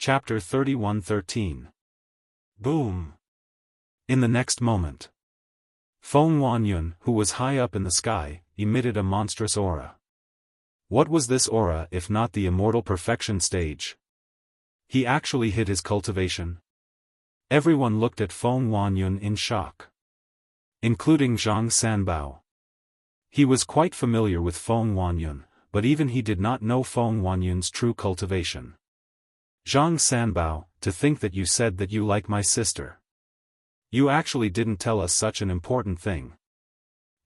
Chapter 31:13. Boom! In the next moment, Feng Huanyun, who was high up in the sky, emitted a monstrous aura. What was this aura if not the immortal perfection stage? He actually hid his cultivation. Everyone looked at Feng Huanyun in shock, including Zhang Sanbao. He was quite familiar with Feng Huanyun, but even he did not know Feng Huanyun's true cultivation. Zhang Sanbao, to think that you said that you like my sister. You actually didn't tell us such an important thing.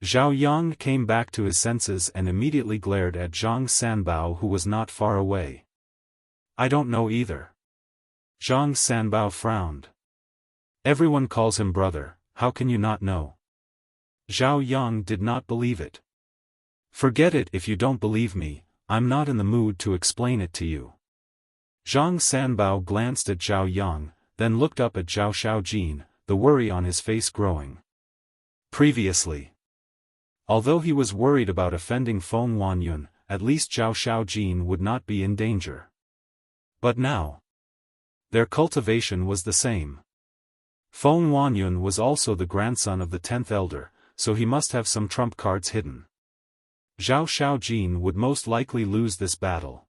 Zhao Yang came back to his senses and immediately glared at Zhang Sanbao, who was not far away. I don't know either. Zhang Sanbao frowned. Everyone calls him brother, how can you not know? Zhao Yang did not believe it. Forget it if you don't believe me, I'm not in the mood to explain it to you. Zhang Sanbao glanced at Zhao Yang, then looked up at Zhao Xiaojin, the worry on his face growing. Previously, although he was worried about offending Feng Huanyun, at least Zhao Xiaojin would not be in danger. But now, their cultivation was the same. Feng Huanyun was also the grandson of the 10th elder, so he must have some trump cards hidden. Zhao Xiaojin would most likely lose this battle.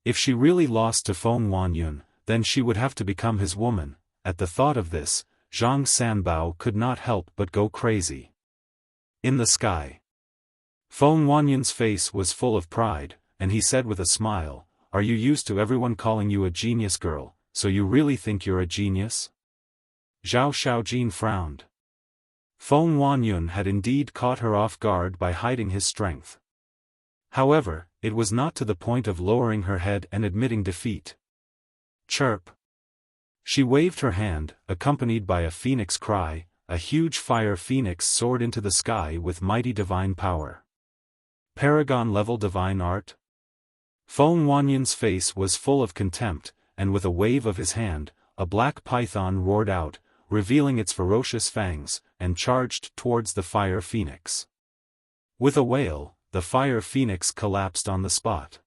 If she really lost to Feng Huanyun, then she would have to become his woman. At the thought of this, Zhang Sanbao could not help but go crazy. In the sky, Feng Huanyun's face was full of pride, and he said with a smile, "Are you used to everyone calling you a genius girl, so you really think you're a genius?" Zhao Xiaojin frowned. Feng Huanyun had indeed caught her off guard by hiding his strength. However, it was not to the point of lowering her head and admitting defeat. Chirp! She waved her hand, accompanied by a phoenix cry. A huge fire phoenix soared into the sky with mighty divine power. Paragon-level divine art? Feng Huanyun's face was full of contempt, and with a wave of his hand, a black python roared out, revealing its ferocious fangs, and charged towards the fire phoenix. With a wail, the fire phoenix collapsed on the spot.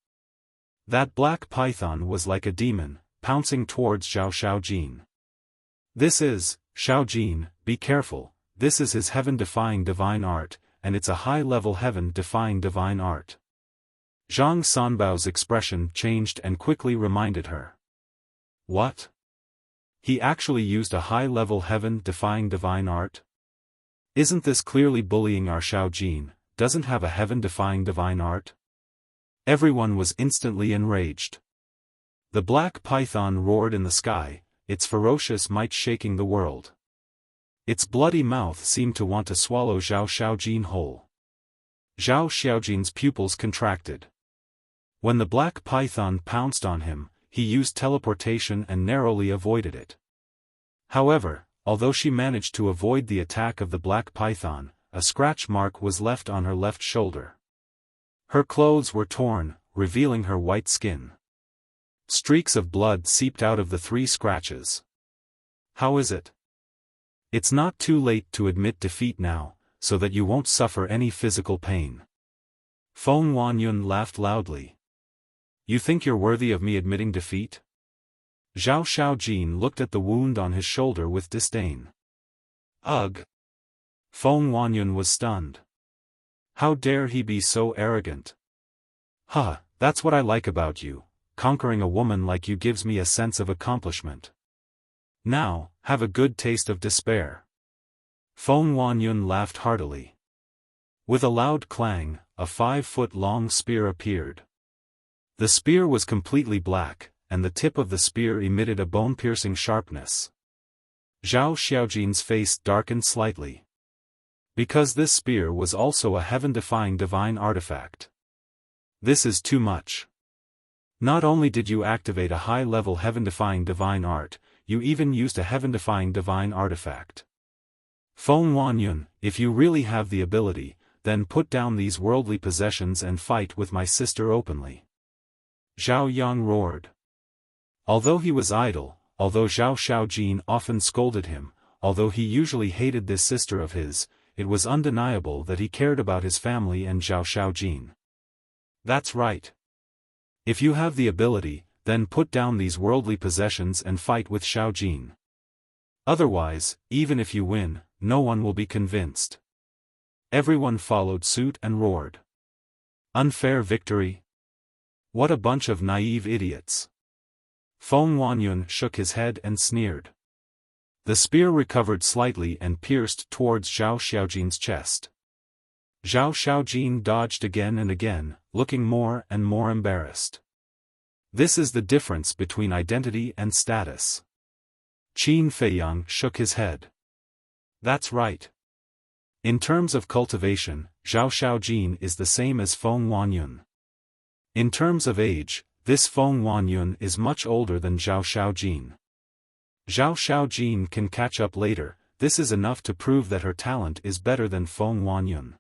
That black python was like a demon, pouncing towards Zhao Xiaojin. This is, Xiaojin, be careful, this is his heaven-defying divine art, and it's a high-level heaven-defying divine art. Zhang Sanbao's expression changed and quickly reminded her. What? He actually used a high-level heaven-defying divine art? Isn't this clearly bullying our Xiaojin, doesn't have a heaven-defying divine art? Everyone was instantly enraged. The black python roared in the sky, its ferocious might shaking the world. Its bloody mouth seemed to want to swallow Zhao Xiaojin whole. Zhao Xiaojin's pupils contracted. When the black python pounced on him, he used teleportation and narrowly avoided it. However, although she managed to avoid the attack of the black python, a scratch mark was left on her left shoulder. Her clothes were torn, revealing her white skin. Streaks of blood seeped out of the 3 scratches. How is it? It's not too late to admit defeat now, so that you won't suffer any physical pain. Feng Huanyun laughed loudly. You think you're worthy of me admitting defeat? Zhao Xiaojin looked at the wound on his shoulder with disdain. Ugh! Feng Huanyun was stunned. How dare he be so arrogant? Huh, that's what I like about you. Conquering a woman like you gives me a sense of accomplishment. Now, have a good taste of despair. Feng Huanyun laughed heartily. With a loud clang, a 5-foot-long spear appeared. The spear was completely black, and the tip of the spear emitted a bone-piercing sharpness. Zhao Xiaojin's face darkened slightly. Because this spear was also a heaven-defying divine artifact. This is too much. Not only did you activate a high-level heaven-defying divine art, you even used a heaven-defying divine artifact. Feng Huanyun, if you really have the ability, then put down these worldly possessions and fight with my sister openly. Zhao Yang roared. Although he was idle, although Zhao Xiaojin often scolded him, although he usually hated this sister of his, it was undeniable that he cared about his family and Zhao Xiaojin. That's right. If you have the ability, then put down these worldly possessions and fight with Xiao Jin. Otherwise, even if you win, no one will be convinced. Everyone followed suit and roared. Unfair victory? What a bunch of naive idiots. Feng Huanyun shook his head and sneered. The spear recovered slightly and pierced towards Zhao Xiaojin's chest. Zhao Xiaojin dodged again and again, looking more and more embarrassed. This is the difference between identity and status. Qin Feiyang shook his head. That's right. In terms of cultivation, Zhao Xiaojin is the same as Feng Huanyun. In terms of age, this Feng Huanyun is much older than Zhao Xiaojin. Zhao Xiaojin can catch up later, this is enough to prove that her talent is better than Feng Huanyun.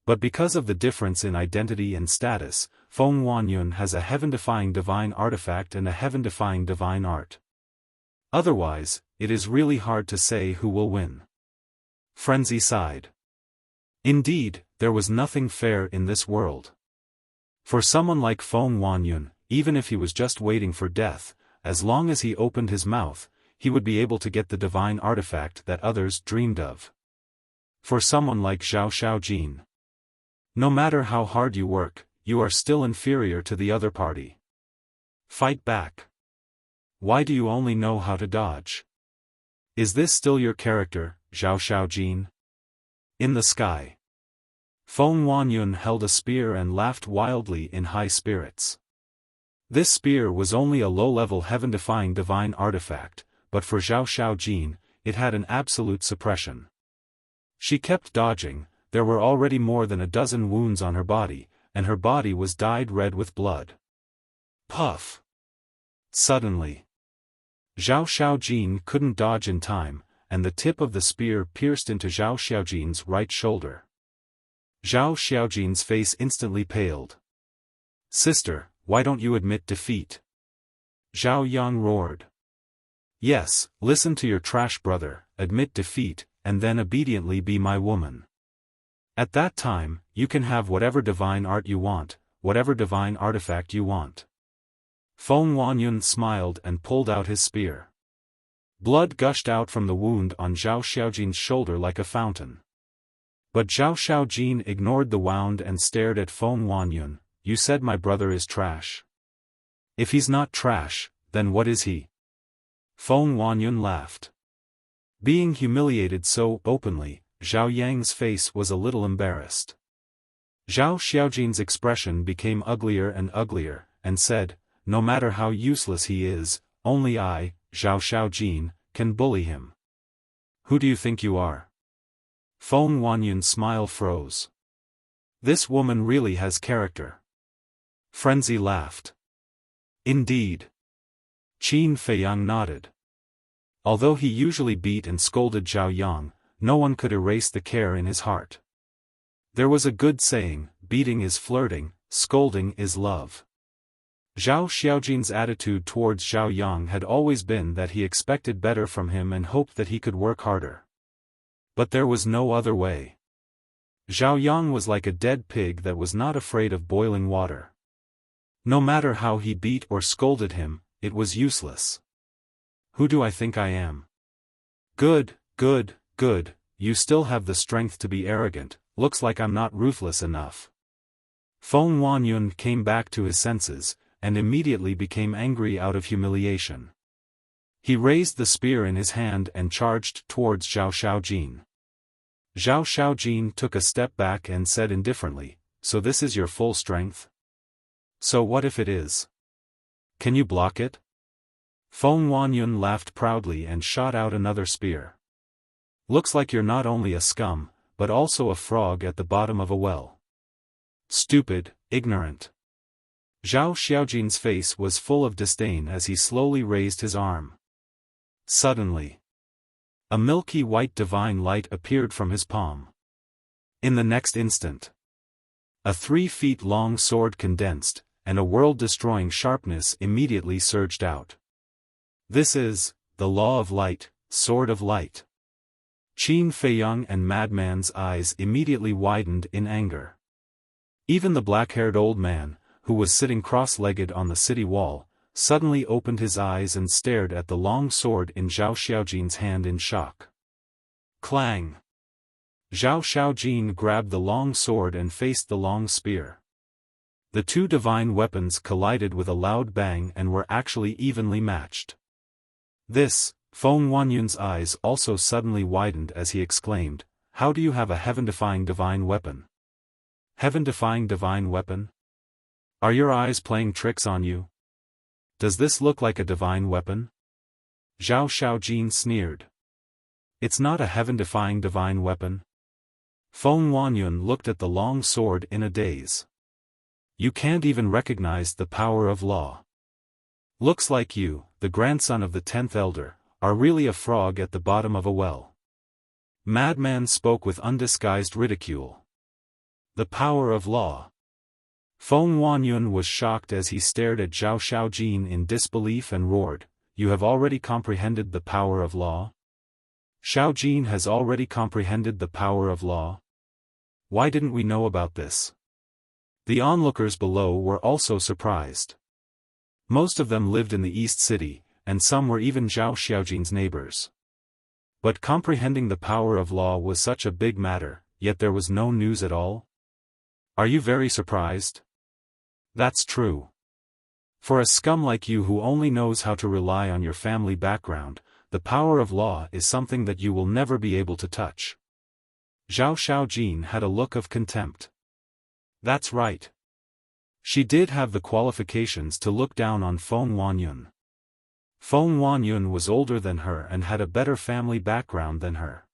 But because of the difference in identity and status, Feng Huanyun has a heaven-defying divine artifact and a heaven-defying divine art. Otherwise, it is really hard to say who will win. Frenzy sighed. Indeed, there was nothing fair in this world. For someone like Feng Huanyun, even if he was just waiting for death, as long as he opened his mouth, he would be able to get the divine artifact that others dreamed of. For someone like Zhao Xiaojin, no matter how hard you work, you are still inferior to the other party. Fight back. Why do you only know how to dodge? Is this still your character, Zhao Xiaojin? In the sky. Feng Huanyun held a spear and laughed wildly in high spirits. This spear was only a low-level heaven-defying divine artifact, but for Zhao Xiaojin, it had an absolute suppression. She kept dodging, there were already more than a dozen wounds on her body, and her body was dyed red with blood. Puff! Suddenly, Zhao Xiaojin couldn't dodge in time, and the tip of the spear pierced into Zhao Xiaojin's right shoulder. Zhao Xiaojin's face instantly paled. Sister, why don't you admit defeat? Zhao Yang roared. Yes, listen to your trash brother, admit defeat, and then obediently be my woman. At that time, you can have whatever divine art you want, whatever divine artifact you want. Feng Huanyun smiled and pulled out his spear. Blood gushed out from the wound on Zhao Xiaojin's shoulder like a fountain. But Zhao Xiaojin ignored the wound and stared at Feng Huanyun. You said my brother is trash. If he's not trash, then what is he? Feng Huanyun laughed. Being humiliated so openly, Zhao Yang's face was a little embarrassed. Zhao Xiaojin's expression became uglier and uglier, and said, no matter how useless he is, only I, Zhao Xiaojin, can bully him. Who do you think you are? Feng Huanyun's smile froze. This woman really has character. Frenzy laughed. Indeed. Qin Feiyang nodded. Although he usually beat and scolded Zhao Yang, no one could erase the care in his heart. There was a good saying, beating is flirting, scolding is love. Zhao Xiaojin's attitude towards Zhao Yang had always been that he expected better from him and hoped that he could work harder. But there was no other way. Zhao Yang was like a dead pig that was not afraid of boiling water. No matter how he beat or scolded him, it was useless. Who do I think I am? Good, good, good, you still have the strength to be arrogant, looks like I'm not ruthless enough. Feng Huanyun came back to his senses, and immediately became angry out of humiliation. He raised the spear in his hand and charged towards Zhao Xiaojin. Zhao Xiaojin took a step back and said indifferently, so this is your full strength? So what if it is? Can you block it? Feng Huanyun laughed proudly and shot out another spear. Looks like you're not only a scum, but also a frog at the bottom of a well. Stupid, ignorant. Zhao Xiaojin's face was full of disdain as he slowly raised his arm. Suddenly, a milky white divine light appeared from his palm. In the next instant, a 3 feet long sword condensed, and a world-destroying sharpness immediately surged out. This is, the law of light, sword of light. Qin Feiyang and Madman's eyes immediately widened in anger. Even the black-haired old man, who was sitting cross-legged on the city wall, suddenly opened his eyes and stared at the long sword in Zhao Xiaojin's hand in shock. Clang! Zhao Xiaojin grabbed the long sword and faced the long spear. The two divine weapons collided with a loud bang and were actually evenly matched. This, Feng Wanyun's eyes also suddenly widened as he exclaimed, "How do you have a heaven-defying divine weapon? Heaven-defying divine weapon? Are your eyes playing tricks on you? Does this look like a divine weapon?" Zhao Xiaojin sneered. "It's not a heaven-defying divine weapon." Feng Wanyun looked at the long sword in a daze. "You can't even recognize the power of law. Looks like you, the grandson of the 10th elder, are really a frog at the bottom of a well." Madman spoke with undisguised ridicule. The power of law. Feng Wanyun was shocked as he stared at Zhao Xiaojin in disbelief and roared, "You have already comprehended the power of law? Xiaojin has already comprehended the power of law? Why didn't we know about this?" The onlookers below were also surprised. Most of them lived in the East City, and some were even Zhao Xiaojin's neighbors. But comprehending the power of law was such a big matter, yet there was no news at all? Are you very surprised? That's true. For a scum like you who only knows how to rely on your family background, the power of law is something that you will never be able to touch. Zhao Xiaojin had a look of contempt. That's right. She did have the qualifications to look down on Feng Wanyun. Feng Wanyun was older than her and had a better family background than her.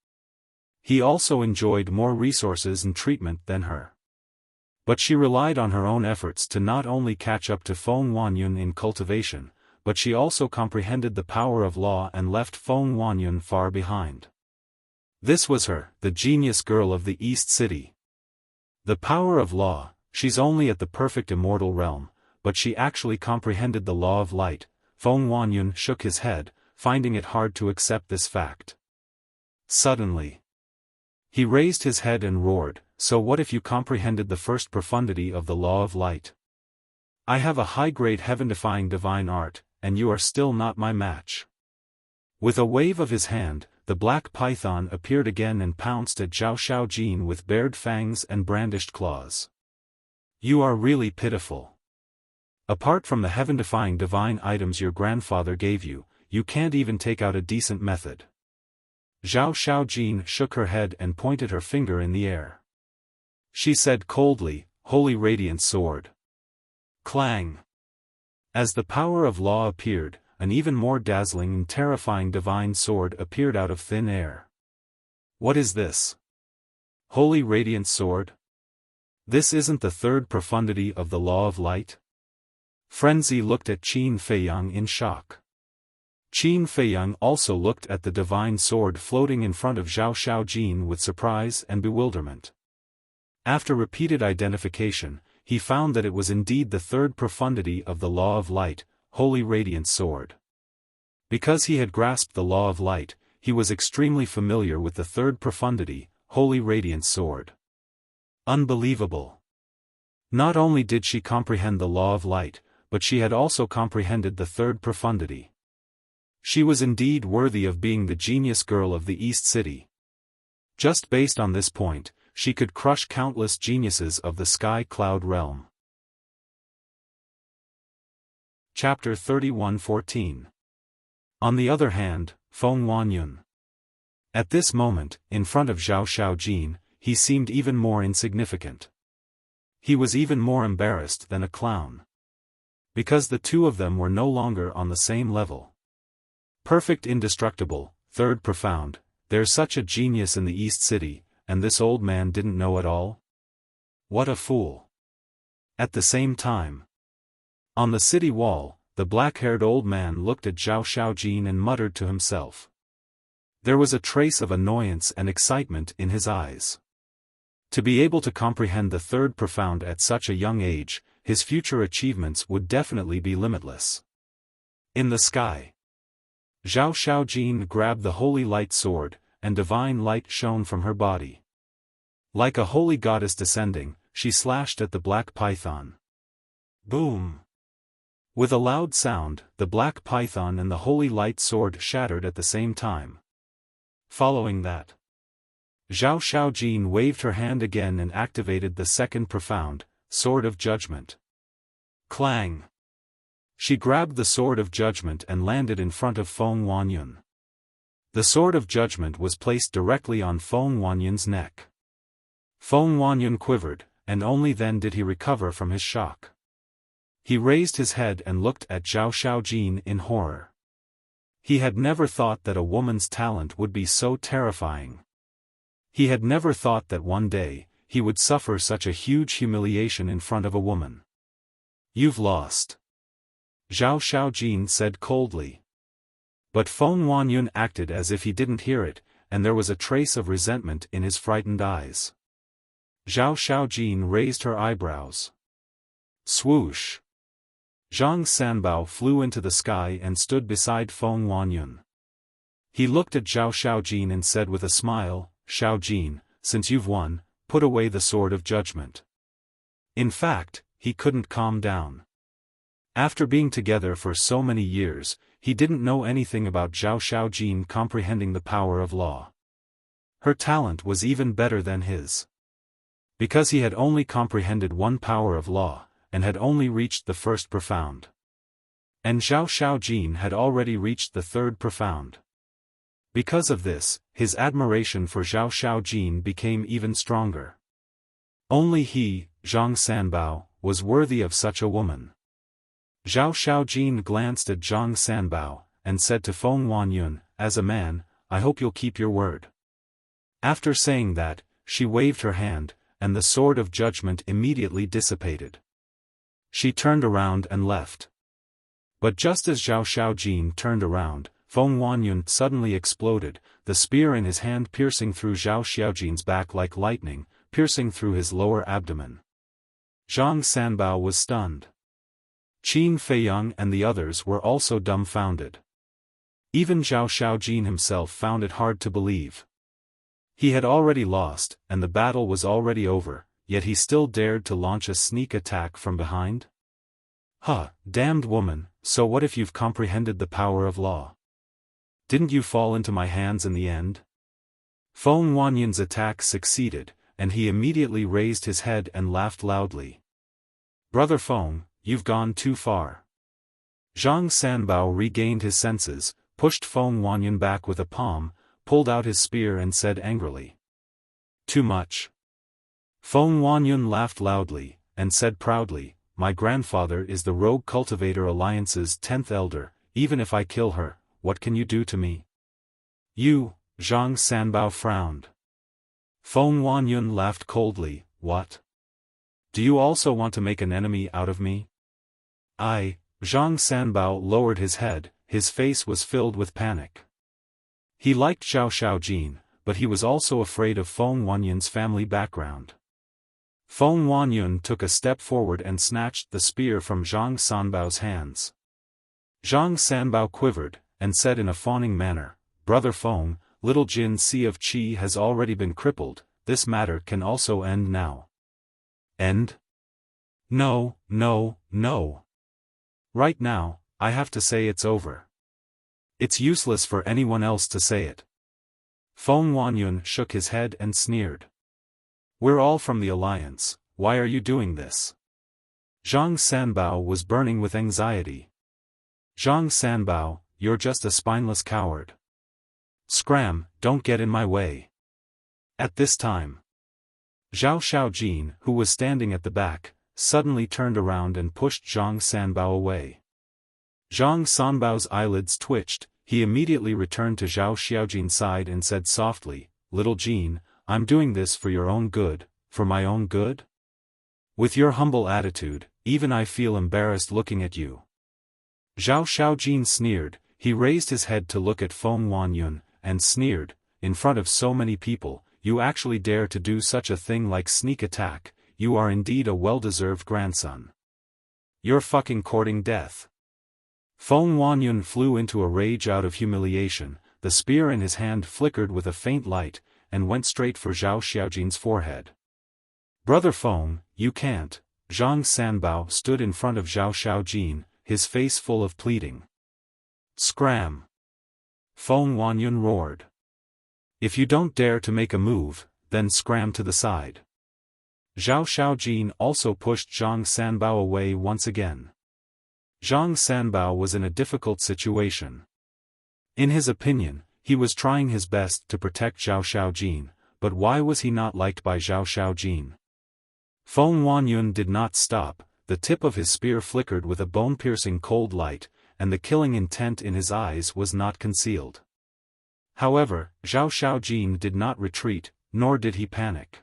He also enjoyed more resources and treatment than her. But she relied on her own efforts to not only catch up to Feng Wanyun in cultivation, but she also comprehended the power of law and left Feng Wanyun far behind. This was her, the genius girl of the East City. The power of law, she's only at the perfect immortal realm, but she actually comprehended the law of light. Feng Wanyun shook his head, finding it hard to accept this fact. Suddenly, he raised his head and roared, "So what if you comprehended the first profundity of the law of light? I have a high-grade heaven-defying divine art, and you are still not my match." With a wave of his hand, the black python appeared again and pounced at Zhao Xiaojin with bared fangs and brandished claws. "You are really pitiful. Apart from the heaven-defying divine items your grandfather gave you, you can't even take out a decent method." Zhao Xiaojin shook her head and pointed her finger in the air. She said coldly, "Holy Radiant Sword." Clang! As the power of law appeared, an even more dazzling and terrifying divine sword appeared out of thin air. What is this? Holy Radiant Sword? This isn't the third profundity of the law of light? Frenzy looked at Qin Feiyang in shock. Qin Feiyang also looked at the divine sword floating in front of Zhao Xiaojin with surprise and bewilderment. After repeated identification, he found that it was indeed the third profundity of the law of light, Holy Radiant Sword. Because he had grasped the law of light, he was extremely familiar with the third profundity, Holy Radiant Sword. Unbelievable. Not only did she comprehend the law of light, but she had also comprehended the third profundity. She was indeed worthy of being the genius girl of the East City. Just based on this point, she could crush countless geniuses of the Sky Cloud realm. Chapter 31:14. On the other hand, Feng Wanyun. At this moment, in front of Zhao Xiaojin, he seemed even more insignificant. He was even more embarrassed than a clown. Because the two of them were no longer on the same level. Perfect indestructible, third profound, there's such a genius in the East City, and this old man didn't know at all? What a fool. At the same time, on the city wall, the black-haired old man looked at Zhao Xiaojin and muttered to himself. There was a trace of annoyance and excitement in his eyes. To be able to comprehend the third profound at such a young age, his future achievements would definitely be limitless. In the sky, Zhao Xiaojin grabbed the holy light sword, and divine light shone from her body. Like a holy goddess descending, she slashed at the black python. Boom! With a loud sound, the black python and the holy light sword shattered at the same time. Following that, Zhao Xiaojin waved her hand again and activated the second profound, Sword of Judgment. Clang! She grabbed the Sword of Judgment and landed in front of Feng Huanyun. The Sword of Judgment was placed directly on Feng Huanyun's neck. Feng Huanyun quivered, and only then did he recover from his shock. He raised his head and looked at Zhao Xiaojin in horror. He had never thought that a woman's talent would be so terrifying. He had never thought that one day, he would suffer such a huge humiliation in front of a woman. "You've lost," Zhao Xiaojin said coldly. But Feng Huanyun acted as if he didn't hear it, and there was a trace of resentment in his frightened eyes. Zhao Xiaojin raised her eyebrows. Swoosh! Zhang Sanbao flew into the sky and stood beside Feng Huanyun. He looked at Zhao Xiaojin and said with a smile, "Xiaojin, since you've won, put away the Sword of Judgment." In fact, he couldn't calm down. After being together for so many years, he didn't know anything about Zhao Xiaojin comprehending the power of law. Her talent was even better than his. Because he had only comprehended one power of law, and had only reached the first profound. And Zhao Xiaojin had already reached the third profound. Because of this, his admiration for Zhao Xiaojin became even stronger. Only he, Zhang Sanbao, was worthy of such a woman. Zhao Xiaojin glanced at Zhang Sanbao, and said to Feng Huanyun, "As a man, I hope you'll keep your word." After saying that, she waved her hand, and the Sword of Judgment immediately dissipated. She turned around and left. But just as Zhao Xiaojin turned around, Feng Huanyun suddenly exploded, the spear in his hand piercing through Zhao Xiaojin's back like lightning, piercing through his lower abdomen. Zhang Sanbao was stunned. Qin Feiyang and the others were also dumbfounded. Even Zhao Xiaojin himself found it hard to believe. He had already lost, and the battle was already over, yet he still dared to launch a sneak attack from behind? Huh, damned woman, so what if you've comprehended the power of law? Didn't you fall into my hands in the end? Feng Huanyun's attack succeeded, and he immediately raised his head and laughed loudly. "Brother Feng, you've gone too far." Zhang Sanbao regained his senses, pushed Feng Huanyun back with a palm, pulled out his spear and said angrily. "Too much." Feng Huanyun laughed loudly, and said proudly, "My grandfather is the Rogue Cultivator Alliance's 10th elder, even if I kill her, what can you do to me?" "You," Zhang Sanbao frowned. Feng Huanyun laughed coldly, "What? Do you also want to make an enemy out of me?" Zhang Sanbao lowered his head, his face was filled with panic. He liked Zhao Xiaojin, but he was also afraid of Feng Huanyun's family background. Feng Huanyun took a step forward and snatched the spear from Zhang Sanbao's hands. Zhang Sanbao quivered, and said in a fawning manner, "Brother Feng, little Jin Si of Qi has already been crippled, this matter can also end now." "End? No, no, no. Right now, I have to say it's over. It's useless for anyone else to say it." Feng Huanyun shook his head and sneered. "We're all from the Alliance, why are you doing this?" Zhang Sanbao was burning with anxiety. "Zhang Sanbao, you're just a spineless coward. Scram, don't get in my way." At this time, Zhao Xiaojin, who was standing at the back, suddenly turned around and pushed Zhang Sanbao away. Zhang Sanbao's eyelids twitched, he immediately returned to Zhao Xiaojin's side and said softly, "Little Jin, I'm doing this for your own good, for my own good? With your humble attitude, even I feel embarrassed looking at you." Zhao Xiaojin sneered, he raised his head to look at Feng Huanyun, and sneered, "In front of so many people, you actually dare to do such a thing like sneak attack, you are indeed a well-deserved grandson. You're fucking courting death." Feng Huanyun flew into a rage out of humiliation, the spear in his hand flickered with a faint light, and went straight for Zhao Xiaojin's forehead. "Brother Feng, you can't." Zhang Sanbao stood in front of Zhao Xiaojin, his face full of pleading. "Scram!" Feng Wanyun roared. "If you don't dare to make a move, then scram to the side." Zhao Xiaojin also pushed Zhang Sanbao away once again. Zhang Sanbao was in a difficult situation. In his opinion, he was trying his best to protect Zhao Xiaojin, but why was he not liked by Zhao Xiaojin? Feng Wanyun did not stop, the tip of his spear flickered with a bone-piercing cold light, and the killing intent in his eyes was not concealed. However, Zhao Xiaojin did not retreat, nor did he panic.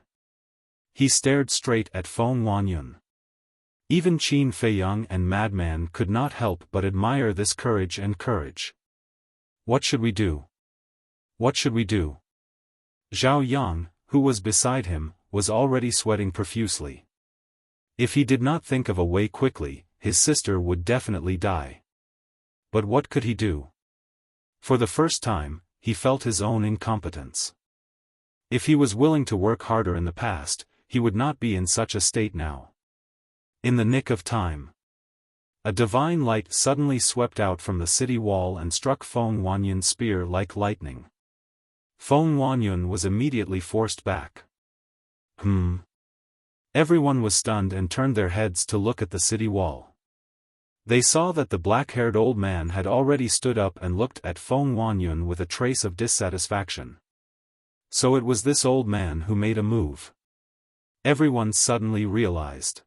He stared straight at Feng Wanyun. Even Qin Feiyang and Madman could not help but admire this courage. "What should we do? What should we do?" Zhao Yang, who was beside him, was already sweating profusely. If he did not think of a way quickly, his sister would definitely die. But what could he do? For the first time, he felt his own incompetence. If he was willing to work harder in the past, he would not be in such a state now. In the nick of time, a divine light suddenly swept out from the city wall and struck Feng Wanyun's spear like lightning. Feng Wanyun was immediately forced back. Everyone was stunned and turned their heads to look at the city wall. They saw that the black-haired old man had already stood up and looked at Feng Wanyun with a trace of dissatisfaction. So it was this old man who made a move. Everyone suddenly realized.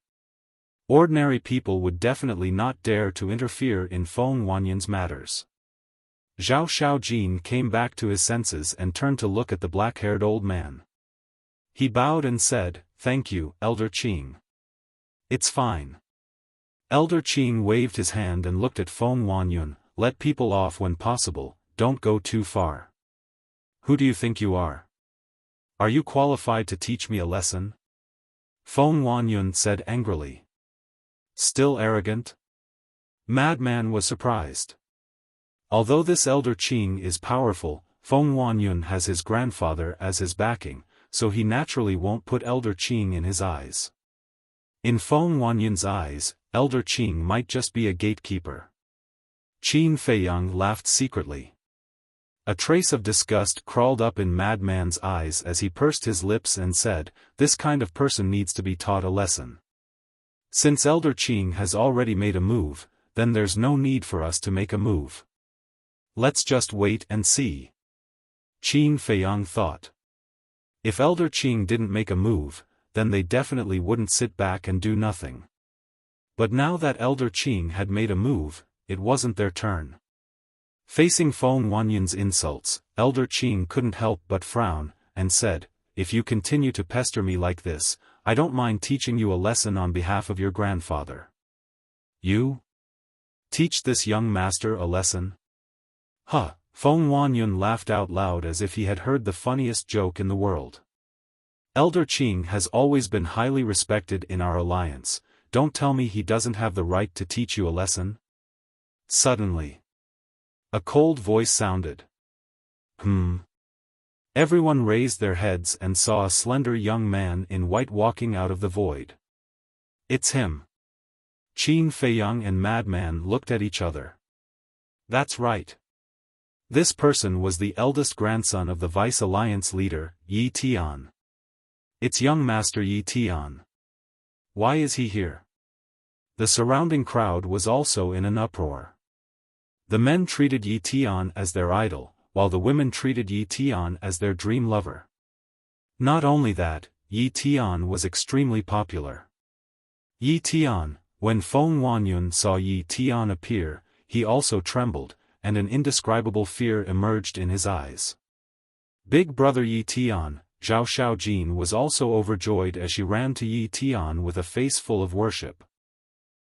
Ordinary people would definitely not dare to interfere in Feng Wanyun's matters. Zhao Xiaojin came back to his senses and turned to look at the black-haired old man. He bowed and said, "Thank you, Elder Qing. It's fine." Elder Qing waved his hand and looked at Feng Wanyun. "Let people off when possible, don't go too far. Who do you think you are? Are you qualified to teach me a lesson?" Feng Wanyun said angrily. "Still arrogant?" Madman was surprised. Although this Elder Qing is powerful, Feng Wanyun has his grandfather as his backing, so he naturally won't put Elder Qing in his eyes. In Feng Wanyun's eyes, Elder Qing might just be a gatekeeper. Qin Feiyang laughed secretly. A trace of disgust crawled up in Madman's eyes as he pursed his lips and said, "This kind of person needs to be taught a lesson. Since Elder Qing has already made a move, then there's no need for us to make a move. Let's just wait and see." Qin Feiyang thought. If Elder Qing didn't make a move, then they definitely wouldn't sit back and do nothing. But now that Elder Qing had made a move, it wasn't their turn. Facing Feng Wanyun's insults, Elder Qing couldn't help but frown, and said, "If you continue to pester me like this, I don't mind teaching you a lesson on behalf of your grandfather." "You? Teach this young master a lesson?" "Huh." Feng Wanyun laughed out loud as if he had heard the funniest joke in the world. "Elder Qing has always been highly respected in our alliance, don't tell me he doesn't have the right to teach you a lesson?" Suddenly, a cold voice sounded. Everyone raised their heads and saw a slender young man in white walking out of the void. "It's him." Qin Feiyang and Madman looked at each other. That's right. This person was the eldest grandson of the Vice Alliance leader, Yi Tian. It's young Master Yi Tian. Why is he here? The surrounding crowd was also in an uproar. The men treated Yi Tian as their idol, while the women treated Yi Tian as their dream lover. Not only that, Yi Tian was extremely popular. Yi Tian, when Feng Wanyun saw Yi Tian appear, he also trembled, and an indescribable fear emerged in his eyes. Big brother Yi Tian, Zhao Xiaojin was also overjoyed as she ran to Yi Tian with a face full of worship.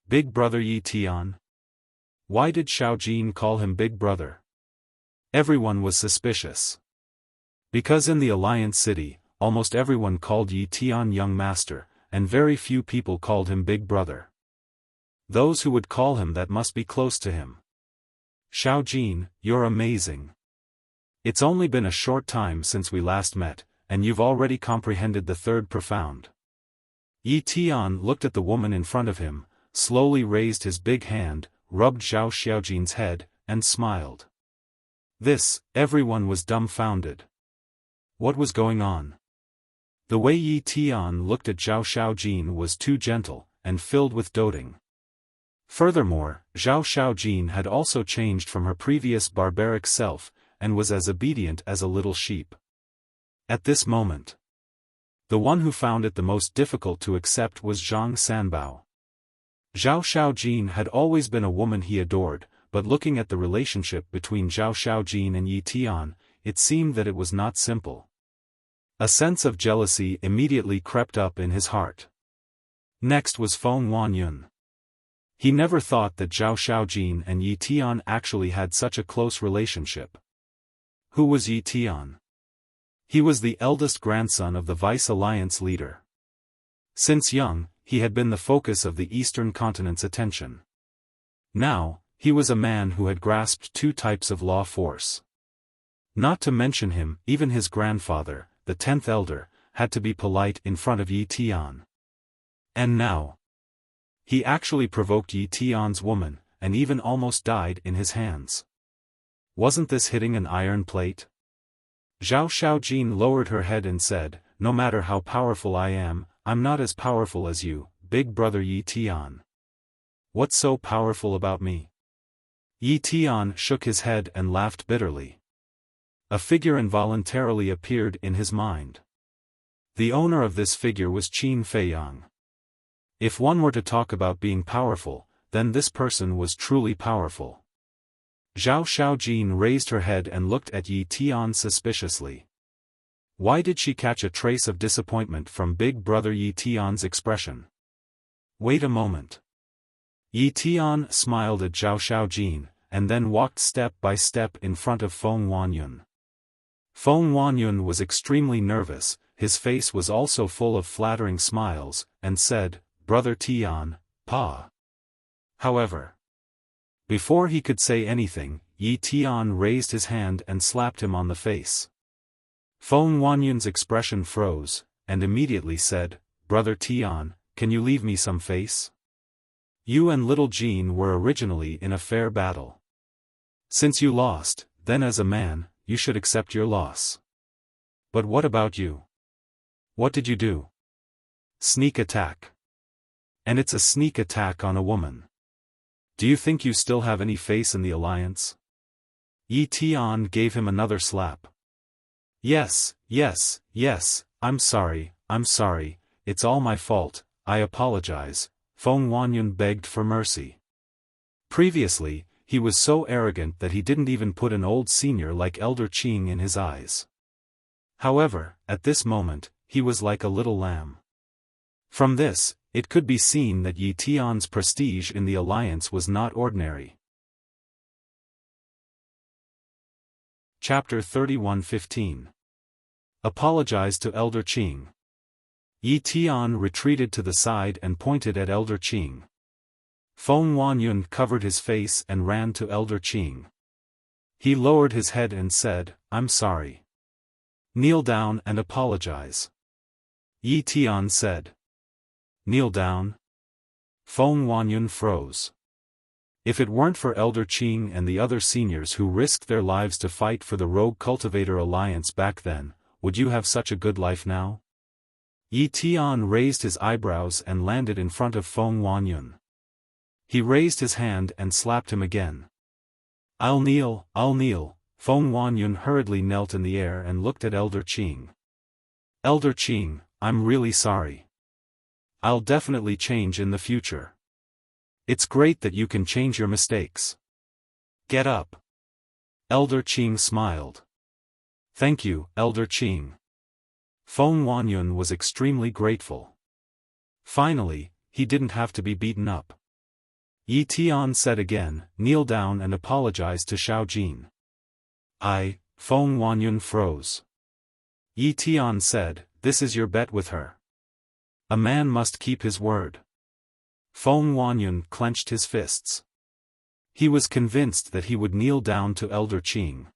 Big brother Yi Tian? Why did Xiaojin call him big brother? Everyone was suspicious. Because in the Alliance City, almost everyone called Yi Tian young master, and very few people called him big brother. Those who would call him that must be close to him. Xiaojin, you're amazing. It's only been a short time since we last met, and you've already comprehended the third profound. Yi Tian looked at the woman in front of him, slowly raised his big hand, rubbed Zhao Xiaojin's head, and smiled. Everyone was dumbfounded. What was going on? The way Yi Tian looked at Zhao Xiaojin was too gentle, and filled with doting. Furthermore, Zhao Xiaojin had also changed from her previous barbaric self, and was as obedient as a little sheep. At this moment, the one who found it the most difficult to accept was Zhang Sanbao. Zhao Xiaojin had always been a woman he adored, but looking at the relationship between Zhao Xiaojin and Yi Tian, it seemed that it was not simple. A sense of jealousy immediately crept up in his heart. Next was Feng Wanyun. He never thought that Zhao Xiaojin and Yi Tian actually had such a close relationship. Who was Yi Tian? He was the eldest grandson of the Vice Alliance leader. Since young, he had been the focus of the Eastern continent's attention. Now, he was a man who had grasped two types of law force. Not to mention him, even his grandfather, the 10th elder, had to be polite in front of Yi Tian. And now, he actually provoked Yi Tian's woman, and even almost died in his hands. Wasn't this hitting an iron plate? Zhao Xiaojin lowered her head and said, "No matter how powerful I am, I'm not as powerful as you, big brother Yi Tian. What's so powerful about me?" Yi Tian shook his head and laughed bitterly. A figure involuntarily appeared in his mind. The owner of this figure was Qin Feiyang. If one were to talk about being powerful, then this person was truly powerful. Zhao Xiaojin raised her head and looked at Yi Tian suspiciously. Why did she catch a trace of disappointment from big brother Yi Tian's expression? Wait a moment. Yi Tian smiled at Zhao Xiaojin, and then walked step by step in front of Feng Wanyun. Feng Wanyun was extremely nervous, his face was also full of flattering smiles, and said, "Brother Tian, Pa." However, before he could say anything, Yi Tian raised his hand and slapped him on the face. Feng Wanyun's expression froze, and immediately said, "Brother Tian, can you leave me some face? You and little Jean were originally in a fair battle. Since you lost, then as a man, you should accept your loss. But what about you? What did you do? Sneak attack. And it's a sneak attack on a woman. Do you think you still have any face in the alliance?" Yi Tian gave him another slap. Yes, I'm sorry, it's all my fault, I apologize," Feng Wanyun begged for mercy. Previously, he was so arrogant that he didn't even put an old senior like Elder Qing in his eyes. However, at this moment, he was like a little lamb. From this, it could be seen that Yi Tian's prestige in the alliance was not ordinary. Chapter 31:15. Apologize to Elder Qing. Yi Tian retreated to the side and pointed at Elder Qing. Feng Wanyun covered his face and ran to Elder Qing. He lowered his head and said, "I'm sorry. Kneel down and apologize." Yi Tian said. "Kneel down?" Feng Wanyun froze. If it weren't for Elder Qing and the other seniors who risked their lives to fight for the Rogue Cultivator Alliance back then, would you have such a good life now? Yi Tian raised his eyebrows and landed in front of Feng Wanyun. He raised his hand and slapped him again. I'll kneel. Feng Wanyun hurriedly knelt in the air and looked at Elder Qing. "Elder Qing, I'm really sorry. I'll definitely change in the future. It's great that you can change your mistakes. Get up." Elder Qing smiled. "Thank you, Elder Qing." Feng Wanyun was extremely grateful. Finally, he didn't have to be beaten up. Yi Tian said again, "Kneel down and apologize to Xiaojin." Feng Wanyun froze. Yi Tian said, "This is your bet with her. A man must keep his word." Feng Wanyun clenched his fists. He was convinced that he would kneel down to Elder Qing.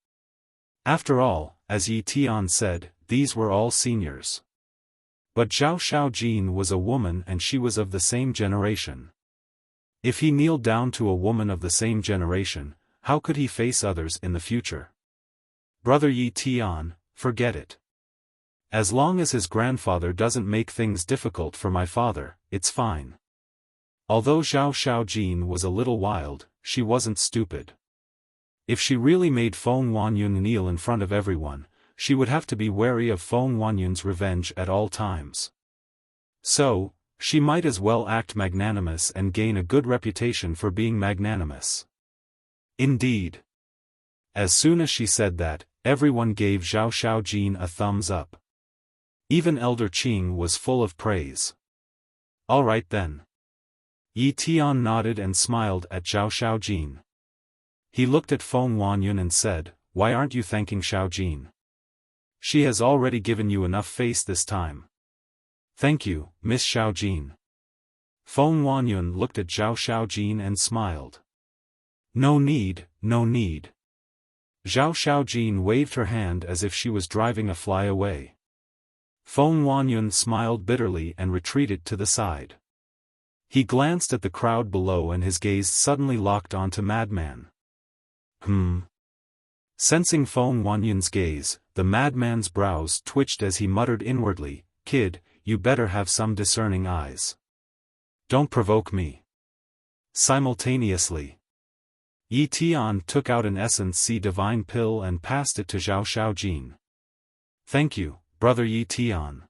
After all, as Yi Tian said, these were all seniors. But Zhao Xiaojin was a woman and she was of the same generation. If he kneeled down to a woman of the same generation, how could he face others in the future? Brother Yi Tian, forget it. As long as his grandfather doesn't make things difficult for my father, it's fine. Although Zhao Xiaojin was a little wild, she wasn't stupid. If she really made Feng Wanyun kneel in front of everyone, she would have to be wary of Feng Wanyun's revenge at all times. So, she might as well act magnanimous and gain a good reputation for being magnanimous. Indeed. As soon as she said that, everyone gave Zhao Xiaojin a thumbs up. Even Elder Qing was full of praise. All right then. Yi Tian nodded and smiled at Zhao Xiaojin. He looked at Feng Wanyun and said, "Why aren't you thanking Xiaojin? She has already given you enough face this time." "Thank you, Miss Xiaojin." Feng Wanyun looked at Zhao Xiaojin and smiled. "No need, no need." Zhao Xiaojin waved her hand as if she was driving a fly away. Feng Wanyun smiled bitterly and retreated to the side. He glanced at the crowd below and his gaze suddenly locked onto Madman. Sensing Feng Wanyun's gaze, the madman's brows twitched as he muttered inwardly, "Kid, you better have some discerning eyes. Don't provoke me." Simultaneously, Yi Tian took out an Essence C Divine Pill and passed it to Zhao Xiaojin. "Thank you, Brother Yi Tian."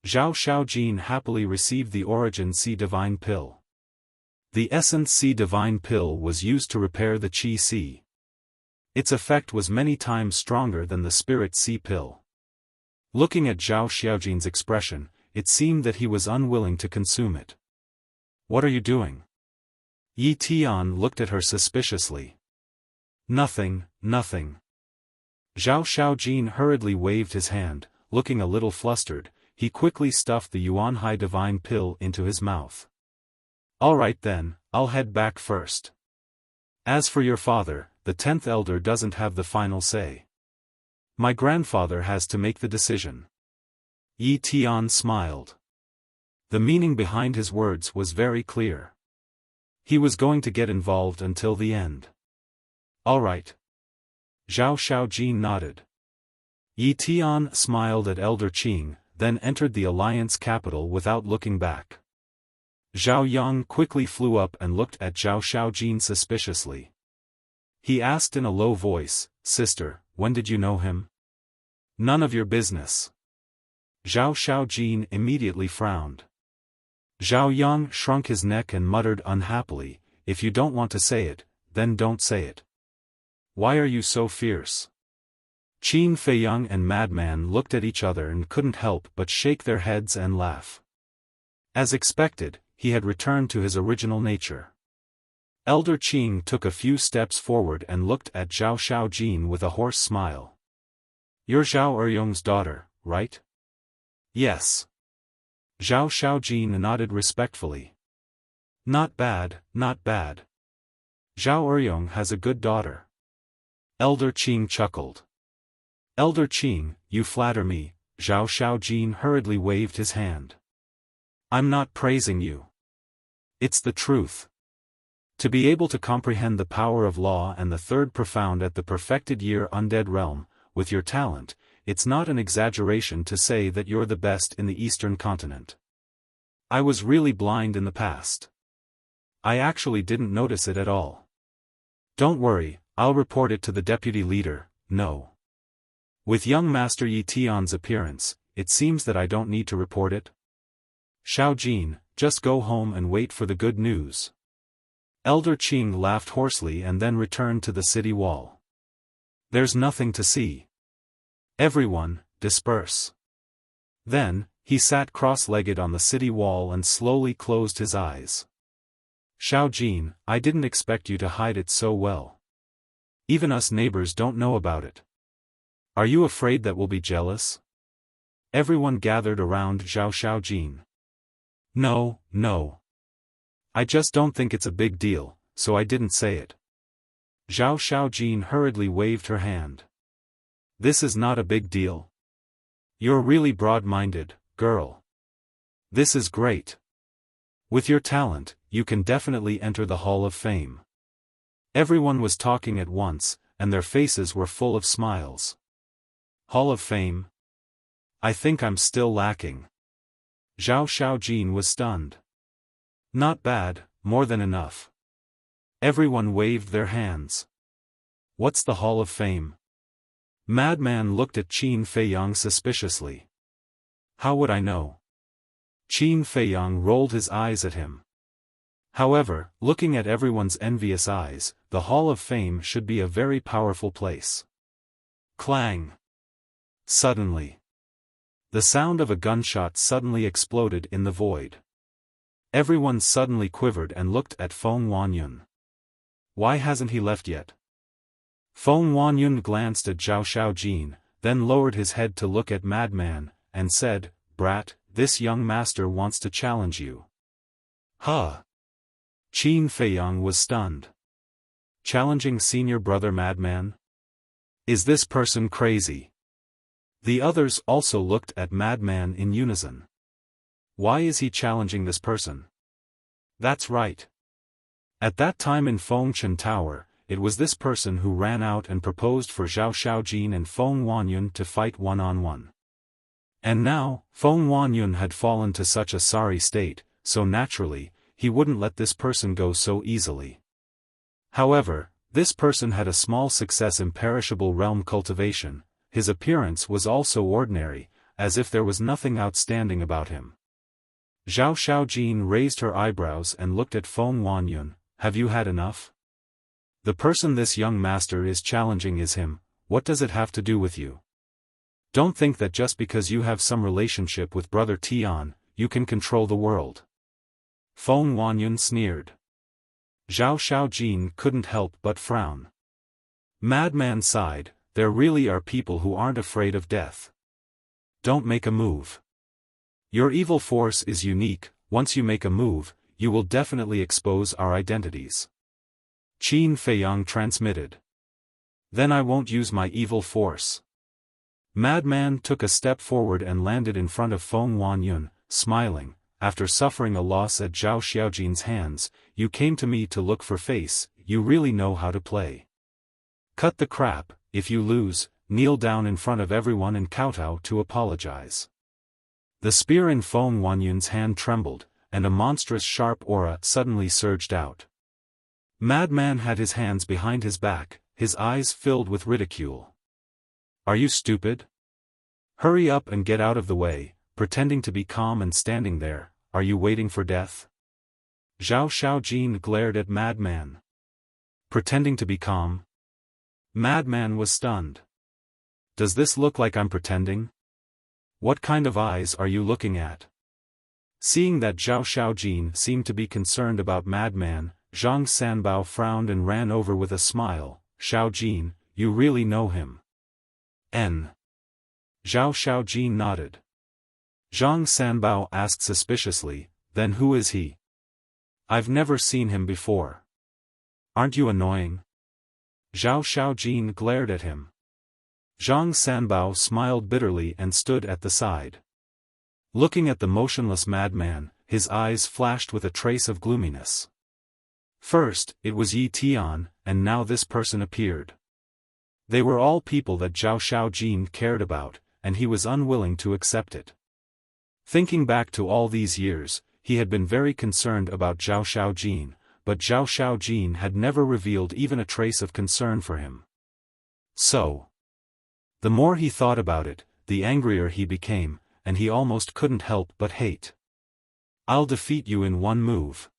Zhao Xiaojin happily received the Origin C Divine Pill. The Essence C Divine Pill was used to repair the Qi C. Its effect was many times stronger than the Spirit C Pill. Looking at Zhao Xiaojin's expression, it seemed that he was unwilling to consume it. "What are you doing?" Yi Tian looked at her suspiciously. Nothing, nothing." Zhao Xiaojin hurriedly waved his hand, looking a little flustered. He quickly stuffed the Yuanhai Divine Pill into his mouth. "All right then, I'll head back first. As for your father, the 10th elder doesn't have the final say. My grandfather has to make the decision." Yi Tian smiled. The meaning behind his words was very clear. He was going to get involved until the end. "All right." Zhao Xiaojin nodded. Yi Tian smiled at Elder Qing, then entered the Alliance capital without looking back. Zhao Yang quickly flew up and looked at Zhao Xiaojin suspiciously. He asked in a low voice, "Sister, when did you know him?" "None of your business." Zhao Xiaojin immediately frowned. Zhao Yang shrunk his neck and muttered unhappily, "If you don't want to say it, then don't say it. Why are you so fierce?" Qin Feiyang and Madman looked at each other and couldn't help but shake their heads and laugh. As expected, he had returned to his original nature. Elder Qing took a few steps forward and looked at Zhao Xiaojin with a hoarse smile. "You're Zhao Eryong's daughter, right?" "Yes." Zhao Xiaojin nodded respectfully. "Not bad, not bad. Zhao Eryong has a good daughter." Elder Qing chuckled. "Elder Qing, you flatter me." Zhao Xiaojin hurriedly waved his hand. "I'm not praising you. It's the truth. To be able to comprehend the power of law and the third profound at the perfected year undead realm, with your talent, it's not an exaggeration to say that you're the best in the Eastern continent. I was really blind in the past. I actually didn't notice it at all. Don't worry, I'll report it to the deputy leader." "No. With young Master Yi Tian's appearance, it seems that I don't need to report it." "Xiaojin, just go home and wait for the good news." Elder Qing laughed hoarsely and then returned to the city wall. "There's nothing to see. Everyone, disperse." Then, he sat cross-legged on the city wall and slowly closed his eyes. "Xiaojin, I didn't expect you to hide it so well. Even us neighbors don't know about it. Are you afraid that we'll be jealous?" Everyone gathered around Zhao Xiaojin. "No, no. I just don't think it's a big deal, so I didn't say it." Zhao Xiaojin hurriedly waved her hand. "This is not a big deal. You're really broad-minded, girl. This is great. With your talent, you can definitely enter the Hall of Fame. Everyone was talking at once, and their faces were full of smiles. Hall of Fame? I think I'm still lacking. Zhao Xiaojin was stunned. Not bad, more than enough. Everyone waved their hands. What's the Hall of Fame? Madman looked at Qin Feiyang suspiciously. How would I know? Qin Feiyang rolled his eyes at him. However, looking at everyone's envious eyes, the Hall of Fame should be a very powerful place. Clang! Suddenly. The sound of a gunshot suddenly exploded in the void. Everyone suddenly quivered and looked at Feng Wanyun. Why hasn't he left yet? Feng Wanyun glanced at Zhao Xiaojin, then lowered his head to look at Madman, and said, "Brat, this young master wants to challenge you." Huh! Qin Feiyang was stunned. Challenging senior brother Madman? Is this person crazy? The others also looked at Madman in unison. Why is he challenging this person? That's right. At that time in Fengchen Tower, it was this person who ran out and proposed for Zhao Xiaojin and Feng Wanyun to fight one-on-one. And now, Feng Wanyun had fallen to such a sorry state, so naturally, he wouldn't let this person go so easily. However, this person had a small success in perishable realm cultivation. His appearance was also ordinary, as if there was nothing outstanding about him. Zhao Xiaojin raised her eyebrows and looked at Feng Wanyun. Have you had enough? The person this young master is challenging is him. What does it have to do with you? Don't think that just because you have some relationship with Brother Tian, you can control the world. Feng Wanyun sneered. Zhao Xiaojin couldn't help but frown. Madman sighed. There really are people who aren't afraid of death. Don't make a move. Your evil force is unique. Once you make a move, you will definitely expose our identities. Qin Feiyang transmitted. Then I won't use my evil force. Madman took a step forward and landed in front of Feng Wanyun, smiling. After suffering a loss at Zhao Xiaojin's hands, you came to me to look for face. You really know how to play. Cut the crap. If you lose, kneel down in front of everyone and kowtow to apologize. The spear in Feng Wanyun's hand trembled, and a monstrous sharp aura suddenly surged out. Madman had his hands behind his back, his eyes filled with ridicule. Are you stupid? Hurry up and get out of the way, pretending to be calm and standing there. Are you waiting for death? Zhao Xiaojin glared at Madman. Pretending to be calm? Madman was stunned. Does this look like I'm pretending? What kind of eyes are you looking at? Seeing that Zhao Xiaojin seemed to be concerned about Madman, Zhang Sanbao frowned and ran over with a smile. Xiaojin, you really know him? N. Zhao Xiaojin nodded. Zhang Sanbao asked suspiciously, then who is he? I've never seen him before. Aren't you annoying? Zhao Xiaojin glared at him. Zhang Sanbao smiled bitterly and stood at the side. Looking at the motionless madman, his eyes flashed with a trace of gloominess. First, it was Yi Tian, and now this person appeared. They were all people that Zhao Xiaojin cared about, and he was unwilling to accept it. Thinking back to all these years, he had been very concerned about Zhao Xiaojin, but Zhao Xiaojin had never revealed even a trace of concern for him. So, the more he thought about it, the angrier he became, and he almost couldn't help but hate. I'll defeat you in one move.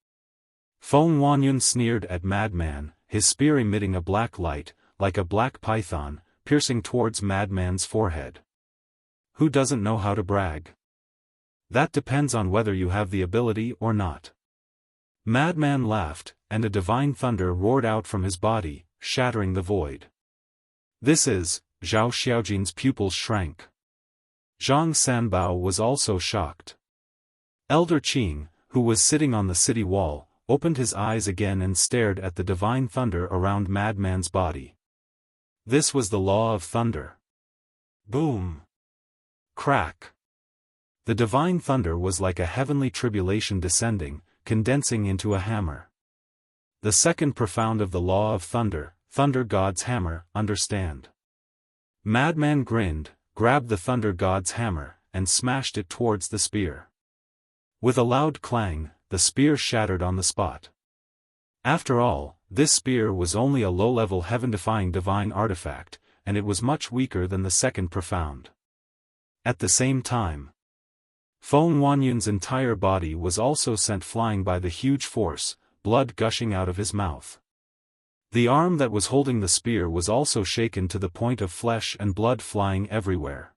Feng Wanyun sneered at Madman, his spear emitting a black light, like a black python, piercing towards Madman's forehead. Who doesn't know how to brag? That depends on whether you have the ability or not. Madman laughed, and a divine thunder roared out from his body, shattering the void. This is, Zhao Xiaojin's pupils shrank. Zhang Sanbao was also shocked. Elder Qing, who was sitting on the city wall, opened his eyes again and stared at the divine thunder around Madman's body. This was the law of thunder. Boom! Crack! The divine thunder was like a heavenly tribulation descending, condensing into a hammer. The second profound of the law of thunder, Thunder God's hammer, understand. Madman grinned, grabbed the Thunder God's hammer, and smashed it towards the spear. With a loud clang, the spear shattered on the spot. After all, this spear was only a low-level heaven-defying divine artifact, and it was much weaker than the second profound. At the same time, Feng Wanyun's entire body was also sent flying by the huge force, blood gushing out of his mouth. The arm that was holding the spear was also shaken to the point of flesh and blood flying everywhere.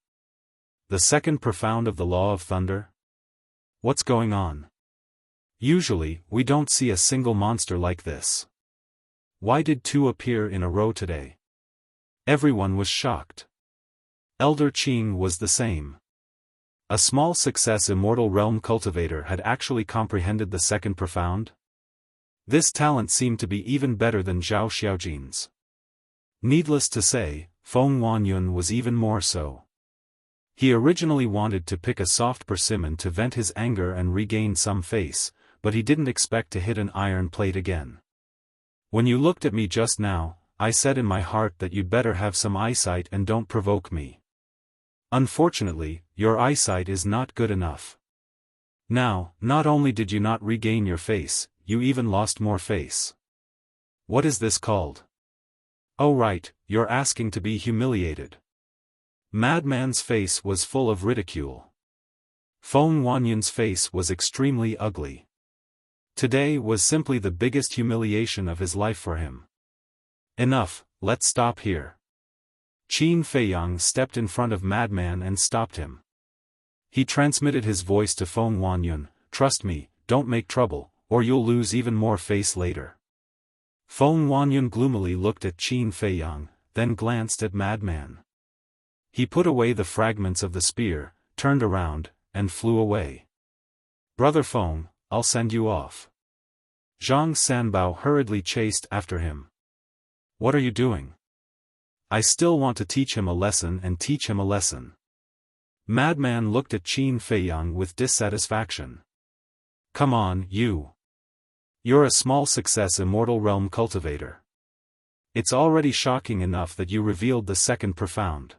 The second profound of the law of thunder? What's going on? Usually, we don't see a single monster like this. Why did two appear in a row today? Everyone was shocked. Elder Qing was the same. A small success immortal realm cultivator had actually comprehended the second profound? This talent seemed to be even better than Zhao Xiaojin's. Needless to say, Feng Wanyun was even more so. He originally wanted to pick a soft persimmon to vent his anger and regain some face, but he didn't expect to hit an iron plate again. When you looked at me just now, I said in my heart that you'd better have some eyesight and don't provoke me. Unfortunately, your eyesight is not good enough. Now, not only did you not regain your face, you even lost more face. What is this called? Oh right, you're asking to be humiliated. Madman's face was full of ridicule. Feng Wanyun's face was extremely ugly. Today was simply the biggest humiliation of his life for him. Enough, let's stop here. Qin Feiyang stepped in front of Madman and stopped him. He transmitted his voice to Feng Wanyun, "Trust me, don't make trouble, or you'll lose even more face later." Feng Wanyun gloomily looked at Qin Feiyang, then glanced at Madman. He put away the fragments of the spear, turned around, and flew away. "Brother Feng, I'll send you off." Zhang Sanbao hurriedly chased after him. "What are you doing?" "I still want to teach him a lesson and teach him a lesson." Madman looked at Qin Feiyang with dissatisfaction. "Come on, you. You're a small success immortal realm cultivator. It's already shocking enough that you revealed the second profound.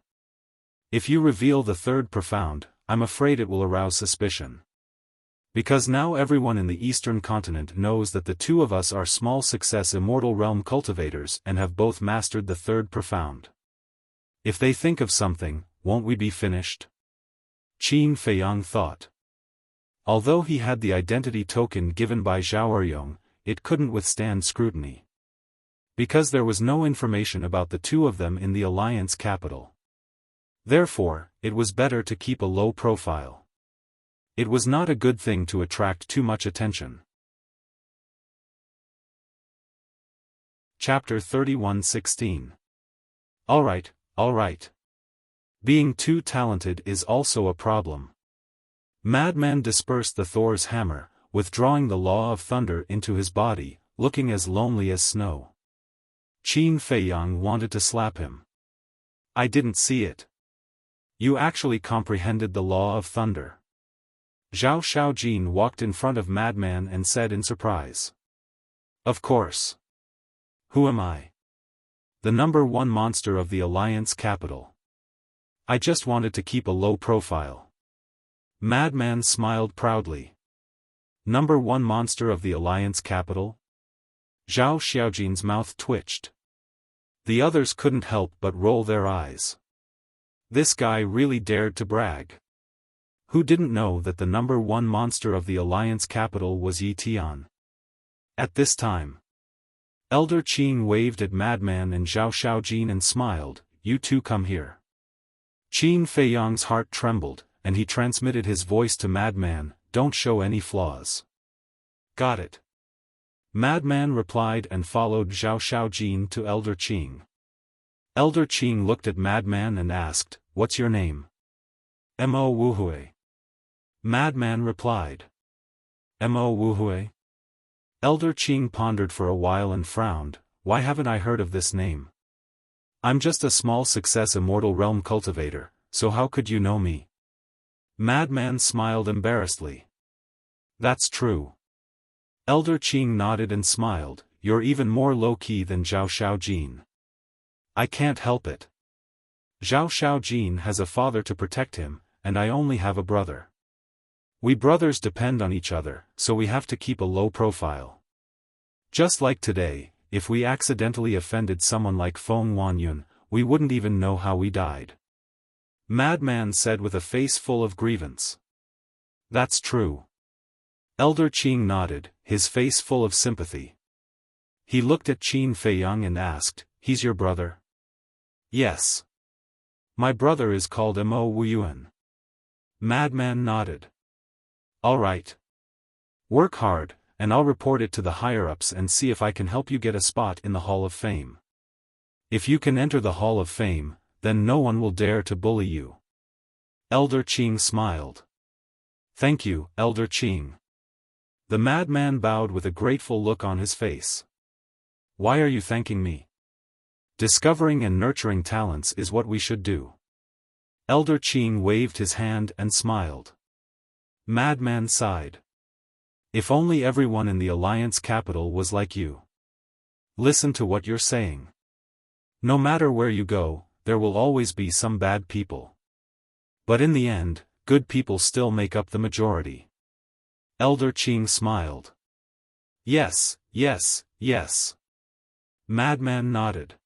If you reveal the third profound, I'm afraid it will arouse suspicion. Because now everyone in the Eastern continent knows that the two of us are small success immortal realm cultivators and have both mastered the third profound. If they think of something, won't we be finished?" Qin Feiyang thought. Although he had the identity token given by Zhao Eryong, it couldn't withstand scrutiny. Because there was no information about the two of them in the Alliance capital. Therefore, it was better to keep a low profile. It was not a good thing to attract too much attention. Chapter 31:16. Alright. Being too talented is also a problem. Madman dispersed the Thor's hammer, withdrawing the law of thunder into his body, looking as lonely as snow. Qin Feiyang wanted to slap him. "I didn't see it. You actually comprehended the law of thunder." Zhao Xiaojin walked in front of Madman and said in surprise. "Of course. Who am I? The number one monster of the Alliance capital. I just wanted to keep a low profile." Madman smiled proudly. "Number one monster of the Alliance capital?" Zhao Xiaojin's mouth twitched. The others couldn't help but roll their eyes. This guy really dared to brag. Who didn't know that the number one monster of the Alliance capital was Yi Tian? At this time, Elder Qing waved at Madman and Zhao Xiaojin and smiled, "You two come here." Qin Feiyang's heart trembled, and he transmitted his voice to Madman, "Don't show any flaws." "Got it." Madman replied and followed Zhao Xiaojin to Elder Qing. Elder Qing looked at Madman and asked, "What's your name?" "Mo Wuhui." Madman replied. "Mo Wuhui?" Elder Qing pondered for a while and frowned, "Why haven't I heard of this name? I'm just a small success immortal realm cultivator, so how could you know me?" Madman smiled embarrassedly. "That's true. Elder Qing nodded and smiled, "You're even more low-key than Zhao Xiaojin." "I can't help it. Zhao Xiaojin has a father to protect him, and I only have a brother. We brothers depend on each other, so we have to keep a low profile. Just like today, if we accidentally offended someone like Feng Wanyun, we wouldn't even know how we died." Madman said with a face full of grievance. "That's true." Elder Qing nodded, his face full of sympathy. He looked at Qin Feiyang and asked, "He's your brother?" "Yes. My brother is called Mo Wuyuan." Madman nodded. "All right. Work hard, and I'll report it to the higher-ups and see if I can help you get a spot in the Hall of Fame. If you can enter the Hall of Fame, then no one will dare to bully you." Elder Qing smiled. "Thank you, Elder Qing." The madman bowed with a grateful look on his face. "Why are you thanking me? Discovering and nurturing talents is what we should do." Elder Qing waved his hand and smiled. Madman sighed. "If only everyone in the Alliance capital was like you. Listen to what you're saying. No matter where you go, there will always be some bad people. But in the end, good people still make up the majority." Elder Qing smiled. "Yes, yes, yes." Madman nodded.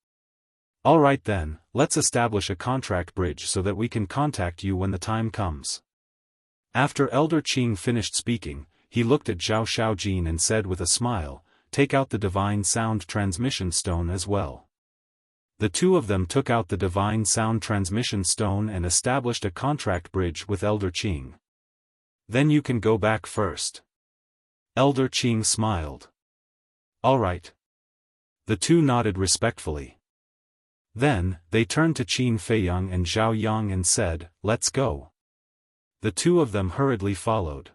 "All right then, let's establish a contract bridge so that we can contact you when the time comes." After Elder Qing finished speaking, he looked at Zhao Xiaojin and said with a smile, "Take out the divine sound transmission stone as well." The two of them took out the divine sound transmission stone and established a contract bridge with Elder Qing. "Then you can go back first." Elder Qing smiled. "All right." The two nodded respectfully. Then, they turned to Qin Feiyang and Zhao Yang and said, "Let's go." The two of them hurriedly followed.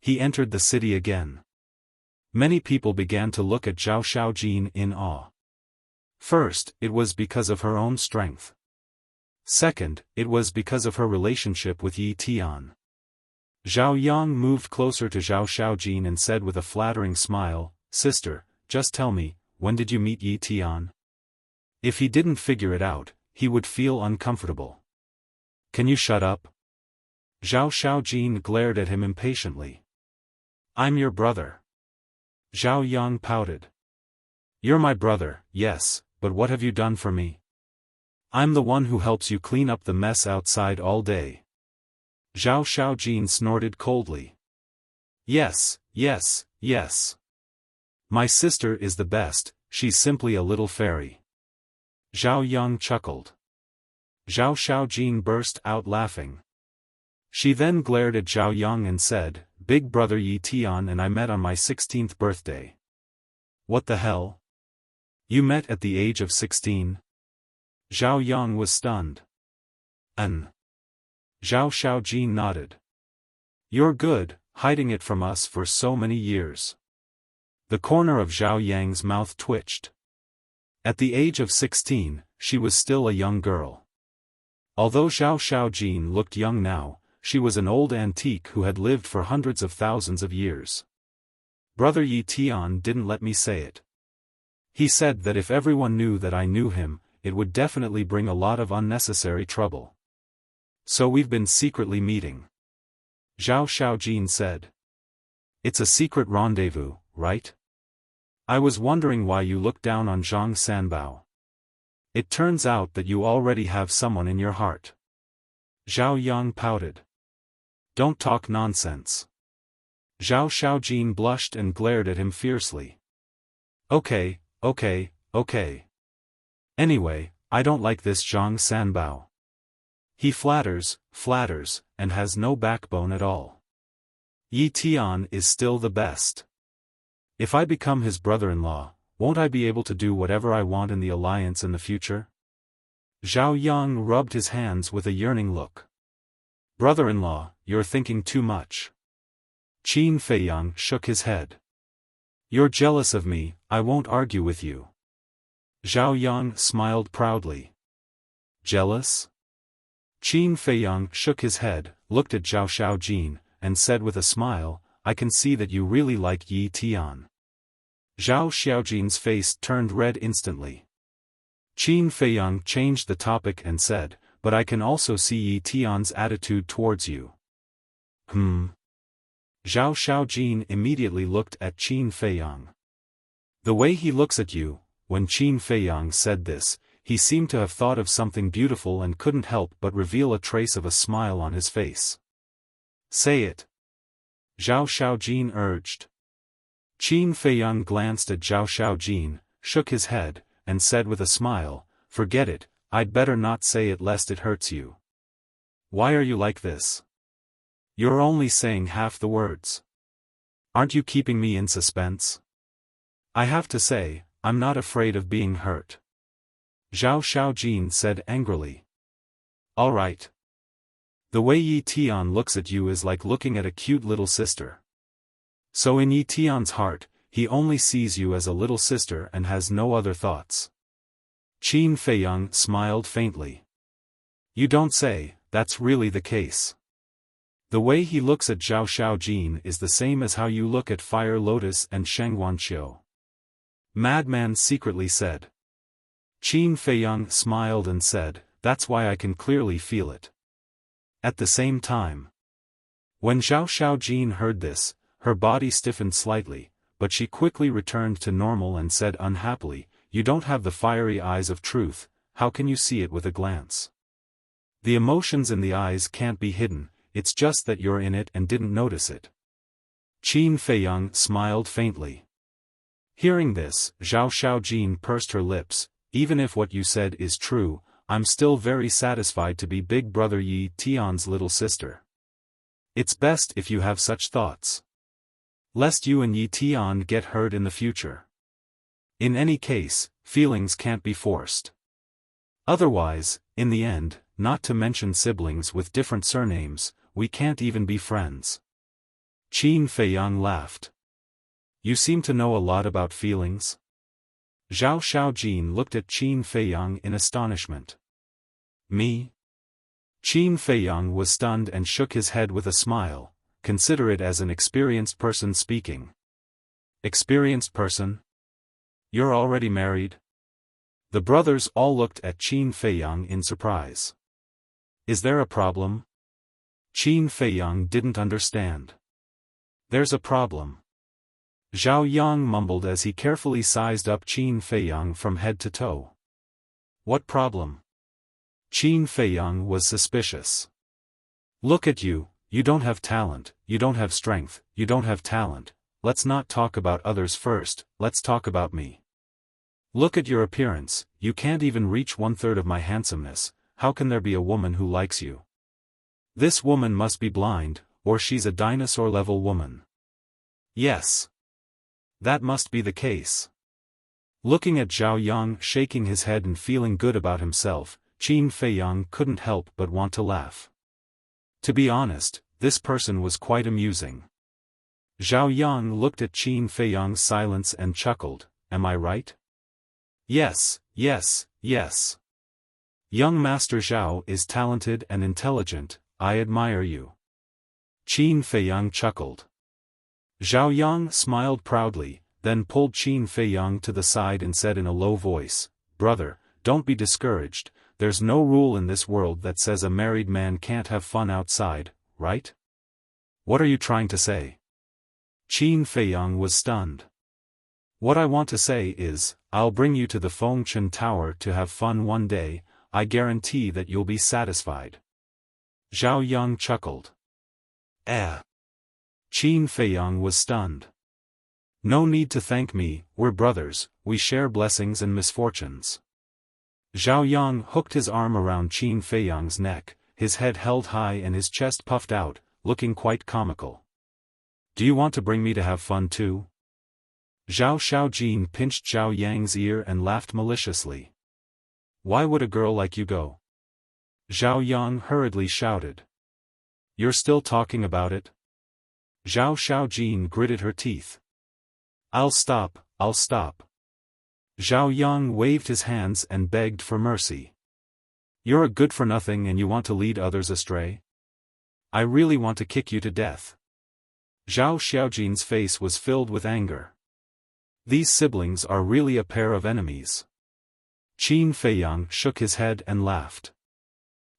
He entered the city again. Many people began to look at Zhao Xiaojin in awe. First, it was because of her own strength. Second, it was because of her relationship with Yi Tian. Zhao Yang moved closer to Zhao Xiaojin and said with a flattering smile, "Sister, just tell me, when did you meet Yi Tian?" If he didn't figure it out, he would feel uncomfortable. "Can you shut up?" Zhao Xiaojin glared at him impatiently. "I'm your brother." Zhao Yang pouted. "You're my brother, yes, but what have you done for me? I'm the one who helps you clean up the mess outside all day." Zhao Xiaojin snorted coldly. "Yes, yes, yes. My sister is the best, she's simply a little fairy." Zhao Yang chuckled. Zhao Xiaojin burst out laughing. She then glared at Zhao Yang and said, "Big brother Yi Tian and I met on my 16th birthday." "What the hell? You met at the age of 16? Zhao Yang was stunned. "Zhao Xiaojin nodded. "You're good, hiding it from us for so many years." The corner of Zhao Yang's mouth twitched. At the age of 16, she was still a young girl. Although Zhao Xiaojin looked young now, she was an old antique who had lived for hundreds of thousands of years. "Brother Yi Tian didn't let me say it. He said that if everyone knew that I knew him, it would definitely bring a lot of unnecessary trouble. So we've been secretly meeting." Zhao Xiaojin said. "It's a secret rendezvous, right? I was wondering why you looked down on Zhang Sanbao. It turns out that you already have someone in your heart." Zhao Yang pouted. "Don't talk nonsense." Zhao Xiaojin blushed and glared at him fiercely. Okay. Anyway, I don't like this Zhang Sanbao. He flatters, and has no backbone at all. Yi Tian is still the best. If I become his brother-in-law, won't I be able to do whatever I want in the alliance in the future?" Zhao Yang rubbed his hands with a yearning look. "Brother-in-law, you're thinking too much." Qin Feiyang shook his head. "You're jealous of me, I won't argue with you." Zhao Yang smiled proudly. "Jealous?" Qin Feiyang shook his head, looked at Zhao Xiaojin, and said with a smile, I can see that you really like Yi Tian. Zhao Xiaojin's face turned red instantly. Qin Feiyang changed the topic and said, but I can also see Yi Tian's attitude towards you. Zhao Xiaojin immediately looked at Qin Feiyang. The way he looks at you, when Qin Feiyang said this, he seemed to have thought of something beautiful and couldn't help but reveal a trace of a smile on his face. Say it. Zhao Xiaojin urged. Qin Feiyang glanced at Zhao Xiaojin, shook his head, and said with a smile, forget it, I'd better not say it lest it hurts you. Why are you like this? You're only saying half the words. Aren't you keeping me in suspense? I have to say, I'm not afraid of being hurt. Zhao Xiaojin said angrily. All right. The way Yi Tian looks at you is like looking at a cute little sister. So in Yi Tian's heart, he only sees you as a little sister and has no other thoughts. Qin Feiyang smiled faintly. You don't say, that's really the case. The way he looks at Zhao Xiaojin is the same as how you look at Fire Lotus and Sheng Wanqiu. Madman secretly said. Qin Feiyang smiled and said, that's why I can clearly feel it. At the same time. When Zhao Xiaojin heard this, her body stiffened slightly, but she quickly returned to normal and said unhappily, you don't have the fiery eyes of truth, how can you see it with a glance? The emotions in the eyes can't be hidden, it's just that you're in it and didn't notice it. Qin Feiyang smiled faintly. Hearing this, Zhao Xiaojin pursed her lips, even if what you said is true, I'm still very satisfied to be Big Brother Yi Tian's little sister. It's best if you have such thoughts. Lest you and Yi Tian get hurt in the future. In any case, feelings can't be forced. Otherwise, in the end, not to mention siblings with different surnames, we can't even be friends. Qin Feiyang laughed. You seem to know a lot about feelings? Zhao Xiaojin looked at Qin Feiyang in astonishment. Me? Qin Feiyang was stunned and shook his head with a smile. Consider it as an experienced person speaking. Experienced person? You're already married? The brothers all looked at Qin Feiyang in surprise. Is there a problem? Qin Feiyang didn't understand. There's a problem. Zhao Yang mumbled as he carefully sized up Qin Feiyang from head to toe. What problem? Qin Feiyang was suspicious. Look at you, you don't have talent, you don't have strength, you don't have talent, let's not talk about others first, let's talk about me. Look at your appearance, you can't even reach 1/3 of my handsomeness, how can there be a woman who likes you? This woman must be blind, or she's a dinosaur-level woman. Yes. That must be the case. Looking at Zhao Yang shaking his head and feeling good about himself, Qin Feiyang couldn't help but want to laugh. To be honest, this person was quite amusing. Zhao Yang looked at Qin Feiyang's silence and chuckled, am I right? Yes, yes, yes. Young Master Zhao is talented and intelligent, I admire you. Qin Feiyang chuckled. Zhao Yang smiled proudly, then pulled Qin Feiyang to the side and said in a low voice, brother, don't be discouraged, there's no rule in this world that says a married man can't have fun outside, right? What are you trying to say? Qin Feiyang was stunned. What I want to say is, I'll bring you to the Fengchen Tower to have fun one day, I guarantee that you'll be satisfied. Zhao Yang chuckled. Eh. Qin Feiyang was stunned. No need to thank me, we're brothers, we share blessings and misfortunes. Zhao Yang hooked his arm around Qin Feiyang's neck, his head held high and his chest puffed out, looking quite comical. Do you want to bring me to have fun too? Zhao Xiaojin pinched Zhao Yang's ear and laughed maliciously. Why would a girl like you go? Zhao Yang hurriedly shouted. You're still talking about it? Zhao Xiaojin gritted her teeth. I'll stop, I'll stop. Zhao Yang waved his hands and begged for mercy. You're a good-for-nothing and you want to lead others astray? I really want to kick you to death. Zhao Xiaojin's face was filled with anger. These siblings are really a pair of enemies. Qin Feiyang shook his head and laughed.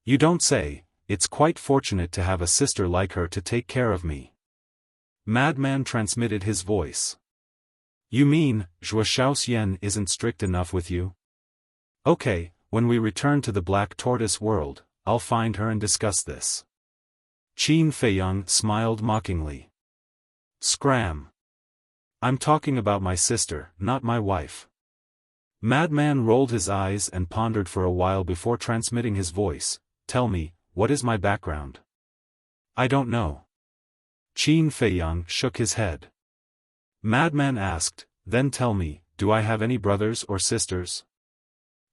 You don't say, it's quite fortunate to have a sister like her to take care of me. Madman transmitted his voice. You mean, Zhuo Shaoxian isn't strict enough with you? Okay, when we return to the Black Tortoise world, I'll find her and discuss this. Qin Feiyang smiled mockingly. Scram. I'm talking about my sister, not my wife. Madman rolled his eyes and pondered for a while before transmitting his voice. Tell me, what is my background? I don't know. Qin Feiyang shook his head. Madman asked, then tell me, do I have any brothers or sisters?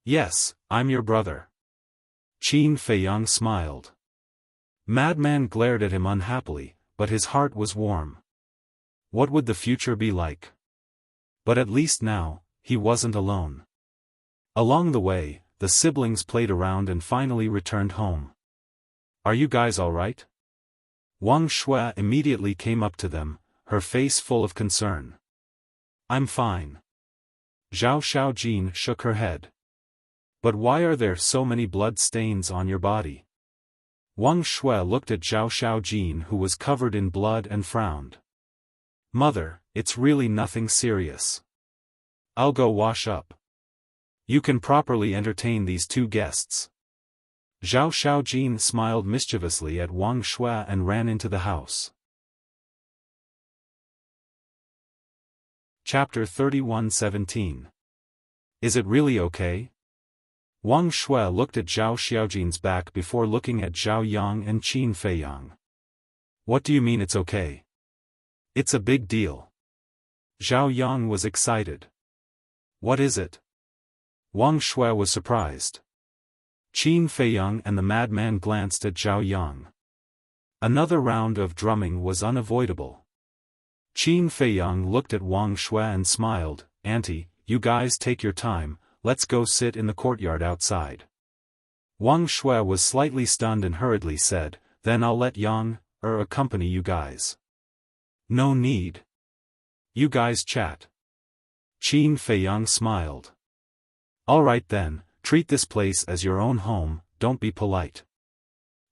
Yes, I'm your brother. Qin Feiyang smiled. Madman glared at him unhappily, but his heart was warm. What would the future be like? But at least now, he wasn't alone. Along the way, the siblings played around and finally returned home. Are you guys alright? Wang Shui immediately came up to them, her face full of concern. I'm fine. Zhao Xiaojin shook her head. But why are there so many blood stains on your body? Wang Shui looked at Zhao Xiaojin, who was covered in blood, and frowned. Mother, it's really nothing serious. I'll go wash up. You can properly entertain these two guests. Zhao Xiaojin smiled mischievously at Wang Shui and ran into the house. Chapter 31:17. Is it really okay? Wang Shui looked at Zhao Xiaojin's back before looking at Zhao Yang and Qin Feiyang. What do you mean it's okay? It's a big deal. Zhao Yang was excited. What is it? Wang Shui was surprised. Qin Feiyang and the madman glanced at Zhao Yang. Another round of drumming was unavoidable. Qin Feiyang looked at Wang Shui and smiled. Auntie, you guys take your time, let's go sit in the courtyard outside. Wang Shui was slightly stunned and hurriedly said, then I'll let Yang accompany you guys. No need. You guys chat. Qin Feiyang smiled. Alright then, treat this place as your own home, don't be polite.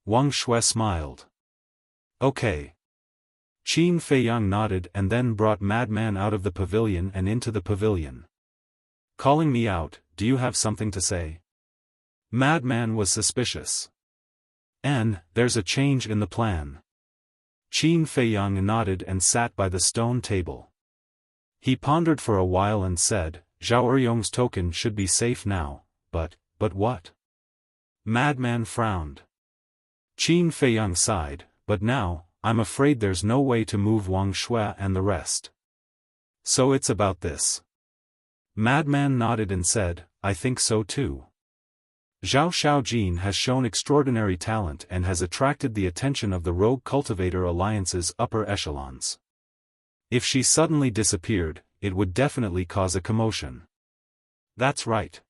Wang Shui smiled. Okay. Qin Feiyang nodded and then brought Madman out of the pavilion and into the pavilion. Calling me out, do you have something to say? Madman was suspicious. There's a change in the plan. Qin Feiyang nodded and sat by the stone table. He pondered for a while and said, Zhao Eryong's token should be safe now, but what? Madman frowned. Qin Feiyang sighed, but now, I'm afraid there's no way to move Wang Shui and the rest. So it's about this. Madman nodded and said, I think so too. Zhao Xiaojin has shown extraordinary talent and has attracted the attention of the Rogue Cultivator Alliance's upper echelons. If she suddenly disappeared, it would definitely cause a commotion. That's right.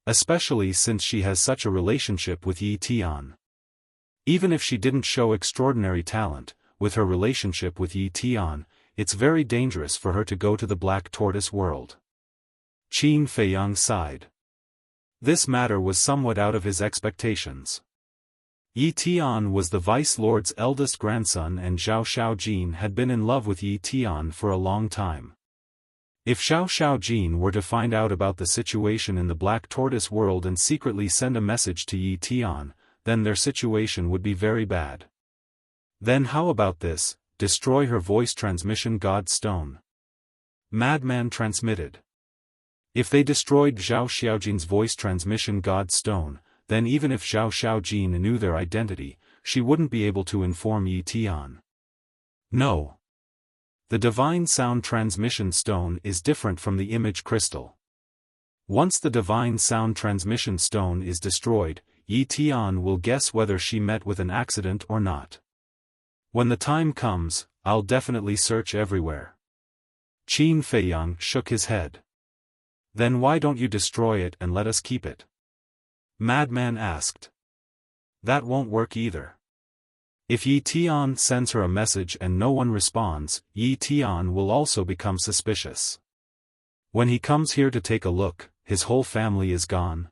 Especially since she has such a relationship with Yi Tian. Even if she didn't show extraordinary talent, with her relationship with Yi Tian, it's very dangerous for her to go to the Black Tortoise world. Qin Feiyang sighed. This matter was somewhat out of his expectations. Yi Tian was the Vice Lord's eldest grandson and Zhao Xiaojin had been in love with Yi Tian for a long time. If Zhao Xiaojin were to find out about the situation in the Black Tortoise world and secretly send a message to Yi Tian, then their situation would be very bad. Then how about this, destroy her voice transmission God Stone? Madman transmitted. If they destroyed Zhao Xiaojin's voice transmission God Stone, then even if Zhao Xiaojin knew their identity, she wouldn't be able to inform Yi Tian. No. The Divine Sound Transmission Stone is different from the Image Crystal. Once the Divine Sound Transmission Stone is destroyed, Yi Tian will guess whether she met with an accident or not. When the time comes, I'll definitely search everywhere. Qin Feiyang shook his head. Then why don't you destroy it and let us keep it? Madman asked. That won't work either. If Yi Tian sends her a message and no one responds, Yi Tian will also become suspicious. When he comes here to take a look, his whole family is gone.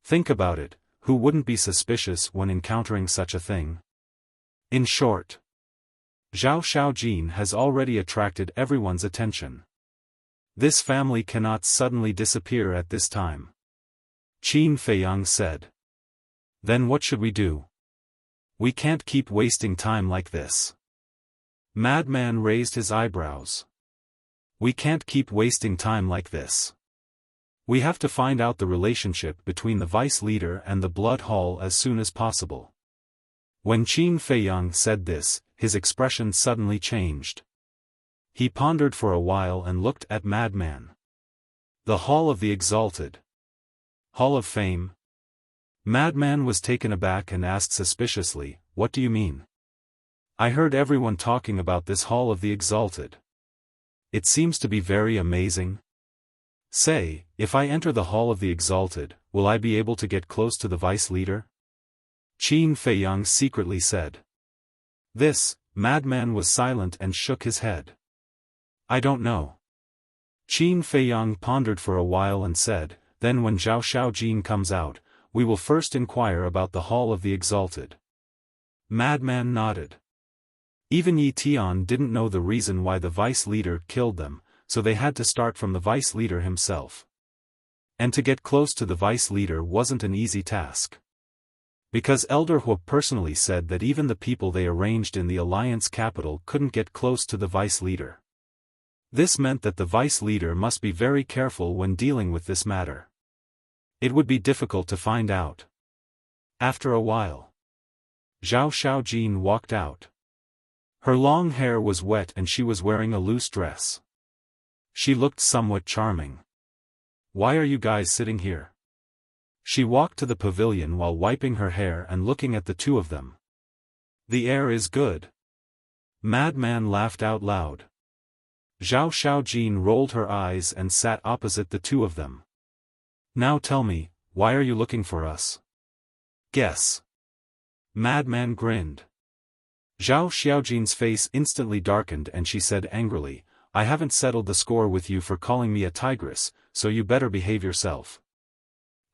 Think about it, who wouldn't be suspicious when encountering such a thing? In short, Zhao Xiaojin has already attracted everyone's attention. This family cannot suddenly disappear at this time. Qin Feiyang said. Then what should we do? We can't keep wasting time like this. Madman raised his eyebrows. We can't keep wasting time like this. We have to find out the relationship between the vice leader and the blood hall as soon as possible. When Qin Feiyang said this, his expression suddenly changed. He pondered for a while and looked at Madman. The Hall of the Exalted. Hall of Fame? Madman was taken aback and asked suspiciously, what do you mean? I heard everyone talking about this Hall of the Exalted. It seems to be very amazing. Say, if I enter the Hall of the Exalted, will I be able to get close to the vice leader? Qin Feiyang secretly said. This, Madman was silent and shook his head. I don't know. Qin Feiyang pondered for a while and said, then when Zhao Xiaojin comes out, we will first inquire about the Hall of the Exalted. Madman nodded. Even Yi Tian didn't know the reason why the vice leader killed them, so they had to start from the vice leader himself. And to get close to the vice leader wasn't an easy task. Because Elder Hu personally said that even the people they arranged in the alliance capital couldn't get close to the vice leader. This meant that the vice leader must be very careful when dealing with this matter. It would be difficult to find out. After a while, Zhao Xiaojin walked out. Her long hair was wet and she was wearing a loose dress. She looked somewhat charming. Why are you guys sitting here? She walked to the pavilion while wiping her hair and looking at the two of them. The air is good. Madman laughed out loud. Zhao Xiaojin rolled her eyes and sat opposite the two of them. Now tell me, why are you looking for us? Guess. Madman grinned. Zhao Xiaojin's face instantly darkened and she said angrily, I haven't settled the score with you for calling me a tigress, so you better behave yourself.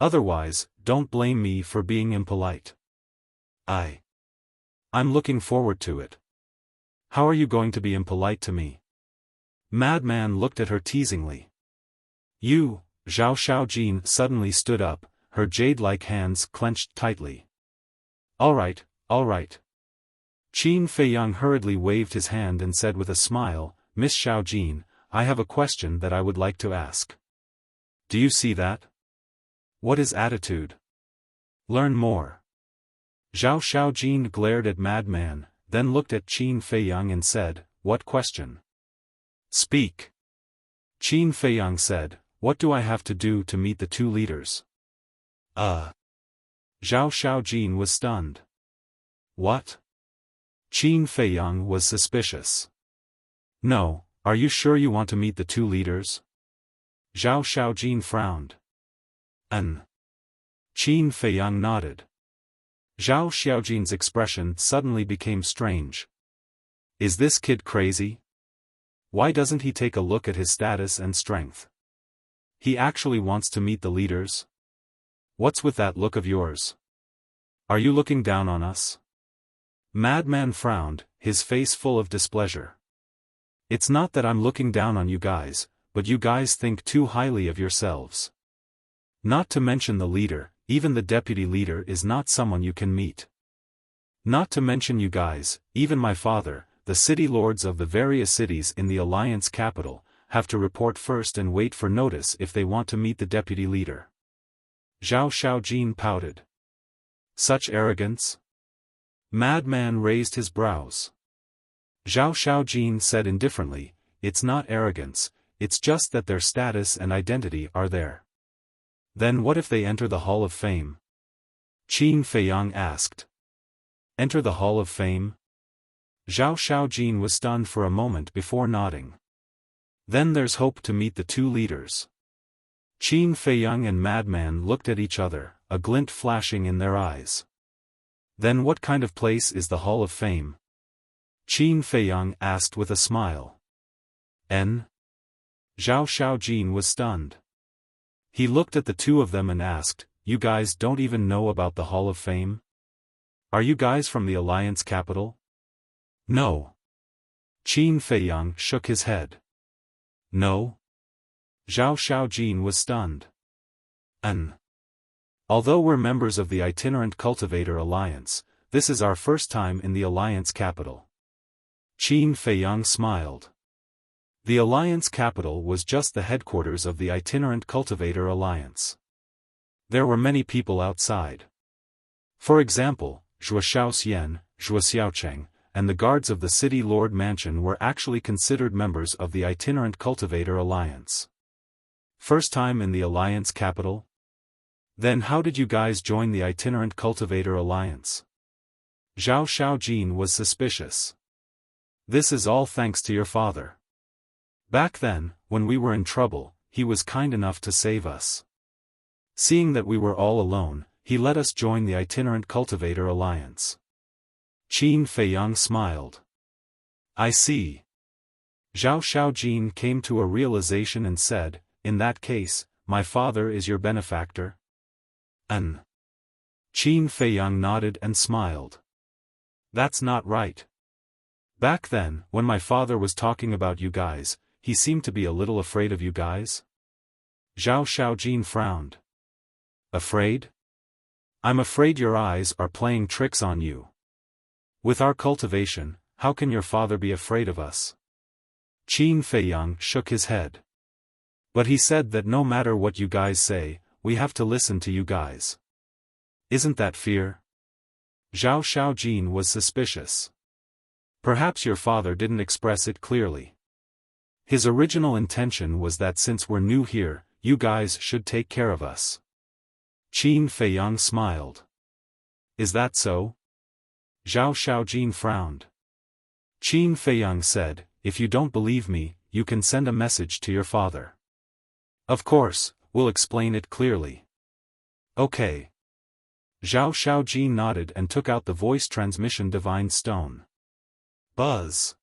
Otherwise, don't blame me for being impolite. I'm looking forward to it. How are you going to be impolite to me? Madman looked at her teasingly. You, Zhao Xiaojin suddenly stood up, her jade-like hands clenched tightly. All right. Qin Feiyang hurriedly waved his hand and said with a smile, Miss Xiaojin, I have a question that I would like to ask. Do you see that? What is attitude? Learn more. Zhao Xiaojin glared at Madman, then looked at Qin Feiyang and said, what question? Speak. Qin Feiyang said, what do I have to do to meet the two leaders? Zhao Xiaojin was stunned. What? Qin Feiyang was suspicious. No, are you sure you want to meet the two leaders? Zhao Xiaojin frowned. Qin Feiyang nodded. Zhao Xiaojin's expression suddenly became strange. Is this kid crazy? Why doesn't he take a look at his status and strength? He actually wants to meet the leaders? What's with that look of yours? Are you looking down on us? Madman frowned, his face full of displeasure. It's not that I'm looking down on you guys, but you guys think too highly of yourselves. Not to mention the leader, even the deputy leader is not someone you can meet. Not to mention you guys, even my father, the city lords of the various cities in the alliance capital, have to report first and wait for notice if they want to meet the deputy leader. Zhao Xiaojin pouted. Such arrogance? Madman raised his brows. Zhao Xiaojin said indifferently, it's not arrogance, it's just that their status and identity are there. Then what if they enter the Hall of Fame? Qin Feiyang asked. Enter the Hall of Fame? Zhao Xiaojin was stunned for a moment before nodding. Then there's hope to meet the two leaders. Qin Feiyang and Madman looked at each other, a glint flashing in their eyes. Then what kind of place is the Hall of Fame? Qin Feiyang asked with a smile. Zhao Xiaojin was stunned. He looked at the two of them and asked, "You guys don't even know about the Hall of Fame? Are you guys from the Alliance capital?" "No." Qin Feiyang shook his head. "No?" Zhao Xiaojin was stunned. Although we're members of the Itinerant Cultivator Alliance, this is our first time in the Alliance capital." Qin Feiyang smiled. The Alliance capital was just the headquarters of the Itinerant Cultivator Alliance. There were many people outside. For example, Zhuo Xiaoxian, Zhuo Xiaocheng, and the guards of the City Lord Mansion were actually considered members of the Itinerant Cultivator Alliance. First time in the Alliance capital? Then how did you guys join the Itinerant Cultivator Alliance? Zhao Xiaojin was suspicious. "This is all thanks to your father. Back then, when we were in trouble, he was kind enough to save us. Seeing that we were all alone, he let us join the Itinerant Cultivator Alliance." Qin Feiyang smiled. "I see." Zhao Xiaojin came to a realization and said, "In that case, my father is your benefactor?" Qin Feiyang nodded and smiled. "That's not right. Back then, when my father was talking about you guys, he seemed to be a little afraid of you guys?" Zhao Xiaojin frowned. "Afraid? I'm afraid your eyes are playing tricks on you. With our cultivation, how can your father be afraid of us?" Qin Feiyang shook his head. "But he said that no matter what you guys say, we have to listen to you guys. Isn't that fear?" Zhao Xiaojin was suspicious. "Perhaps your father didn't express it clearly. His original intention was that since we're new here, you guys should take care of us." Qin Feiyang smiled. "Is that so?" Zhao Xiaojin frowned. Qin Feiyang said, "If you don't believe me, you can send a message to your father. Of course, we'll explain it clearly." "Okay." Zhao Xiaojin nodded and took out the voice transmission divine stone. Buzz.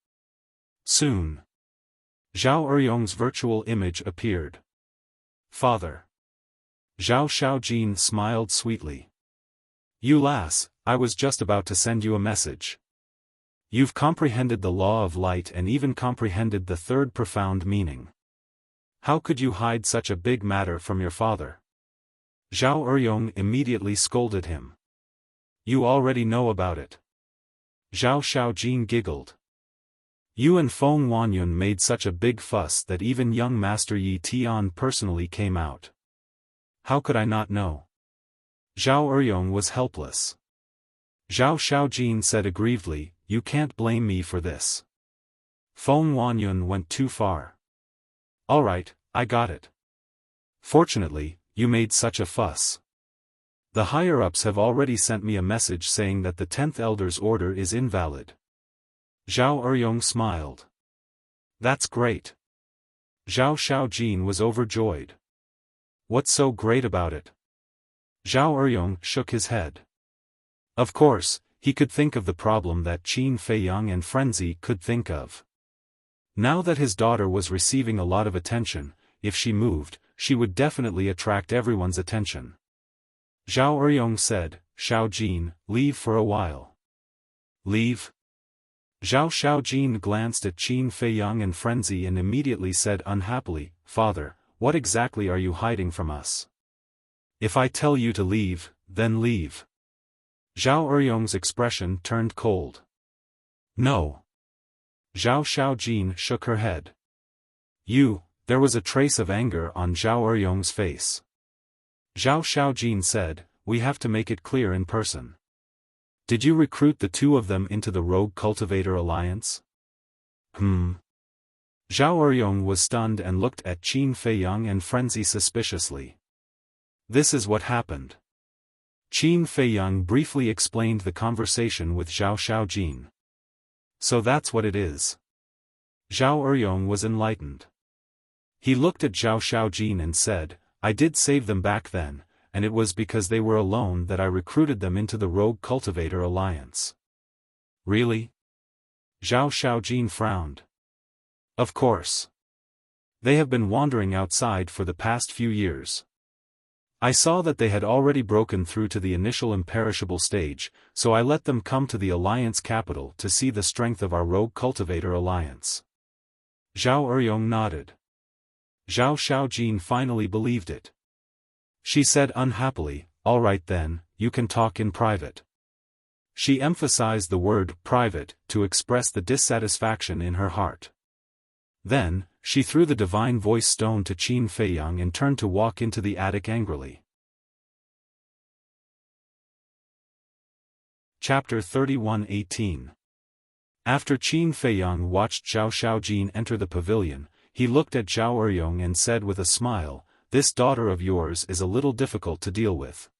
Soon, Zhao Eryong's virtual image appeared. "Father." Zhao Xiaojin smiled sweetly. "You lass, I was just about to send you a message. You've comprehended the law of light and even comprehended the third profound meaning. How could you hide such a big matter from your father?" Zhao Eryong immediately scolded him. "You already know about it." Zhao Xiaojin giggled. "You and Feng Wanyun made such a big fuss that even young Master Yi Tian personally came out. How could I not know?" Zhao Eryong was helpless. Zhao Xiaojin said aggrievedly, "You can't blame me for this. Feng Wanyun went too far. Alright, I got it. Fortunately, you made such a fuss. The higher-ups have already sent me a message saying that the 10th Elder's order is invalid." Zhao Eryong smiled. "That's great." Zhao Xiaojin was overjoyed. "What's so great about it?" Zhao Eryong shook his head. Of course, he could think of the problem that Qin Feiyang and Frenzy could think of. Now that his daughter was receiving a lot of attention, if she moved, she would definitely attract everyone's attention. Zhao Eryong said, "Xiaojin, leave for a while." "Leave?" Zhao Xiaojin glanced at Qin Feiyang and Frenzy and immediately said unhappily, "Father, what exactly are you hiding from us? If I tell you to leave, then leave." Zhao Eryong's expression turned cold. "No." Zhao Xiaojin shook her head. There was a trace of anger on Zhao Eryong's face. Zhao Xiaojin said, "We have to make it clear in person. Did you recruit the two of them into the Rogue Cultivator Alliance?" Zhao Eryong was stunned and looked at Qin Feiyang and Frenzy suspiciously. "This is what happened." Qin Feiyang briefly explained the conversation with Zhao Xiaojin. "So that's what it is." Zhao Eryong was enlightened. He looked at Zhao Xiaojin and said, "I did save them back then, and it was because they were alone that I recruited them into the Rogue Cultivator Alliance. Really? Zhao Xiaojin frowned. Of course. They have been wandering outside for the past few years. I saw that they had already broken through to the initial imperishable stage, so I let them come to the Alliance capital to see the strength of our Rogue Cultivator Alliance. Zhao Eryong nodded. Zhao Xiaojin finally believed it. She said unhappily, "All right then, you can talk in private." She emphasized the word private to express the dissatisfaction in her heart. Then, she threw the divine voice stone to Qin Feiyang and turned to walk into the attic angrily. Chapter 31:18. After Qin Feiyang watched Zhao Xiaojin enter the pavilion, he looked at Zhao Eryong and said with a smile, "This daughter of yours is a little difficult to deal with."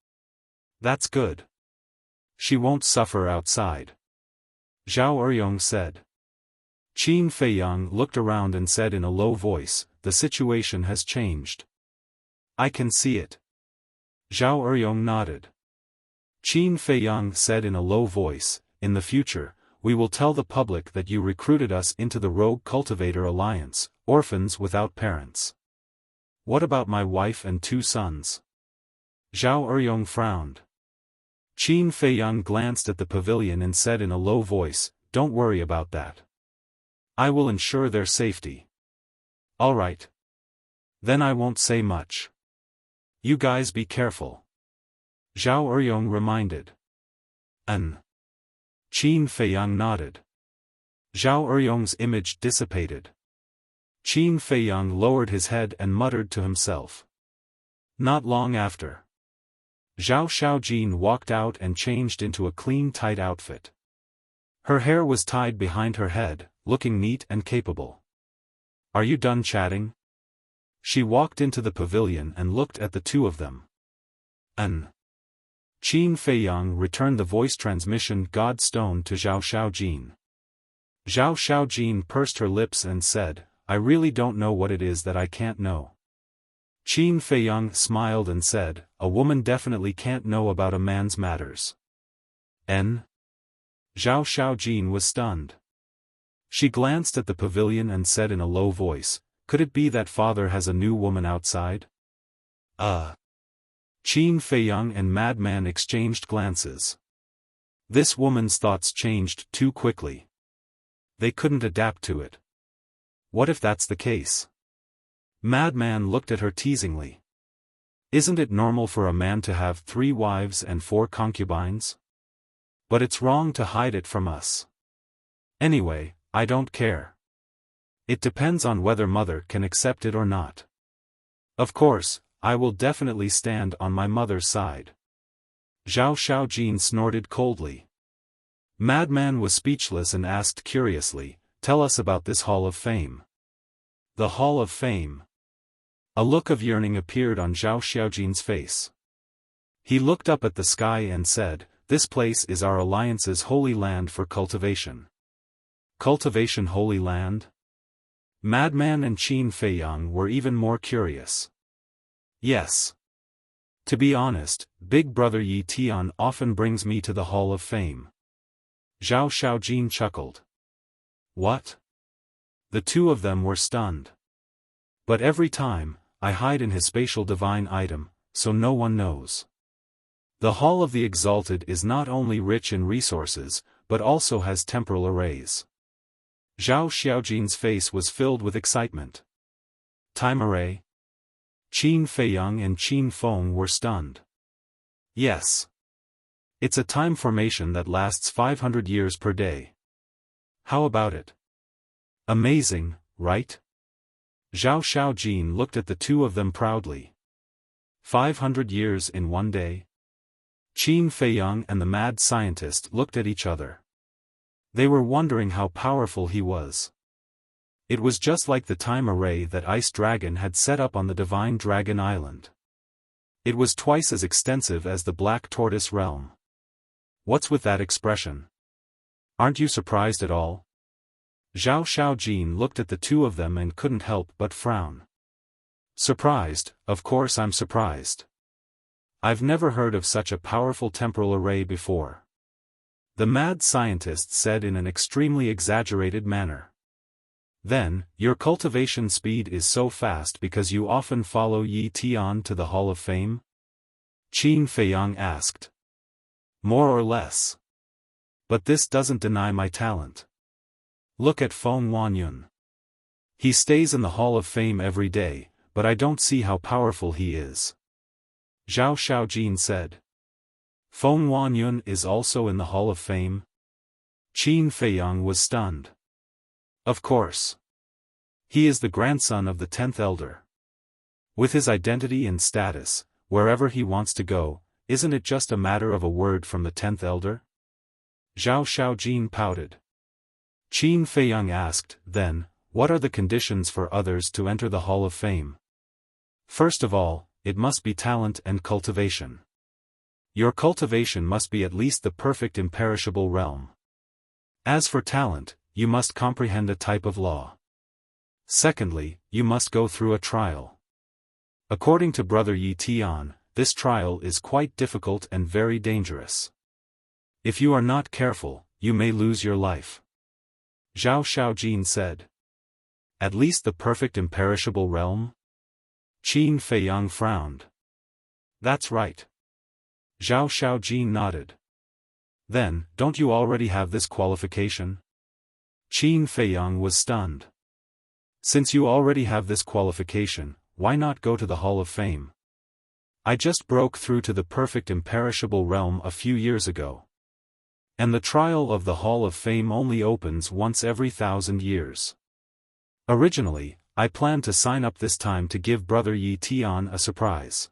"That's good. She won't suffer outside," Zhao Eryong said. Qin Feiyang looked around and said in a low voice, "The situation has changed." "I can see it." Zhao Eryong nodded. Qin Feiyang said in a low voice, "In the future, we will tell the public that you recruited us into the Rogue Cultivator Alliance, orphans without parents." "What about my wife and 2 sons?" Zhao Eryong frowned. Qin Feiyang glanced at the pavilion and said in a low voice, "Don't worry about that. I will ensure their safety." "All right. Then I won't say much. You guys be careful," Zhao Eryong reminded. "Qin Feiyang nodded. Zhao Eryong's image dissipated. Qin Feiyang lowered his head and muttered to himself. Not long after, Zhao Xiaojin walked out and changed into a clean tight outfit. Her hair was tied behind her head, looking neat and capable. "Are you done chatting?" She walked into the pavilion and looked at the 2 of them. Qin Feiyang returned the voice transmission God Stone to Zhao Xiaojin. Zhao Xiaojin pursed her lips and said, "I really don't know what it is that I can't know." Qin Feiyang smiled and said, "A woman definitely can't know about a man's matters." Zhao Xiaojin was stunned. She glanced at the pavilion and said in a low voice, "Could it be that father has a new woman outside?" Qin Feiyang and Madman exchanged glances. This woman's thoughts changed too quickly. They couldn't adapt to it. What if that's the case? Madman looked at her teasingly. "Isn't it normal for a man to have 3 wives and 4 concubines? But it's wrong to hide it from us. Anyway, I don't care. It depends on whether mother can accept it or not. Of course, I will definitely stand on my mother's side." Zhao Xiaojin snorted coldly. Madman was speechless and asked curiously, "Tell us about this Hall of Fame." "The Hall of Fame." A look of yearning appeared on Zhao Xiaojin's face. He looked up at the sky and said, "This place is our alliance's holy land for cultivation." Cultivation holy land? Madman and Qin Feiyang were even more curious. "Yes. To be honest, Big Brother Yi Tian often brings me to the Hall of Fame." Zhao Xiaojin chuckled. "What?" The 2 of them were stunned. "But every time, I hide in his spatial divine item, so no one knows. The Hall of the Exalted is not only rich in resources, but also has temporal arrays." Zhao Xiaojin's face was filled with excitement. "Time array?" Qin Feiyang and Qin Feng were stunned. "Yes. It's a time formation that lasts 500 years per day." "How about it?" "Amazing, right?" Zhao Xiaojin looked at the 2 of them proudly. 500 years in one day? Qin Feiyang and the mad scientist looked at each other. They were wondering how powerful he was. It was just like the time array that Ice Dragon had set up on the Divine Dragon Island. It was twice as extensive as the Black Tortoise realm. What's with that expression? Aren't you surprised at all? Zhao Xiaojin looked at the 2 of them and couldn't help but frown. Surprised, of course I'm surprised. I've never heard of such a powerful temporal array before. The mad scientist said in an extremely exaggerated manner. Then, your cultivation speed is so fast because you often follow Yi Tian to the Hall of Fame? Qin Feiyang asked. More or less. But this doesn't deny my talent. Look at Feng Wanyun. He stays in the Hall of Fame every day, but I don't see how powerful he is. Zhao Xiaojin said. Feng Wanyun is also in the Hall of Fame? Qin Feiyang was stunned. Of course. He is the grandson of the 10th elder. With his identity and status, wherever he wants to go, isn't it just a matter of a word from the 10th elder? Zhao Xiaojin pouted. Qin Feiyang asked, then, what are the conditions for others to enter the Hall of Fame? First of all, it must be talent and cultivation. Your cultivation must be at least the perfect imperishable realm. As for talent, you must comprehend a type of law. Secondly, you must go through a trial. According to Brother Yi Tian, this trial is quite difficult and very dangerous. If you are not careful, you may lose your life. Zhao Xiaojin said. At least the perfect imperishable realm? Qin Feiyang frowned. That's right. Zhao Xiaojin nodded. Then, don't you already have this qualification? Qin Feiyang was stunned. Since you already have this qualification, why not go to the Hall of Fame? I just broke through to the perfect imperishable realm a few years ago. And the trial of the Hall of Fame only opens once every 1,000 years. Originally, I planned to sign up this time to give Brother Yi Tian a surprise.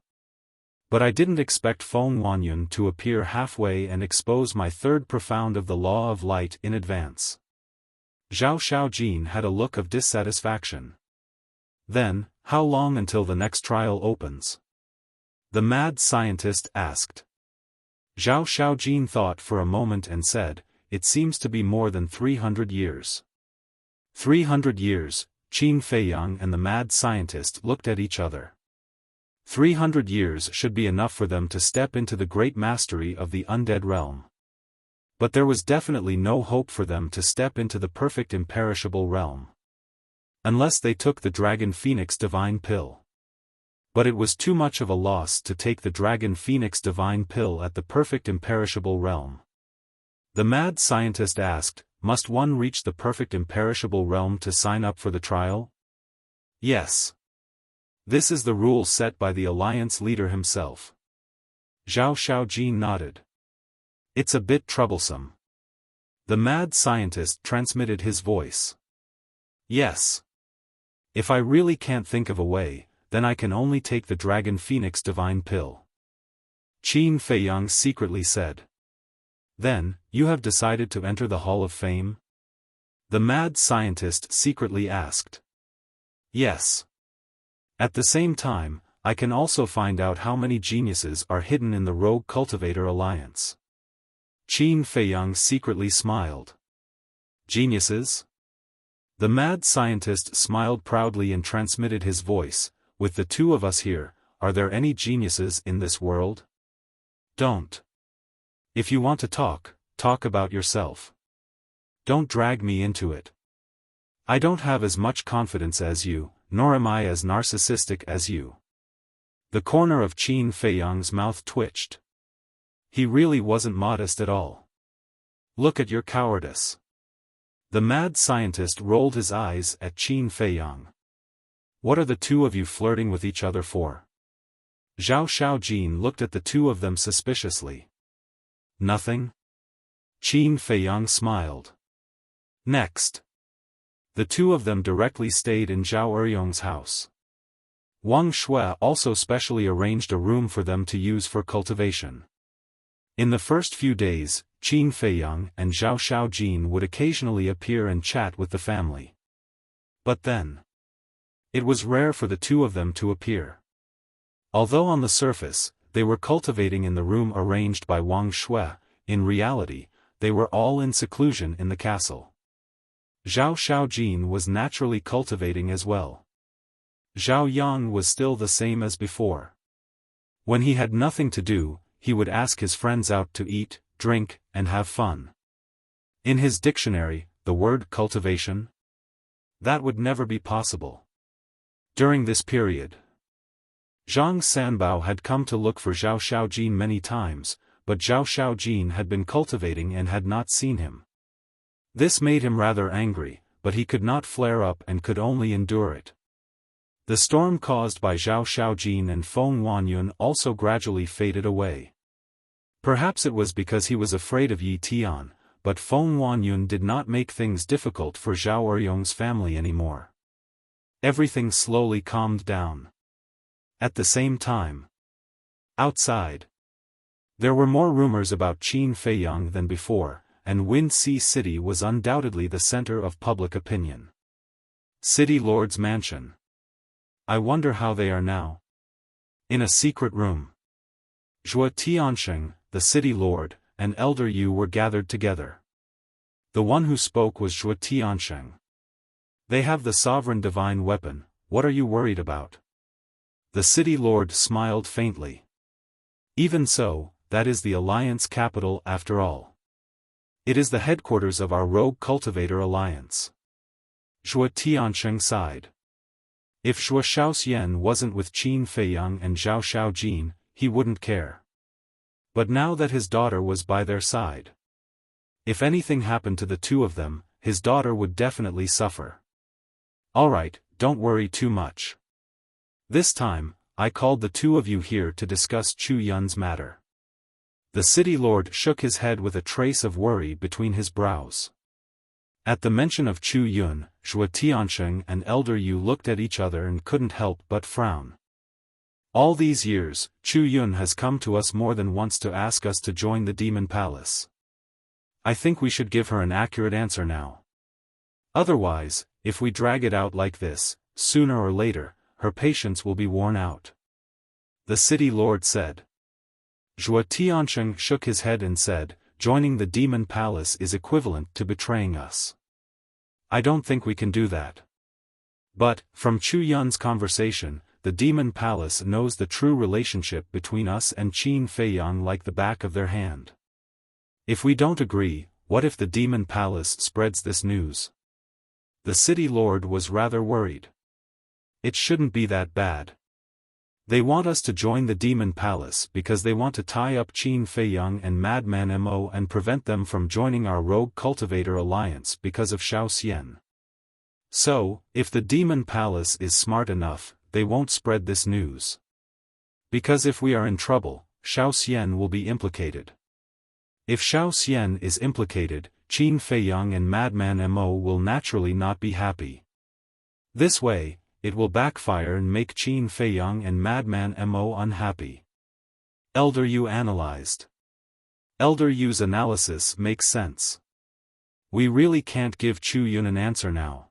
But I didn't expect Feng Wanyun to appear halfway and expose my third profound of the law of light in advance. Zhao Xiaojin had a look of dissatisfaction. Then, how long until the next trial opens? The mad scientist asked. Zhao Xiaojin thought for a moment and said, it seems to be more than 300 years. 300 years, Qin Feiyang and the mad scientist looked at each other. 300 years should be enough for them to step into the great mastery of the undead realm. But there was definitely no hope for them to step into the perfect imperishable realm. Unless they took the Dragon Phoenix Divine Pill. But it was too much of a loss to take the Dragon Phoenix Divine Pill at the perfect imperishable realm. The mad scientist asked, must one reach the perfect imperishable realm to sign up for the trial? Yes. This is the rule set by the alliance leader himself. Zhao Xiaojin nodded. It's a bit troublesome. The mad scientist transmitted his voice. Yes. If I really can't think of a way, then I can only take the Dragon Phoenix Divine Pill. Qin Feiyang secretly said. Then, you have decided to enter the Hall of Fame? The mad scientist secretly asked. Yes. At the same time, I can also find out how many geniuses are hidden in the Rogue Cultivator Alliance. Qin Feiyang secretly smiled. Geniuses? The mad scientist smiled proudly and transmitted his voice, with the two of us here, are there any geniuses in this world? Don't. If you want to talk, talk about yourself. Don't drag me into it. I don't have as much confidence as you, nor am I as narcissistic as you. The corner of Qin Feiyang's mouth twitched. He really wasn't modest at all. Look at your cowardice. The mad scientist rolled his eyes at Qin Feiyang. What are the two of you flirting with each other for? Zhao Xiaojin looked at the two of them suspiciously. Nothing? Qin Feiyang smiled. Next. The two of them directly stayed in Zhao Eryong's house. Wang Shui also specially arranged a room for them to use for cultivation. In the first few days, Qin Feiyang and Zhao Xiaojin would occasionally appear and chat with the family. But then, it was rare for the two of them to appear. Although on the surface, they were cultivating in the room arranged by Wang Shui, in reality, they were all in seclusion in the castle. Zhao Xiaojin was naturally cultivating as well. Zhao Yang was still the same as before. When he had nothing to do, he would ask his friends out to eat, drink, and have fun. In his dictionary, the word cultivation? That would never be possible. During this period, Zhang Sanbao had come to look for Zhao Xiaojin many times, but Zhao Xiaojin had been cultivating and had not seen him. This made him rather angry, but he could not flare up and could only endure it. The storm caused by Zhao Xiaojin and Feng Wanyun also gradually faded away. Perhaps it was because he was afraid of Yi Tian, but Feng Wanyun did not make things difficult for Zhao Eryong's family anymore. Everything slowly calmed down. At the same time, outside, there were more rumors about Qin Feiyang than before, and Wind Sea City was undoubtedly the center of public opinion. City Lord's mansion. I wonder how they are now. In a secret room, Zhuo Tiansheng, the city lord, and Elder Yu were gathered together. The one who spoke was Zhuo Tiansheng. They have the sovereign divine weapon, what are you worried about? The city lord smiled faintly. Even so, that is the alliance capital after all. It is the headquarters of our rogue cultivator alliance. Zhuo Tiansheng sighed. If Zhuo Shaoxian wasn't with Qin Feiyang and Zhao Xiaojin, he wouldn't care. But now that his daughter was by their side, if anything happened to the two of them, his daughter would definitely suffer. Alright, don't worry too much. This time, I called the two of you here to discuss Chu Yun's matter. The city lord shook his head with a trace of worry between his brows. At the mention of Chu Yun, Zhuo Tiansheng and Elder Yu looked at each other and couldn't help but frown. All these years, Chu Yun has come to us more than once to ask us to join the Demon Palace. I think we should give her an accurate answer now. Otherwise, if we drag it out like this, sooner or later, her patience will be worn out. The city lord said. Zhuo Tiansheng shook his head and said, joining the Demon Palace is equivalent to betraying us. I don't think we can do that. But, from Chu Yun's conversation, the Demon Palace knows the true relationship between us and Qin Feiyang like the back of their hand. If we don't agree, what if the Demon Palace spreads this news? The city lord was rather worried. It shouldn't be that bad. They want us to join the Demon Palace because they want to tie up Qin Feiyang and Madman Mo and prevent them from joining our rogue cultivator alliance because of Xiao Xian. So, if the Demon Palace is smart enough, they won't spread this news. Because if we are in trouble, Xiao Xian will be implicated. If Xiao Xian is implicated, Qin Feiyang and Madman Mo will naturally not be happy. This way, it will backfire and make Qin Feiyang and Madman Mo unhappy. Elder Yu analyzed. Elder Yu's analysis makes sense. We really can't give Chu Yun an answer now.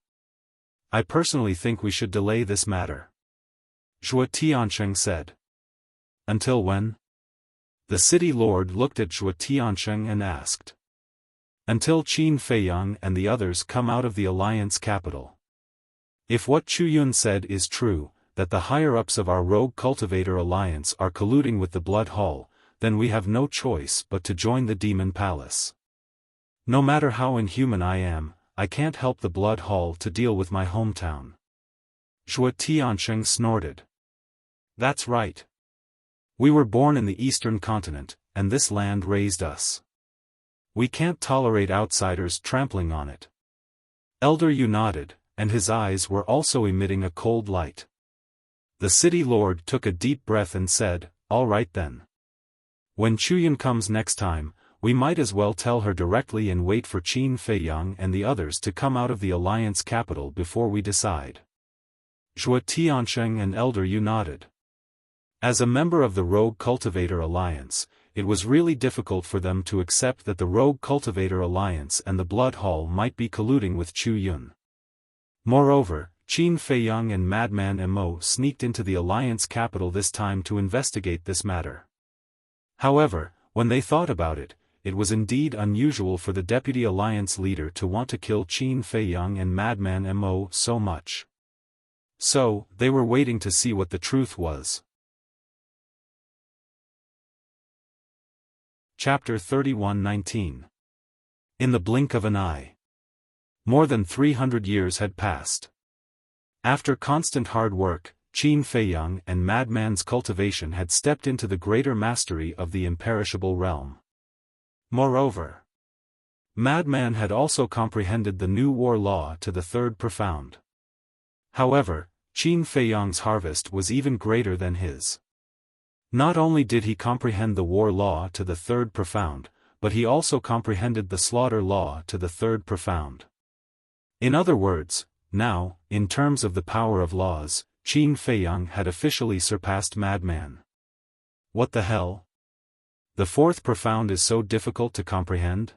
I personally think we should delay this matter. Zhuo Tiansheng said. Until when? The city lord looked at Zhuo Tiansheng and asked. Until Qin Feiyang and the others come out of the alliance capital. If what Chu Yun said is true, that the higher-ups of our rogue cultivator alliance are colluding with the Blood Hall, then we have no choice but to join the Demon Palace. No matter how inhuman I am, I can't help the Blood Hall to deal with my hometown. Zhuo Tiansheng snorted. That's right. We were born in the Eastern Continent, and this land raised us. We can't tolerate outsiders trampling on it. Elder Yu nodded, and his eyes were also emitting a cold light. The city lord took a deep breath and said, all right then. When Chu Yun comes next time, we might as well tell her directly and wait for Qin Feiyang and the others to come out of the alliance capital before we decide. Zhuo Tiansheng and Elder Yu nodded. As a member of the Rogue Cultivator Alliance, it was really difficult for them to accept that the Rogue Cultivator Alliance and the Blood Hall might be colluding with Chu Yun. Moreover, Qin Feiyang and Madman Mo sneaked into the alliance capital this time to investigate this matter. However, when they thought about it, it was indeed unusual for the deputy alliance leader to want to kill Qin Feiyang and Madman Mo so much. So, they were waiting to see what the truth was. Chapter 31:19. In the blink of an eye. More than 300 years had passed. After constant hard work, Qin Feiyang and Madman's cultivation had stepped into the greater mastery of the imperishable realm. Moreover, Madman had also comprehended the new war law to the third profound. However, Qin Feiyang's harvest was even greater than his. Not only did he comprehend the war law to the third profound, but he also comprehended the slaughter law to the third profound. In other words, now, in terms of the power of laws, Qin Feiyang had officially surpassed Madman. What the hell? The fourth profound is so difficult to comprehend?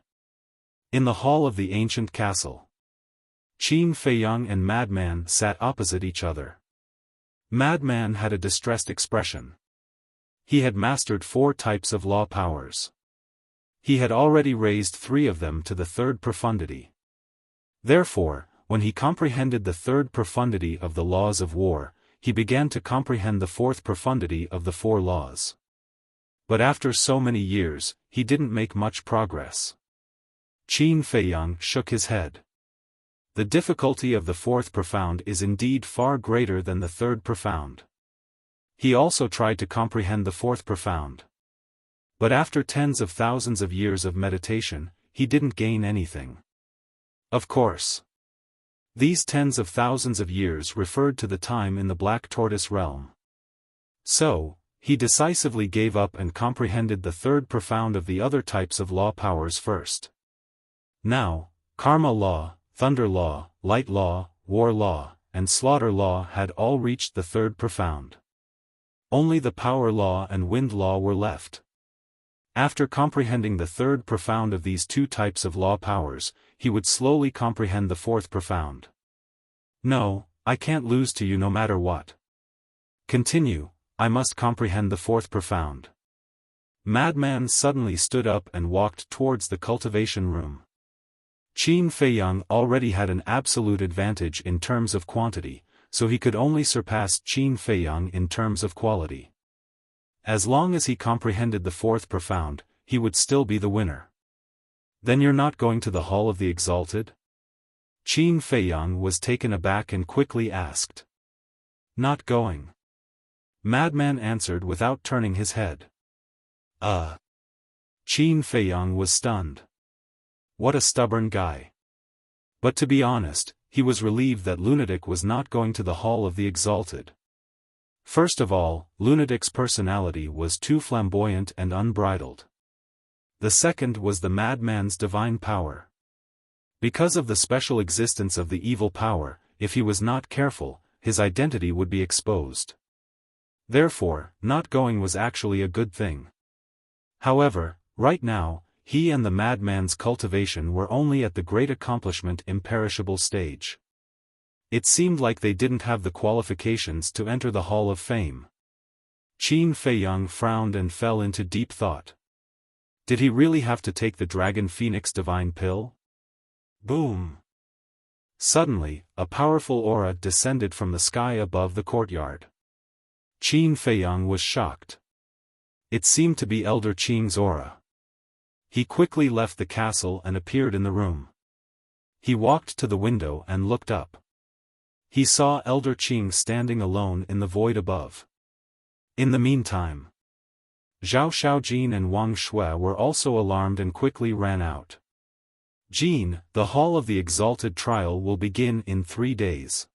In the hall of the ancient castle, Qin Feiyang and Madman sat opposite each other. Madman had a distressed expression. He had mastered 4 types of law powers. He had already raised 3 of them to the third profundity. Therefore, when he comprehended the third profundity of the laws of war, he began to comprehend the fourth profundity of the 4 laws. But after so many years, he didn't make much progress. Qin Feiyang shook his head. The difficulty of the fourth profound is indeed far greater than the third profound. He also tried to comprehend the fourth profound. But after tens of thousands of years of meditation, he didn't gain anything. Of course. These tens of thousands of years referred to the time in the Black Tortoise realm. So, he decisively gave up and comprehended the third profound of the other types of law powers first. Now, karma law, thunder law, light law, war law, and slaughter law had all reached the third profound. Only the power law and wind law were left. After comprehending the third profound of these 2 types of law powers, he would slowly comprehend the fourth profound. No, I can't lose to you no matter what. Continue, I must comprehend the fourth profound. Madman suddenly stood up and walked towards the cultivation room. Qin Feiyang already had an absolute advantage in terms of quantity, so he could only surpass Qin Feiyang in terms of quality. As long as he comprehended the fourth profound, he would still be the winner. Then you're not going to the Hall of the Exalted? Qin Feiyang was taken aback and quickly asked. Not going. Madman answered without turning his head. Qin Feiyang was stunned. What a stubborn guy. But to be honest, he was relieved that Lunatic was not going to the Hall of the Exalted. First of all, Lunatic's personality was too flamboyant and unbridled. The second was the madman's divine power. Because of the special existence of the evil power, if he was not careful, his identity would be exposed. Therefore, not going was actually a good thing. However, right now, he and the madman's cultivation were only at the great accomplishment imperishable stage. It seemed like they didn't have the qualifications to enter the Hall of Fame. Qin Feiyang frowned and fell into deep thought. Did he really have to take the Dragon Phoenix Divine Pill? Boom! Suddenly, a powerful aura descended from the sky above the courtyard. Qin Feiyang was shocked. It seemed to be Elder Qing's aura. He quickly left the castle and appeared in the room. He walked to the window and looked up. He saw Elder Qing standing alone in the void above. In the meantime, Zhao Xiaojin and Wang Shui were also alarmed and quickly ran out. Jin, the Hall of the Exalted trial will begin in 3 days.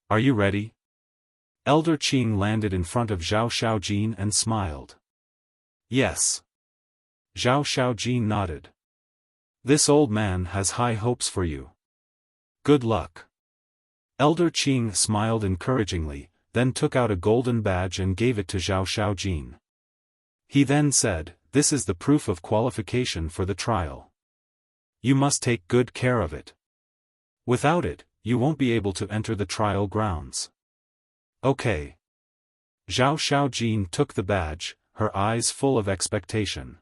Are you ready? Elder Qing landed in front of Zhao Xiaojin and smiled. Yes. Zhao Xiaojin nodded. This old man has high hopes for you. Good luck. Elder Qing smiled encouragingly, then took out a golden badge and gave it to Zhao Xiaojin. He then said, "This is the proof of qualification for the trial. You must take good care of it. Without it, you won't be able to enter the trial grounds." Okay. Zhao Xiaojin took the badge, her eyes full of expectation.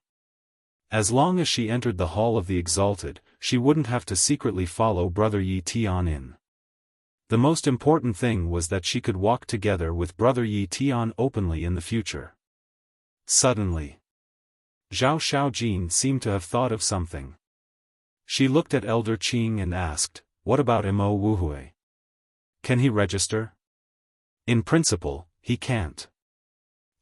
As long as she entered the Hall of the Exalted, she wouldn't have to secretly follow Brother Yi Tian in. The most important thing was that she could walk together with Brother Yi Tian openly in the future. Suddenly, Zhao Xiaojin seemed to have thought of something. She looked at Elder Qing and asked, "What about Mo Wuhui? Can he register?" In principle, he can't.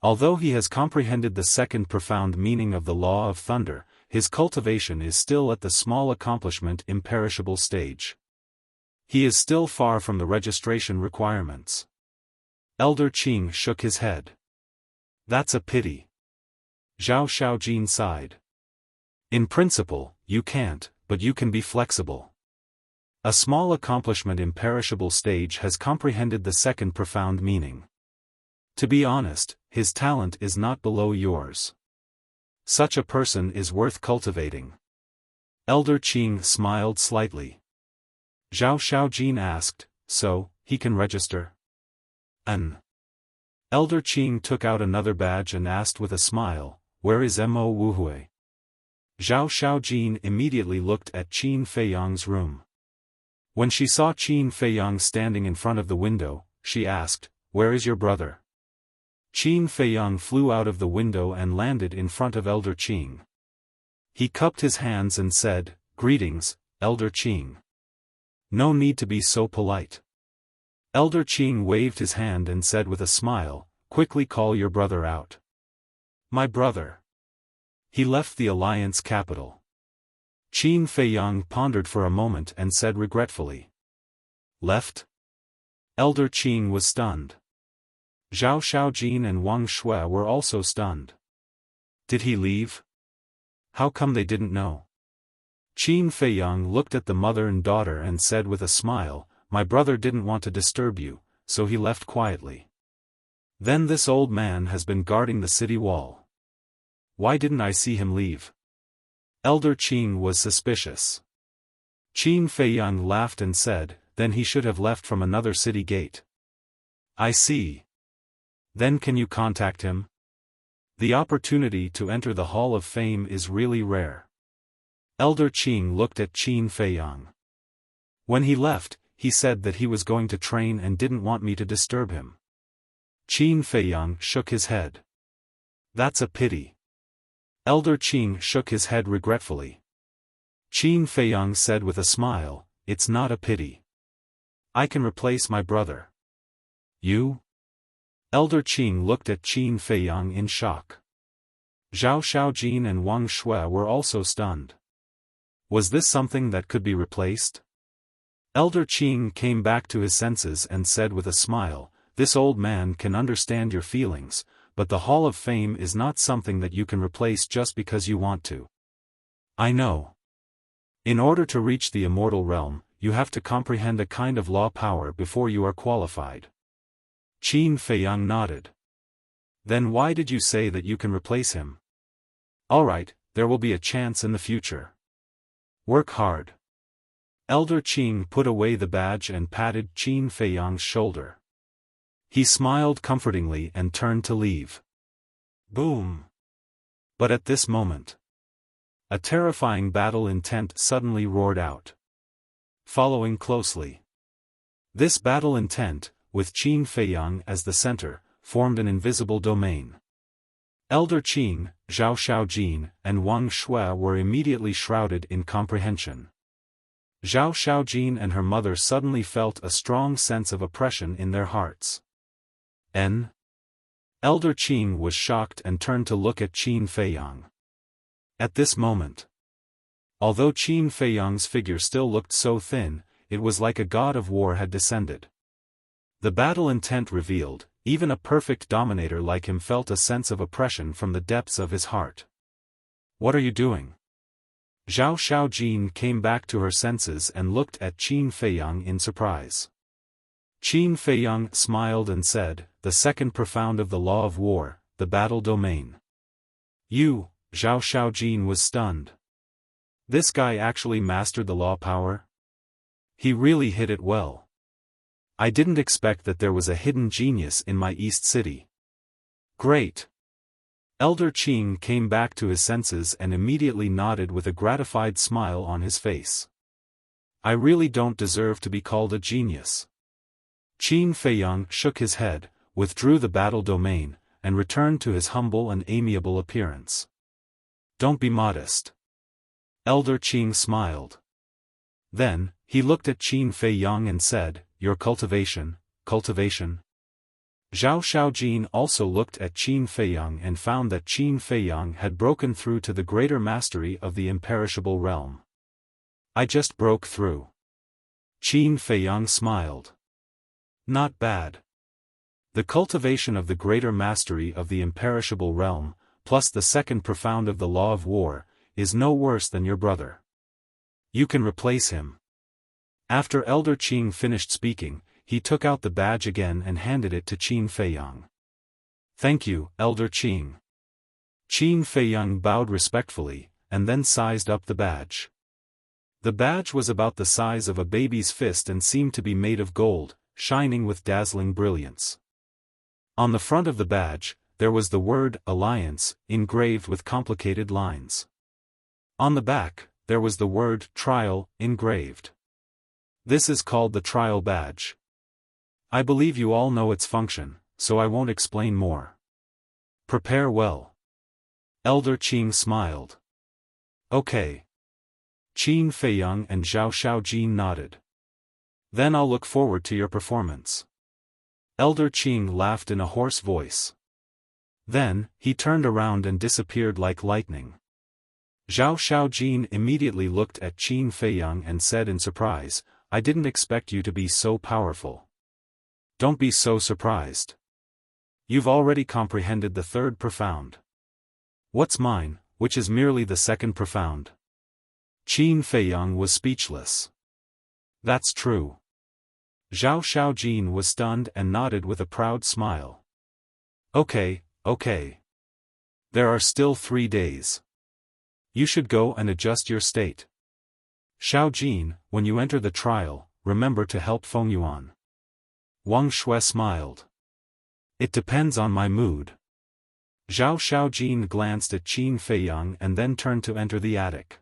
Although he has comprehended the second profound meaning of the law of thunder, his cultivation is still at the small accomplishment imperishable stage. He is still far from the registration requirements. Elder Qing shook his head. "That's a pity." Zhao Xiaojin sighed. "In principle, you can't, but you can be flexible. A small accomplishment imperishable stage has comprehended the second profound meaning. To be honest, his talent is not below yours. Such a person is worth cultivating." Elder Qing smiled slightly. Zhao Xiaojin asked, "So, he can register?" Elder Qing took out another badge and asked with a smile, "Where is Mo Wuhui?" Zhao Xiaojin immediately looked at Qin Feiyang's room. When she saw Qin Feiyang standing in front of the window, she asked, "Where is your brother?" Qin Feiyang flew out of the window and landed in front of Elder Qing. He cupped his hands and said, "Greetings, Elder Qing. No need to be so polite." Elder Qing waved his hand and said with a smile, "Quickly call your brother out." "My brother. He left the Alliance capital." Qin Feiyang pondered for a moment and said regretfully. "Left?" Elder Qing was stunned. Zhao Xiaojin and Wang Shui were also stunned. "Did he leave? How come they didn't know?" Qin Feiyang looked at the mother and daughter and said with a smile, "My brother didn't want to disturb you, so he left quietly. Then this old man has been guarding the city wall. Why didn't I see him leave?" Elder Qing was suspicious. Qin Feiyang laughed and said, "Then he should have left from another city gate." "I see. Then can you contact him? The opportunity to enter the Hall of Fame is really rare." Elder Qing looked at Qin Feiyang. "When he left, he said that he was going to train and didn't want me to disturb him." Qin Feiyang shook his head. "That's a pity." Elder Qing shook his head regretfully. Qin Feiyang said with a smile, "It's not a pity. I can replace my brother." "You?" Elder Qing looked at Qin Feiyang in shock. Zhao Xiaojin and Wang Shui were also stunned. Was this something that could be replaced? Elder Qing came back to his senses and said with a smile, "This old man can understand your feelings, but the Hall of Fame is not something that you can replace just because you want to. I know. In order to reach the immortal realm, you have to comprehend a kind of law power before you are qualified." Qin Feiyang nodded. "Then why did you say that you can replace him?" "Alright, there will be a chance in the future. Work hard." Elder Qing put away the badge and patted Qin Feiyang's shoulder. He smiled comfortingly and turned to leave. Boom! But at this moment, a terrifying battle intent suddenly roared out. Following closely. This battle intent, with Qin Feiyang as the center, formed an invisible domain. Elder Qing, Zhao Xiaojin, and Wang Shui were immediately shrouded in comprehension. Zhao Xiaojin and her mother suddenly felt a strong sense of oppression in their hearts. Elder Qing was shocked and turned to look at Qin Feiyang. At this moment, although Qin Feiyang's figure still looked so thin, it was like a god of war had descended. The battle intent revealed, even a perfect dominator like him felt a sense of oppression from the depths of his heart. "What are you doing?" Zhao Xiaojin came back to her senses and looked at Qin Feiyang in surprise. Qin Feiyang smiled and said, "The second profound of the law of war, the battle domain." "You," Zhao Xiaojin was stunned. "This guy actually mastered the law power? He really hit it well. I didn't expect that there was a hidden genius in my East City." "Great." Elder Qing came back to his senses and immediately nodded with a gratified smile on his face. "I really don't deserve to be called a genius." Qin Feiyang shook his head, withdrew the battle domain, and returned to his humble and amiable appearance. Don't be modest. Elder Qing smiled. Then, he looked at Qin Fei Yang and said, your cultivation. Zhao Xiaojin also looked at Qin Fei Yang and found that Qin Fei Yang had broken through to the greater mastery of the imperishable realm. I just broke through. Qin Fei Yang smiled. Not bad. The cultivation of the greater mastery of the imperishable realm, plus the second profound of the law of war, is no worse than your brother. You can replace him. After Elder Qing finished speaking, he took out the badge again and handed it to Qin Fei Yang. Thank you, Elder Qing. Qin Fei Yang bowed respectfully, and then sized up the badge. The badge was about the size of a baby's fist and seemed to be made of gold, shining with dazzling brilliance. On the front of the badge, there was the word Alliance, engraved with complicated lines. On the back, there was the word Trial, engraved. This is called the Trial Badge. I believe you all know its function, so I won't explain more. Prepare well. Elder Qing smiled. Okay. Qin Fei Yang and Zhao Xiaojin nodded. Then I'll look forward to your performance. Elder Qing laughed in a hoarse voice. Then, he turned around and disappeared like lightning. Zhao Xiaojin immediately looked at Qin Fei Yang and said in surprise, I didn't expect you to be so powerful. Don't be so surprised. You've already comprehended the third profound. What's mine, which is merely the second profound? Qin Fei Yang was speechless. That's true. Zhao Xiaojin was stunned and nodded with a proud smile. Okay. There are still 3 days. You should go and adjust your state. Xiaojin, when you enter the trial, remember to help Feng Yuan. Wang Shui smiled. It depends on my mood. Zhao Xiaojin glanced at Qin Fei Yang and then turned to enter the attic.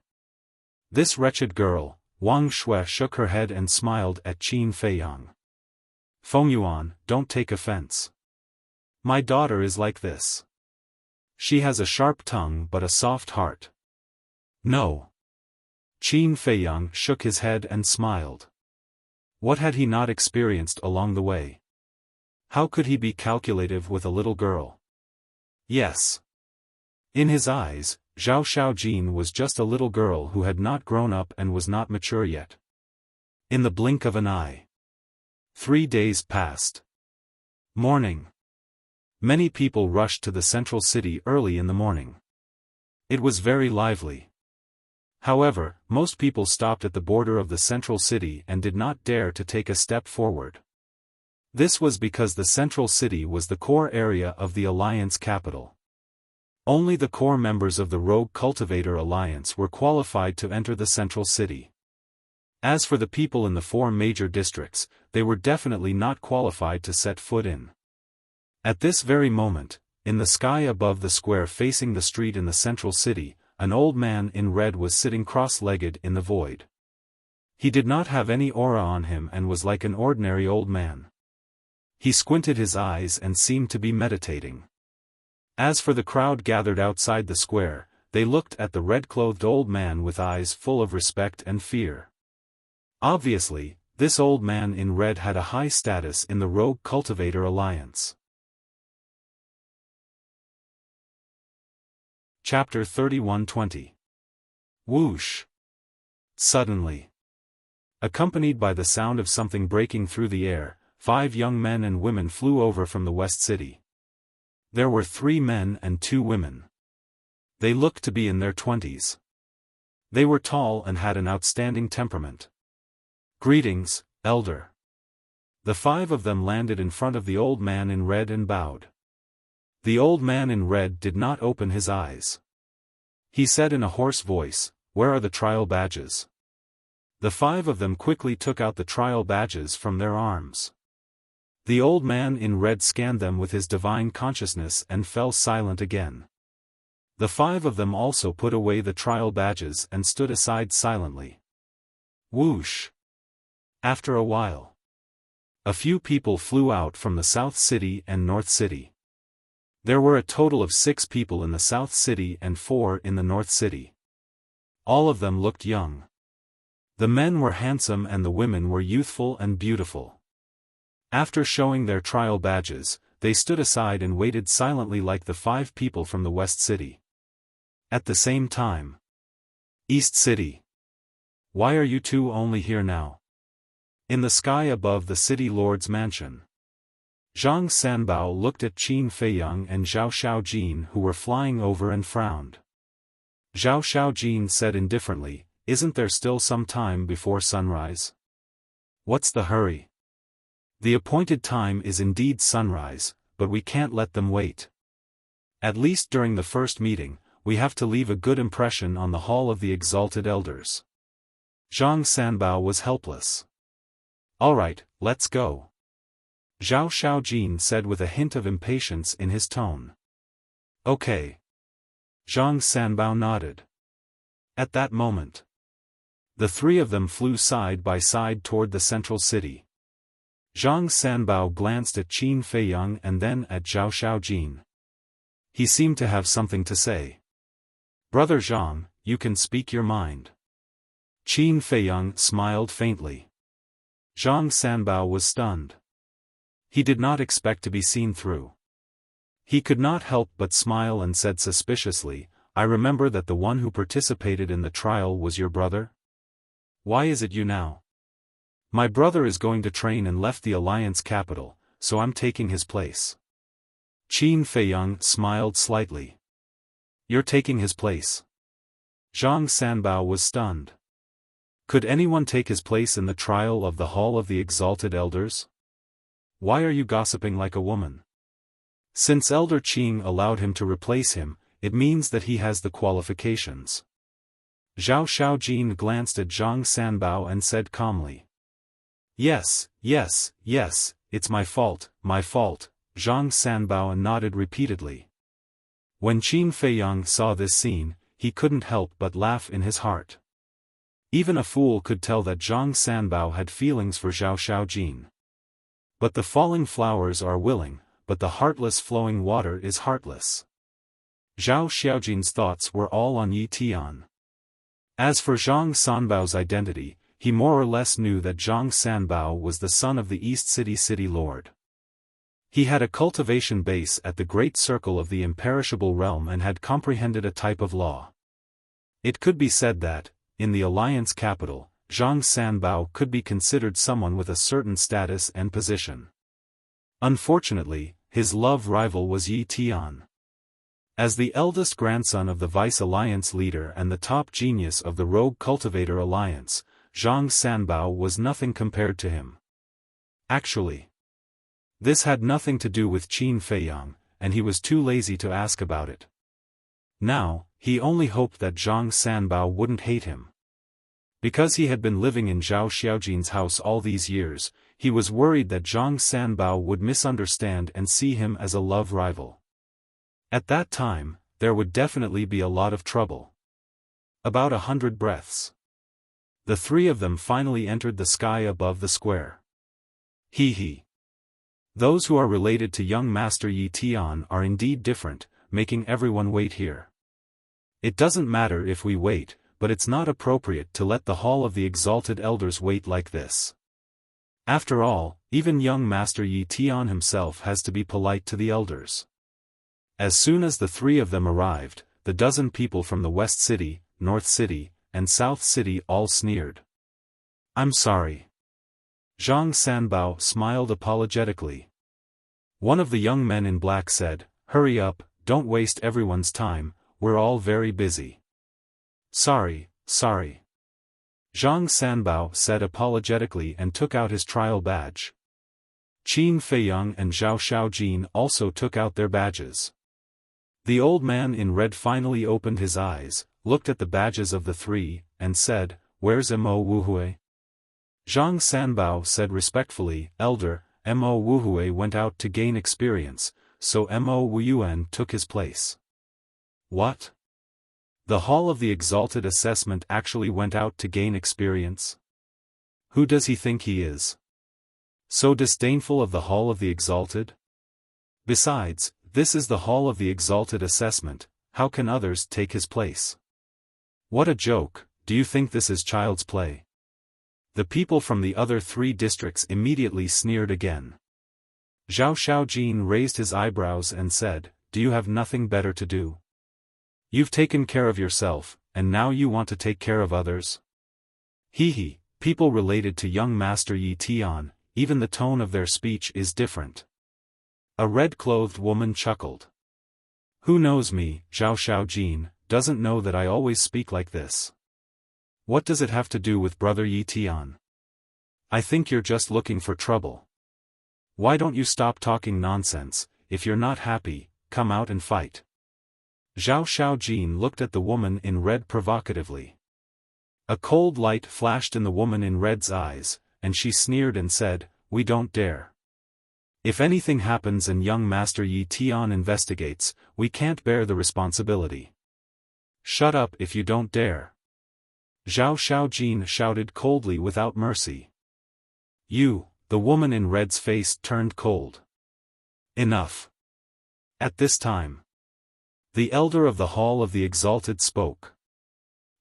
This wretched girl, Wang Shui shook her head and smiled at Qin Fei Yang. Feng Yuan, don't take offense. My daughter is like this. She has a sharp tongue but a soft heart. No. Qin Fei Yang shook his head and smiled. What had he not experienced along the way? How could he be calculative with a little girl? Yes. In his eyes, Zhao Xiaojin was just a little girl who had not grown up and was not mature yet. In the blink of an eye. 3 days passed. Morning. Many people rushed to the central city early in the morning. It was very lively. However, most people stopped at the border of the central city and did not dare to take a step forward. This was because the central city was the core area of the Alliance capital. Only the core members of the Rogue Cultivator Alliance were qualified to enter the central city. As for the people in the 4 major districts, they were definitely not qualified to set foot in. At this very moment, in the sky above the square facing the street in the central city, an old man in red was sitting cross-legged in the void. He did not have any aura on him and was like an ordinary old man. He squinted his eyes and seemed to be meditating. As for the crowd gathered outside the square, they looked at the red-clothed old man with eyes full of respect and fear. Obviously, this old man in red had a high status in the Rogue Cultivator Alliance. Chapter 31:20. Whoosh! Suddenly. Accompanied by the sound of something breaking through the air, 5 young men and women flew over from the West City. There were 3 men and 2 women. They looked to be in their 20s. They were tall and had an outstanding temperament. Greetings, Elder. The 5 of them landed in front of the old man in red and bowed. The old man in red did not open his eyes. He said in a hoarse voice, "Where are the trial badges?" The 5 of them quickly took out the trial badges from their arms. The old man in red scanned them with his divine consciousness and fell silent again. The 5 of them also put away the trial badges and stood aside silently. Whoosh! After a while, a few people flew out from the South City and North City. There were a total of 6 people in the South City and 4 in the North City. All of them looked young. The men were handsome and the women were youthful and beautiful. After showing their trial badges, they stood aside and waited silently like the 5 people from the West City. At the same time. East City. Why are you two only here now? In the sky above the city lord's mansion. Zhang Sanbao looked at Qin Feiyang and Zhao Xiaojin who were flying over and frowned. Zhao Xiaojin said indifferently, "Isn't there still some time before sunrise? What's the hurry? The appointed time is indeed sunrise, but we can't let them wait. At least during the first meeting, we have to leave a good impression on the Hall of the Exalted Elders." Zhang Sanbao was helpless. "All right, let's go," Zhao Xiaojin said with a hint of impatience in his tone. "Okay." Zhang Sanbao nodded. At that moment, the 3 of them flew side by side toward the central city. Zhang Sanbao glanced at Qin Feiyang and then at Zhao Xiaojin. He seemed to have something to say. "Brother Zhang, you can speak your mind." Qin Feiyang smiled faintly. Zhang Sanbao was stunned. He did not expect to be seen through. He could not help but smile and said suspiciously, "I remember that the one who participated in the trial was your brother? Why is it you now?" "My brother is going to train and left the Alliance capital, so I'm taking his place." Qin Feiyang smiled slightly. "You're taking his place?" Zhang Sanbao was stunned. Could anyone take his place in the trial of the Hall of the Exalted Elders? "Why are you gossiping like a woman? Since Elder Qing allowed him to replace him, it means that he has the qualifications." Zhao Xiaojin glanced at Zhang Sanbao and said calmly. Yes, it's my fault, Zhang Sanbao nodded repeatedly. When Qin Feiyang saw this scene, he couldn't help but laugh in his heart. Even a fool could tell that Zhang Sanbao had feelings for Zhao Xiaojin. But the falling flowers are willing, but the heartless flowing water is heartless. Zhao Xiaojin's thoughts were all on Yi Tian. As for Zhang Sanbao's identity, he more or less knew that Zhang Sanbao was the son of the East City Lord. He had a cultivation base at the Great Circle of the Imperishable Realm and had comprehended a type of law. It could be said that, in the Alliance capital, Zhang Sanbao could be considered someone with a certain status and position. Unfortunately, his love rival was Yi Tian. As the eldest grandson of the Vice Alliance leader and the top genius of the Rogue Cultivator Alliance, Zhang Sanbao was nothing compared to him. Actually, this had nothing to do with Qin Feiyang, and he was too lazy to ask about it. Now, he only hoped that Zhang Sanbao wouldn't hate him. Because he had been living in Zhao Xiaojin's house all these years, he was worried that Zhang Sanbao would misunderstand and see him as a love rival. At that time, there would definitely be a lot of trouble. About 100 breaths. The 3 of them finally entered the sky above the square. He. Those who are related to young Master Yi Tian are indeed different, making everyone wait here. It doesn't matter if we wait, but it's not appropriate to let the Hall of the Exalted Elders wait like this. After all, even young Master Yi Tian himself has to be polite to the elders. As soon as the 3 of them arrived, the dozen people from the West City, North City, and South City all sneered. "I'm sorry." Zhang Sanbao smiled apologetically. One of the young men in black said, "Hurry up, don't waste everyone's time, we're all very busy." Sorry. Zhang Sanbao said apologetically and took out his trial badge. Qin Feiyang and Zhao Xiaojin also took out their badges. The old man in red finally opened his eyes, looked at the badges of the 3, and said, "Where's Mo Wuhui?" Zhang Sanbao said respectfully, "Elder, Mo Wuhui went out to gain experience, so Mo Wuyuan took his place." What? The Hall of the Exalted Assessment actually went out to gain experience? Who does he think he is? So disdainful of the Hall of the Exalted? Besides, This is the hall of the exalted assessment, how can others take his place? What a joke, do you think this is child's play? The people from the other 3 districts immediately sneered again. Zhao Xiaojin raised his eyebrows and said, do you have nothing better to do? You've taken care of yourself, and now you want to take care of others? Hee, people related to young Master Yi Tian, even the tone of their speech is different. A red-clothed woman chuckled. Who knows me, Zhao Xiaojin, doesn't know that I always speak like this. What does it have to do with brother Yi Tian? I think you're just looking for trouble. Why don't you stop talking nonsense? If you're not happy, come out and fight. Zhao Xiaojin looked at the woman in red provocatively. A cold light flashed in the woman in red's eyes, and she sneered and said, we don't dare. If anything happens and young Master Yi Tian investigates, we can't bear the responsibility. Shut up if you don't dare. Zhao Xiaojin shouted coldly without mercy. You, the woman in red's face turned cold. Enough. At this time, the elder of the Hall of the Exalted spoke.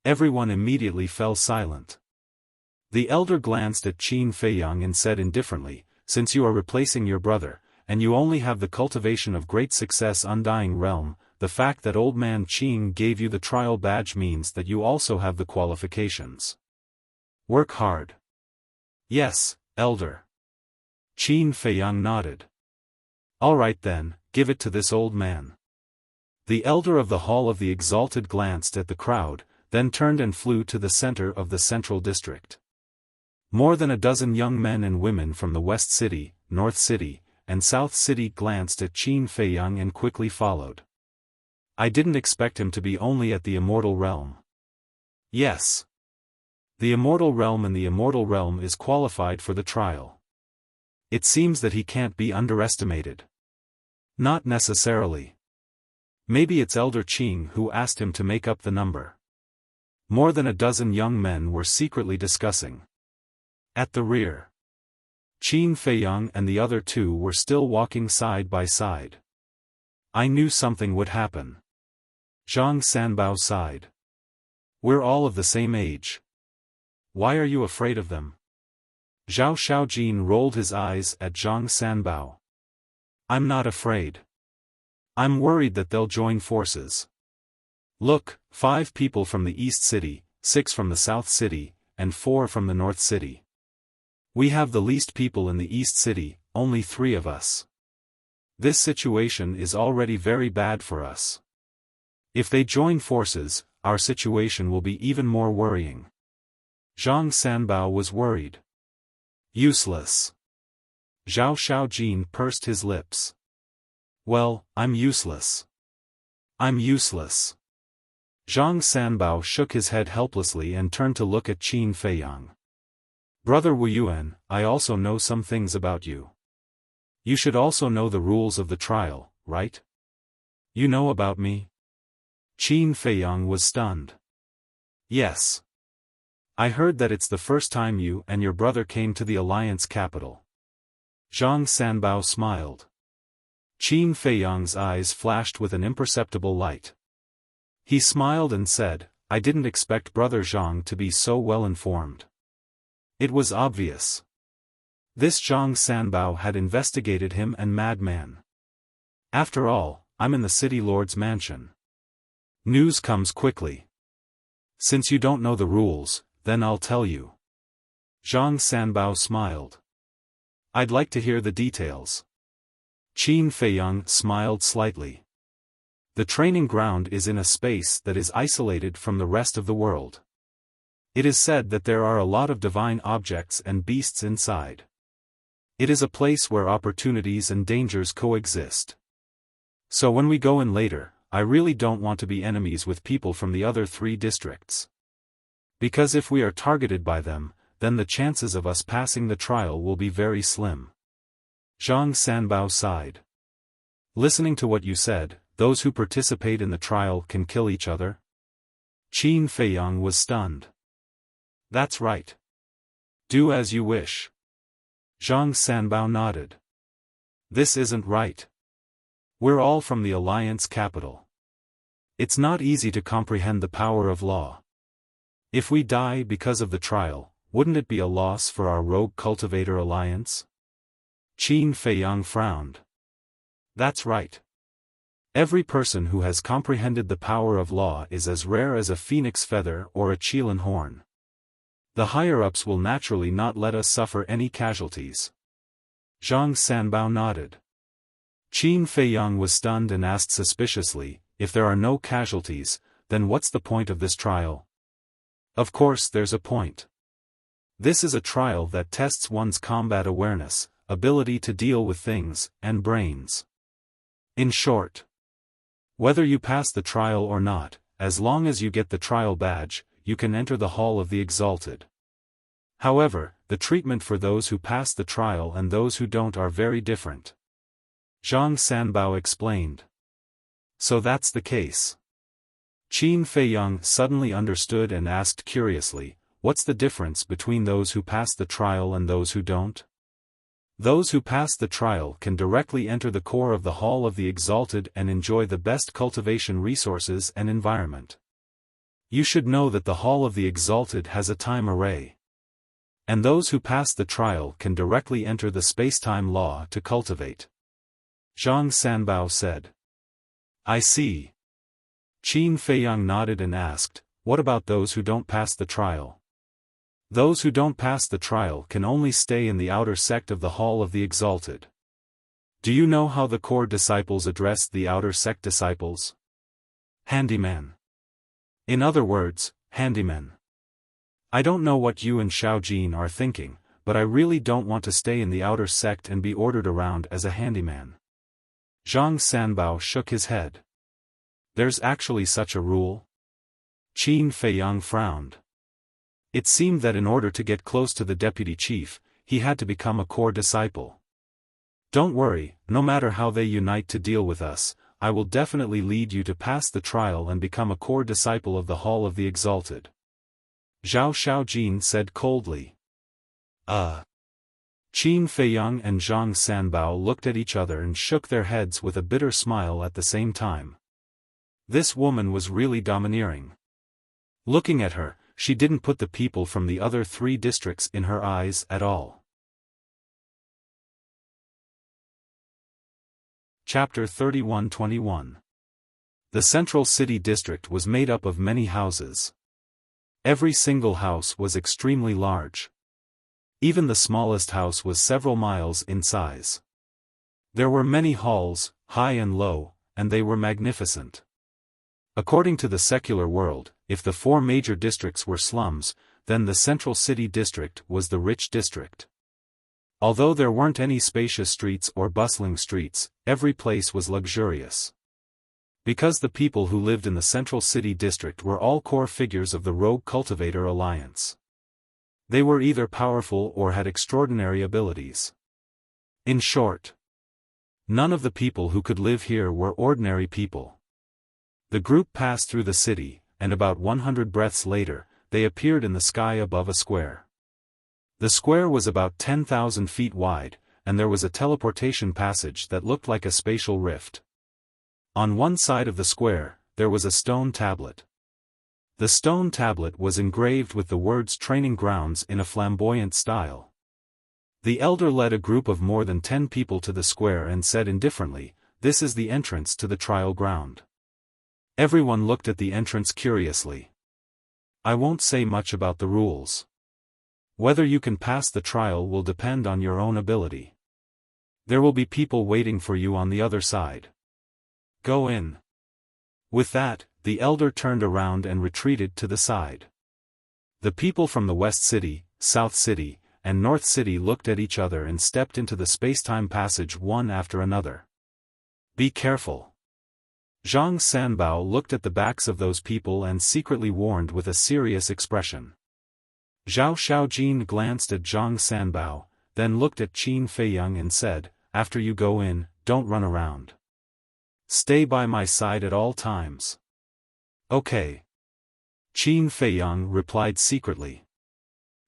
Everyone immediately fell silent. The elder glanced at Qin Feiyang and said indifferently, since you are replacing your brother, and you only have the cultivation of great success Undying Realm, the fact that old man Qing gave you the trial badge means that you also have the qualifications. Work hard. Yes, elder. Qin Feiyang nodded. All right then, give it to this old man. The elder of the Hall of the Exalted glanced at the crowd, then turned and flew to the center of the central district. More than a dozen young men and women from the West City, North City, and South City glanced at Qin Feiyang and quickly followed. I didn't expect him to be only at the Immortal Realm. Yes. The Immortal Realm and the Immortal Realm is qualified for the trial. It seems that he can't be underestimated. Not necessarily. Maybe it's Elder Qing who asked him to make up the number. More than a dozen young men were secretly discussing. At the rear, Qin Feiyang and the other 2 were still walking side by side. I knew something would happen. Zhang Sanbao sighed. We're all of the same age. Why are you afraid of them? Zhao Xiaojin rolled his eyes at Zhang Sanbao. I'm not afraid. I'm worried that they'll join forces. Look, 5 people from the East City, 6 from the South City, and 4 from the North City. We have the least people in the East City, only 3 of us. This situation is already very bad for us. If they join forces, our situation will be even more worrying. Zhang Sanbao was worried. Useless. Zhao Xiaojin pursed his lips. Well, I'm useless. I'm useless. Zhang Sanbao shook his head helplessly and turned to look at Qin Feiyang. Brother Wu Yuan, I also know some things about you. You should also know the rules of the trial, right? You know about me? Qin Feiyang was stunned. Yes. I heard that it's the first time you and your brother came to the Alliance capital. Zhang Sanbao smiled. Qin Feiyang's eyes flashed with an imperceptible light. He smiled and said, I didn't expect Brother Zhang to be so well informed. It was obvious. This Zhang Sanbao had investigated him and madman. After all, I'm in the city lord's mansion. News comes quickly. Since you don't know the rules, then I'll tell you. Zhang Sanbao smiled. I'd like to hear the details. Qin Feiyang smiled slightly. The training ground is in a space that is isolated from the rest of the world. It is said that there are a lot of divine objects and beasts inside. It is a place where opportunities and dangers coexist. So when we go in later, I really don't want to be enemies with people from the other 3 districts. Because if we are targeted by them, then the chances of us passing the trial will be very slim. Zhang Sanbao sighed. Listening to what you said, those who participate in the trial can kill each other? Qin Feiyang was stunned. That's right. Do as you wish. Zhang Sanbao nodded. This isn't right. We're all from the Alliance capital. It's not easy to comprehend the power of law. If we die because of the trial, wouldn't it be a loss for our rogue cultivator alliance? Qin Feiyang frowned. That's right. Every person who has comprehended the power of law is as rare as a phoenix feather or a Qilin horn. The higher-ups will naturally not let us suffer any casualties. Zhang Sanbao nodded. Qin Feiyang was stunned and asked suspiciously, if there are no casualties, then what's the point of this trial? Of course there's a point. This is a trial that tests one's combat awareness, ability to deal with things, and brains. In short, whether you pass the trial or not, as long as you get the trial badge, you can enter the Hall of the Exalted. However, the treatment for those who pass the trial and those who don't are very different. Zhang Sanbao explained. So that's the case. Qin Feiyang suddenly understood and asked curiously, what's the difference between those who pass the trial and those who don't? Those who pass the trial can directly enter the core of the Hall of the Exalted and enjoy the best cultivation resources and environment. You should know that the Hall of the Exalted has a time array. And those who pass the trial can directly enter the space-time law to cultivate. Zhang Sanbao said. I see. Qin Feiyang nodded and asked, what about those who don't pass the trial? Those who don't pass the trial can only stay in the outer sect of the Hall of the Exalted. Do you know how the core disciples addressed the outer sect disciples? Handyman. In other words, handyman. I don't know what you and Xiaojin are thinking, but I really don't want to stay in the outer sect and be ordered around as a handyman. Zhang Sanbao shook his head. There's actually such a rule? Qin Feiyang frowned. It seemed that in order to get close to the deputy chief, he had to become a core disciple. Don't worry, no matter how they unite to deal with us, I will definitely lead you to pass the trial and become a core disciple of the Hall of the Exalted. Zhao Xiaojin said coldly. Qin Feiyang and Zhang Sanbao looked at each other and shook their heads with a bitter smile at the same time. This woman was really domineering. Looking at her, she didn't put the people from the other 3 districts in her eyes at all. Chapter 31-21. The Central City District was made up of many houses. Every single house was extremely large. Even the smallest house was several miles in size. There were many halls, high and low, and they were magnificent. According to the secular world, if the 4 major districts were slums, then the Central City District was the rich district. Although there weren't any spacious streets or bustling streets, every place was luxurious. Because the people who lived in the Central City District were all core figures of the Rogue Cultivator Alliance. They were either powerful or had extraordinary abilities. In short, none of the people who could live here were ordinary people. The group passed through the city, and about 100 breaths later, they appeared in the sky above a square. The square was about 10,000 feet wide, and there was a teleportation passage that looked like a spatial rift. On one side of the square, there was a stone tablet. The stone tablet was engraved with the words Training Grounds in a flamboyant style. The elder led a group of more than 10 people to the square and said indifferently, "This is the entrance to the trial ground." Everyone looked at the entrance curiously. I won't say much about the rules. Whether you can pass the trial will depend on your own ability. There will be people waiting for you on the other side. Go in. With that, the elder turned around and retreated to the side. The people from the West City, South City, and North City looked at each other and stepped into the space-time passage one after another. Be careful. Zhang Sanbao looked at the backs of those people and secretly warned with a serious expression. Zhao Xiaojin glanced at Zhang Sanbao, then looked at Qin Feiyang and said, "After you go in, don't run around. Stay by my side at all times." Okay. Qin Feiyang replied secretly.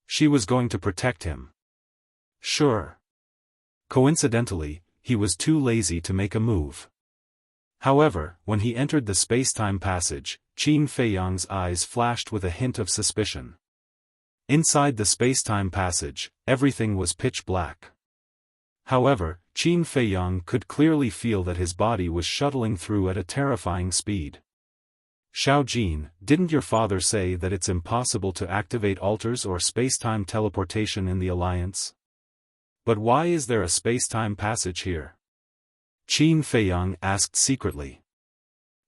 She was going to protect him. Sure. Coincidentally, he was too lazy to make a move. However, when he entered the space-time passage, Qin Feiyang's eyes flashed with a hint of suspicion. Inside the space-time passage, everything was pitch black. However, Qin Feiyang could clearly feel that his body was shuttling through at a terrifying speed. Xiao Jin, didn't your father say that it's impossible to activate altars or space-time teleportation in the Alliance? But why is there a space-time passage here? Qin Feiyang asked secretly.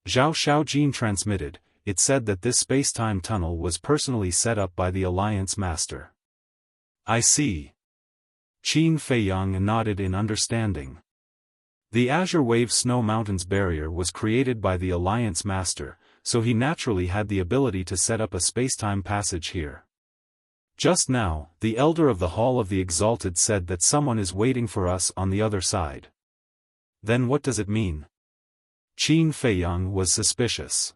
Xiao Jin transmitted, it said that this space-time tunnel was personally set up by the Alliance Master. I see. Qin Feiyang nodded in understanding. The Azure Wave Snow Mountains barrier was created by the Alliance Master, so he naturally had the ability to set up a space-time passage here. Just now, the Elder of the Hall of the Exalted said that someone is waiting for us on the other side. Then what does it mean? Qin Feiyang was suspicious.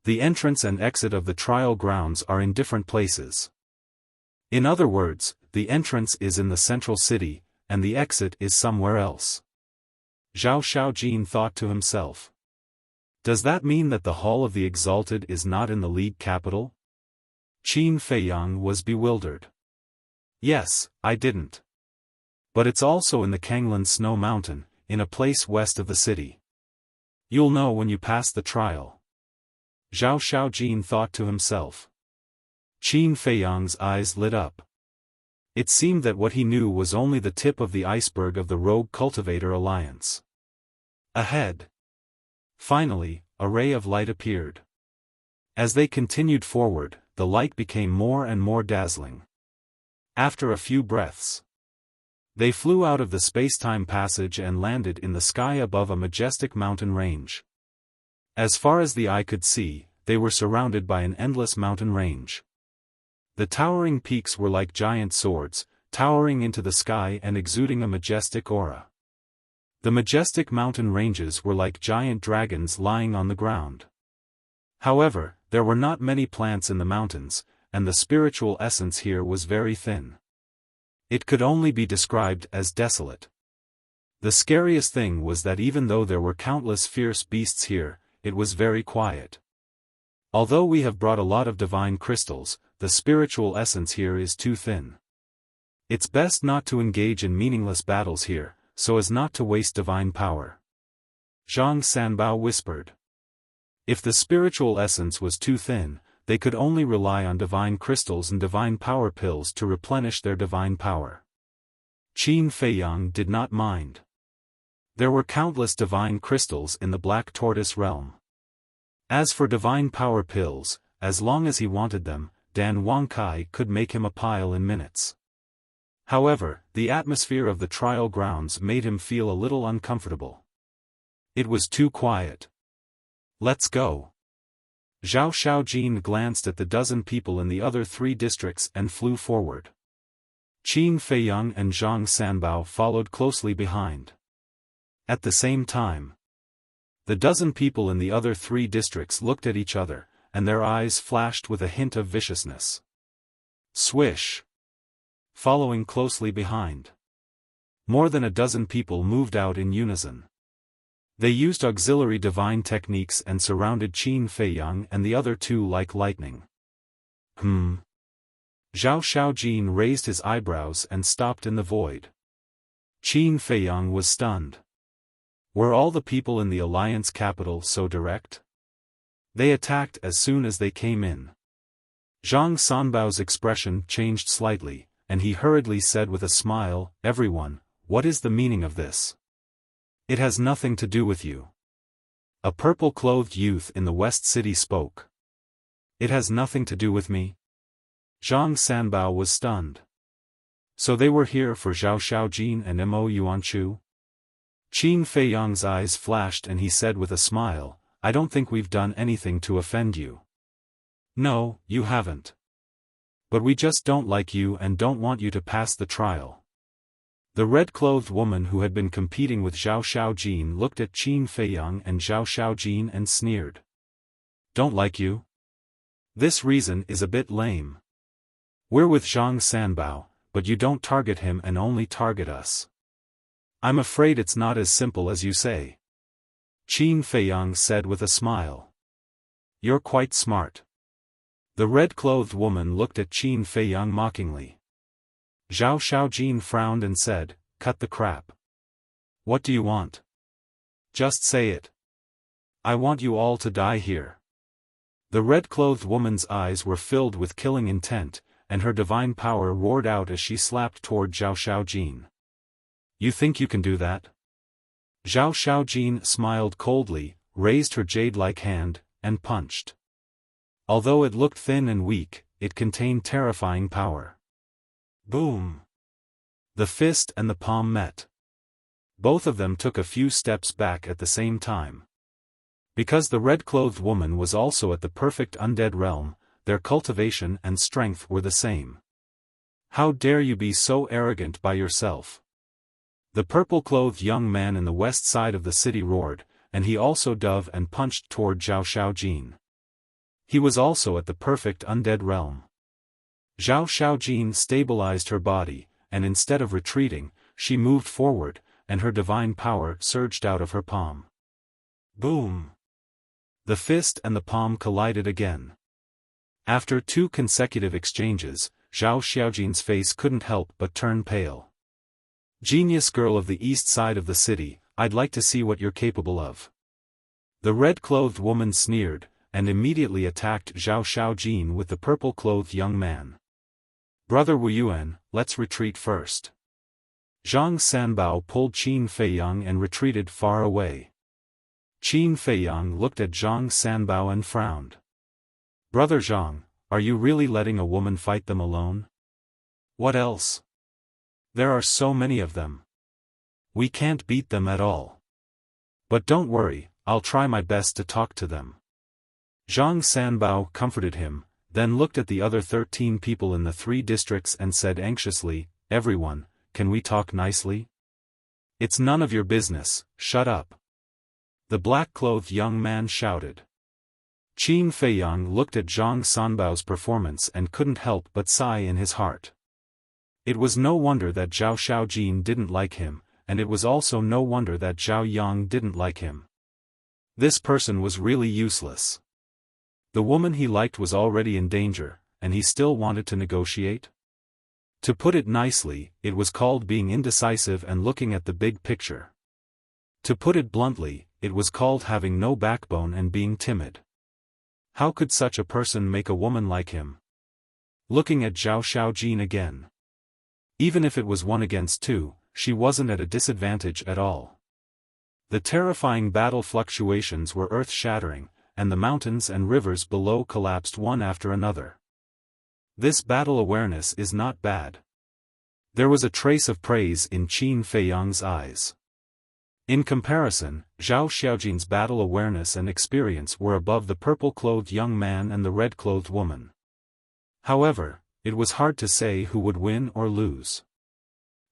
The entrance and exit of the trial grounds are in different places. In other words, the entrance is in the central city, and the exit is somewhere else. Xiao Jin thought to himself. Does that mean that the Hall of the Exalted is not in the League capital? Qin Feiyang was bewildered. Yes, I didn't. But it's also in the Kanglan Snow Mountain, in a place west of the city. You'll know when you pass the trial. Xiao Jin thought to himself. Qin Feiyang's eyes lit up. It seemed that what he knew was only the tip of the iceberg of the Rogue Cultivator Alliance. Ahead. Finally, a ray of light appeared. As they continued forward, the light became more and more dazzling. After a few breaths, they flew out of the space-time passage and landed in the sky above a majestic mountain range. As far as the eye could see, they were surrounded by an endless mountain range. The towering peaks were like giant swords, towering into the sky and exuding a majestic aura. The majestic mountain ranges were like giant dragons lying on the ground. However, there were not many plants in the mountains, and the spiritual essence here was very thin. It could only be described as desolate. The scariest thing was that even though there were countless fierce beasts here, it was very quiet. Although we have brought a lot of divine crystals, the spiritual essence here is too thin. It's best not to engage in meaningless battles here, so as not to waste divine power. Zhang Sanbao whispered. If the spiritual essence was too thin, they could only rely on divine crystals and divine power pills to replenish their divine power. Qin Feiyang did not mind. There were countless divine crystals in the Black Tortoise realm. As for divine power pills, as long as he wanted them, Dan Wangkai could make him a pile in minutes. However, the atmosphere of the trial grounds made him feel a little uncomfortable. It was too quiet. Let's go. Xiao Jin glanced at the dozen people in the other 3 districts and flew forward. Qin Feiyang and Zhang Sanbao followed closely behind. At the same time, the dozen people in the other 3 districts looked at each other, and their eyes flashed with a hint of viciousness. Swish. Following closely behind. More than a dozen people moved out in unison. They used auxiliary divine techniques and surrounded Qin Feiyang and the other 2 like lightning. Xiao Jin raised his eyebrows and stopped in the void. Qin Feiyang was stunned. Were all the people in the Alliance capital so direct? They attacked as soon as they came in. Zhang Sanbao's expression changed slightly, and he hurriedly said with a smile, "Everyone, what is the meaning of this? It has nothing to do with you." A purple-clothed youth in the West City spoke. "It has nothing to do with me?" Zhang Sanbao was stunned. So they were here for Xiao Jin and Mo Yuanchu? Qin Feiyang's eyes flashed and he said with a smile, "I don't think we've done anything to offend you." "No, you haven't. But we just don't like you and don't want you to pass the trial." The red-clothed woman who had been competing with Xiao Jin looked at Qin Feiyang and Xiao Jin and sneered. "Don't like you? This reason is a bit lame. We're with Zhang Sanbao, but you don't target him and only target us. I'm afraid it's not as simple as you say." Qin Feiyang said with a smile. You're quite smart. The red-clothed woman looked at Qin Feiyang mockingly. Zhao Xiaojin frowned and said, cut the crap. What do you want? Just say it. I want you all to die here. The red-clothed woman's eyes were filled with killing intent, and her divine power roared out as she slapped toward Zhao Xiaojin. You think you can do that? Zhao Xiaojin smiled coldly, raised her jade-like hand, and punched. Although it looked thin and weak, it contained terrifying power. Boom! The fist and the palm met. Both of them took a few steps back at the same time. Because the red-clothed woman was also at the perfect undead realm, their cultivation and strength were the same. How dare you be so arrogant by yourself? The purple-clothed young man in the west side of the city roared, and he also dove and punched toward Zhao Xiaojin. He was also at the perfect undead realm. Zhao Xiaojin stabilized her body, and instead of retreating, she moved forward, and her divine power surged out of her palm. Boom! The fist and the palm collided again. After 2 consecutive exchanges, Zhao Xiaojin's face couldn't help but turn pale. Genius girl of the east side of the city, I'd like to see what you're capable of. The red-clothed woman sneered, and immediately attacked Zhao Xiaojin with the purple-clothed young man. Brother Wu Yuan, let's retreat first. Zhang Sanbao pulled Qin Feiyang and retreated far away. Qin Feiyang looked at Zhang Sanbao and frowned. Brother Zhang, are you really letting a woman fight them alone? What else? There are so many of them. We can't beat them at all. But don't worry, I'll try my best to talk to them. Zhang Sanbao comforted him, then looked at the other 13 people in the 3 districts and said anxiously, everyone, can we talk nicely? It's none of your business, shut up. The black-clothed young man shouted. Qin Feiyang looked at Zhang Sanbao's performance and couldn't help but sigh in his heart. It was no wonder that Zhao Xiaojin didn't like him, and it was also no wonder that Zhao Yang didn't like him. This person was really useless. The woman he liked was already in danger, and he still wanted to negotiate? To put it nicely, it was called being indecisive and looking at the big picture. To put it bluntly, it was called having no backbone and being timid. How could such a person make a woman like him? Looking at Zhao Xiaojin again. Even if it was 1 against 2, she wasn't at a disadvantage at all. The terrifying battle fluctuations were earth-shattering, and the mountains and rivers below collapsed one after another. This battle awareness is not bad. There was a trace of praise in Qin Feiyang's eyes. In comparison, Zhao Xiaojin's battle awareness and experience were above the purple-clothed young man and the red-clothed woman. However, it was hard to say who would win or lose.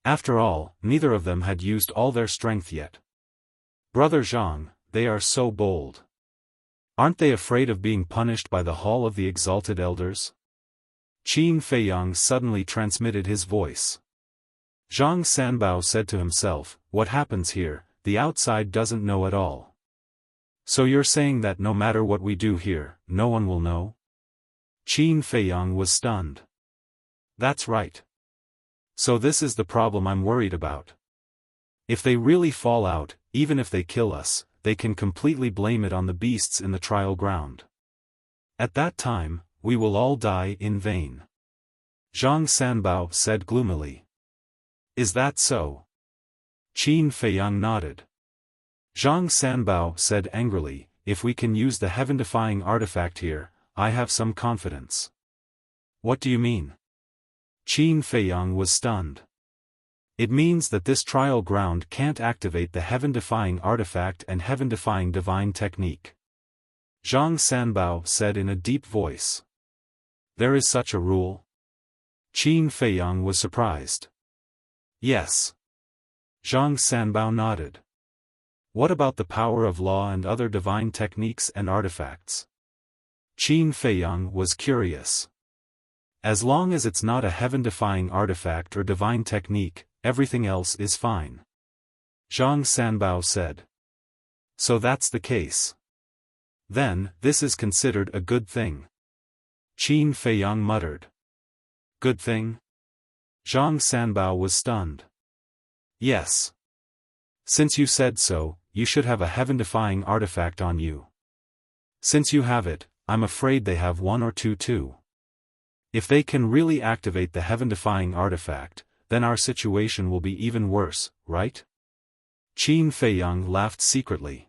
After all, neither of them had used all their strength yet. Brother Zhang, they are so bold. Aren't they afraid of being punished by the Hall of the Exalted Elders? Qin Feiyang suddenly transmitted his voice. Zhang Sanbao said to himself, what happens here, the outside doesn't know at all. So you're saying that no matter what we do here, no one will know? Qin Feiyang was stunned. That's right. So this is the problem I'm worried about. If they really fall out, even if they kill us, they can completely blame it on the beasts in the trial ground. At that time, we will all die in vain. Zhang Sanbao said gloomily. Is that so? Qin Feiyang nodded. Zhang Sanbao said angrily, if we can use the heaven-defying artifact here, I have some confidence. What do you mean? Qin Feiyang was stunned. It means that this trial ground can't activate the heaven-defying artifact and heaven-defying divine technique. Zhang Sanbao said in a deep voice. There is such a rule? Qin Feiyang was surprised. Yes. Zhang Sanbao nodded. What about the power of law and other divine techniques and artifacts? Qin Feiyang was curious. As long as it's not a heaven-defying artifact or divine technique, everything else is fine. Zhang Sanbao said. So that's the case. Then, this is considered a good thing. Qin Feiyang muttered. Good thing? Zhang Sanbao was stunned. Yes. Since you said so, you should have a heaven-defying artifact on you. Since you have it, I'm afraid they have one or two too. If they can really activate the heaven-defying artifact, then our situation will be even worse, right? Qin Feiyang laughed secretly.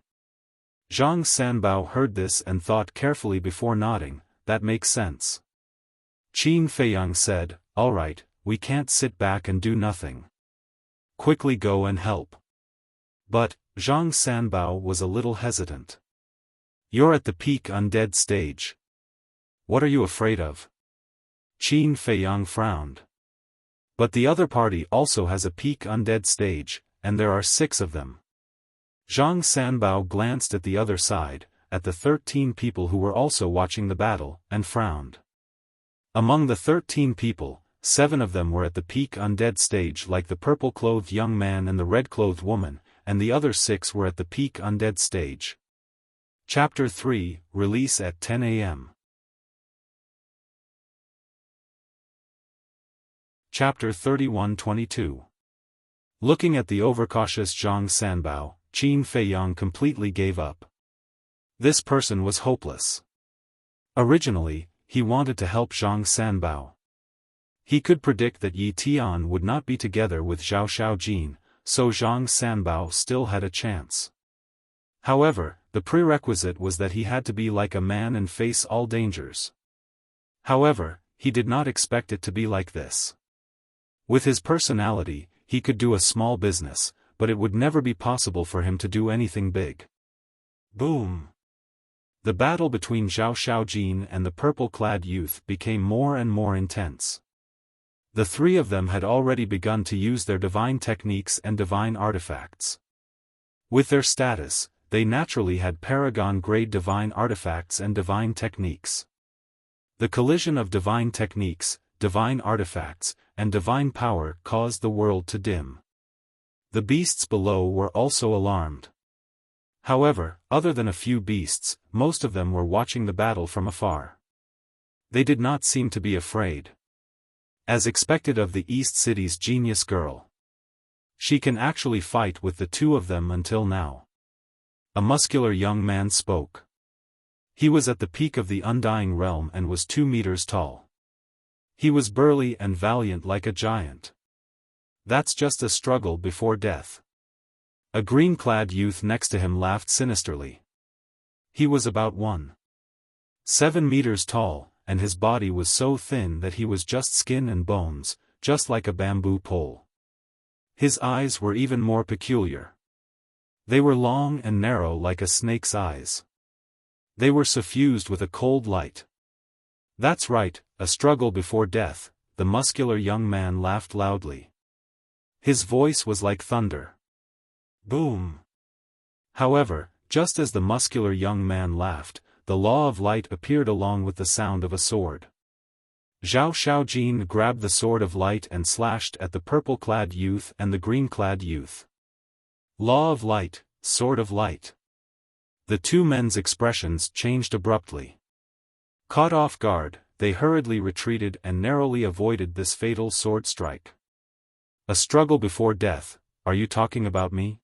Zhang Sanbao heard this and thought carefully before nodding. That makes sense. Qin Feiyang said, all right, we can't sit back and do nothing. Quickly go and help. But, Zhang Sanbao was a little hesitant. You're at the peak undead stage. What are you afraid of? Qin Feiyang frowned. But the other party also has a peak undead stage, and there are 6 of them. Zhang Sanbao glanced at the other side, at the 13 people who were also watching the battle, and frowned. Among the 13 people, 7 of them were at the peak undead stage like the purple-clothed young man and the red-clothed woman, and the other 6 were at the peak undead stage. Chapter 3, Release at 10 a.m. Chapter 31-22. Looking at the overcautious Zhang Sanbao, Qin Feiyang completely gave up. This person was hopeless. Originally, he wanted to help Zhang Sanbao. He could predict that Yi Tian would not be together with Zhao Xiaojin, so Zhang Sanbao still had a chance. However, the prerequisite was that he had to be like a man and face all dangers. However, he did not expect it to be like this. With his personality, he could do a small business, but it would never be possible for him to do anything big. Boom! The battle between Zhao Xiaojin and the purple-clad youth became more and more intense. The 3 of them had already begun to use their divine techniques and divine artifacts. With their status, they naturally had paragon-grade divine artifacts and divine techniques. The collision of divine techniques, divine artifacts, and divine power caused the world to dim. The beasts below were also alarmed. However, other than a few beasts, most of them were watching the battle from afar. They did not seem to be afraid. As expected of the East City's genius girl. She can actually fight with the 2 of them until now. A muscular young man spoke. He was at the peak of the Undying Realm and was 2 meters tall. He was burly and valiant like a giant. That's just a struggle before death. A green-clad youth next to him laughed sinisterly. He was about 1.7 meters tall, and his body was so thin that he was just skin and bones, just like a bamboo pole. His eyes were even more peculiar. They were long and narrow like a snake's eyes. They were suffused with a cold light. That's right, a struggle before death, the muscular young man laughed loudly. His voice was like thunder. Boom! However, just as the muscular young man laughed, the law of light appeared along with the sound of a sword. Zhao Xiaojin grabbed the sword of light and slashed at the purple-clad youth and the green-clad youth. Law of light, sword of light. The 2 men's expressions changed abruptly. Caught off guard, they hurriedly retreated and narrowly avoided this fatal sword strike. A struggle before death, are you talking about me?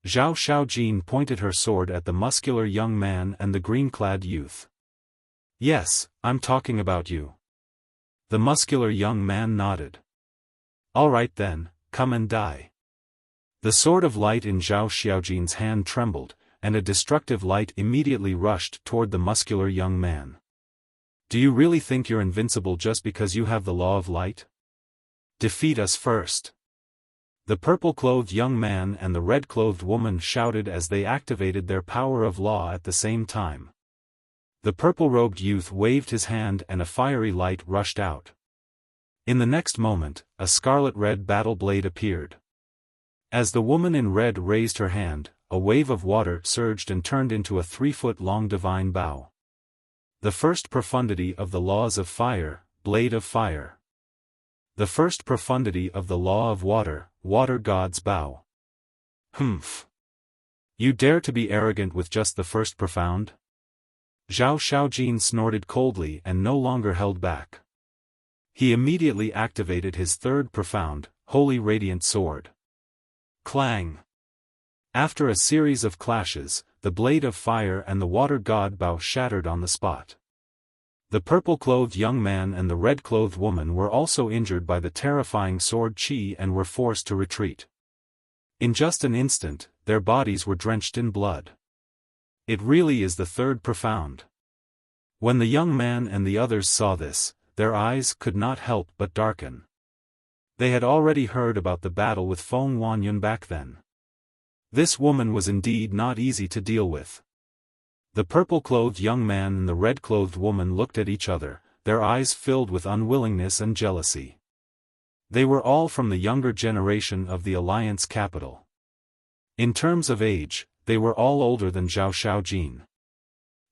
Zhao Xiaojin pointed her sword at the muscular young man and the green-clad youth. Yes, I'm talking about you. The muscular young man nodded. All right then, come and die. The sword of light in Zhao Xiaojin's hand trembled, and a destructive light immediately rushed toward the muscular young man. Do you really think you're invincible just because you have the law of light? Defeat us first. The purple-clothed young man and the red-clothed woman shouted as they activated their power of law at the same time. The purple-robed youth waved his hand and a fiery light rushed out. In the next moment, a scarlet-red battle blade appeared. As the woman in red raised her hand, a wave of water surged and turned into a 3-foot-long divine bow. The first profundity of the laws of fire, blade of fire. The first profundity of the law of water, water god's bow. Humph. You dare to be arrogant with just the first profound? Zhao Xiaojin snorted coldly and no longer held back. He immediately activated his third profound, Holy Radiant Sword. Clang! After a series of clashes, the blade of fire and the water god Bao shattered on the spot. The purple-clothed young man and the red-clothed woman were also injured by the terrifying sword qi and were forced to retreat. In just an instant, their bodies were drenched in blood. It really is the third profound. When the young man and the others saw this, their eyes could not help but darken. They had already heard about the battle with Feng Wanyun back then. This woman was indeed not easy to deal with. The purple-clothed young man and the red-clothed woman looked at each other, their eyes filled with unwillingness and jealousy. They were all from the younger generation of the Alliance capital. In terms of age, they were all older than Zhao Xiaojin.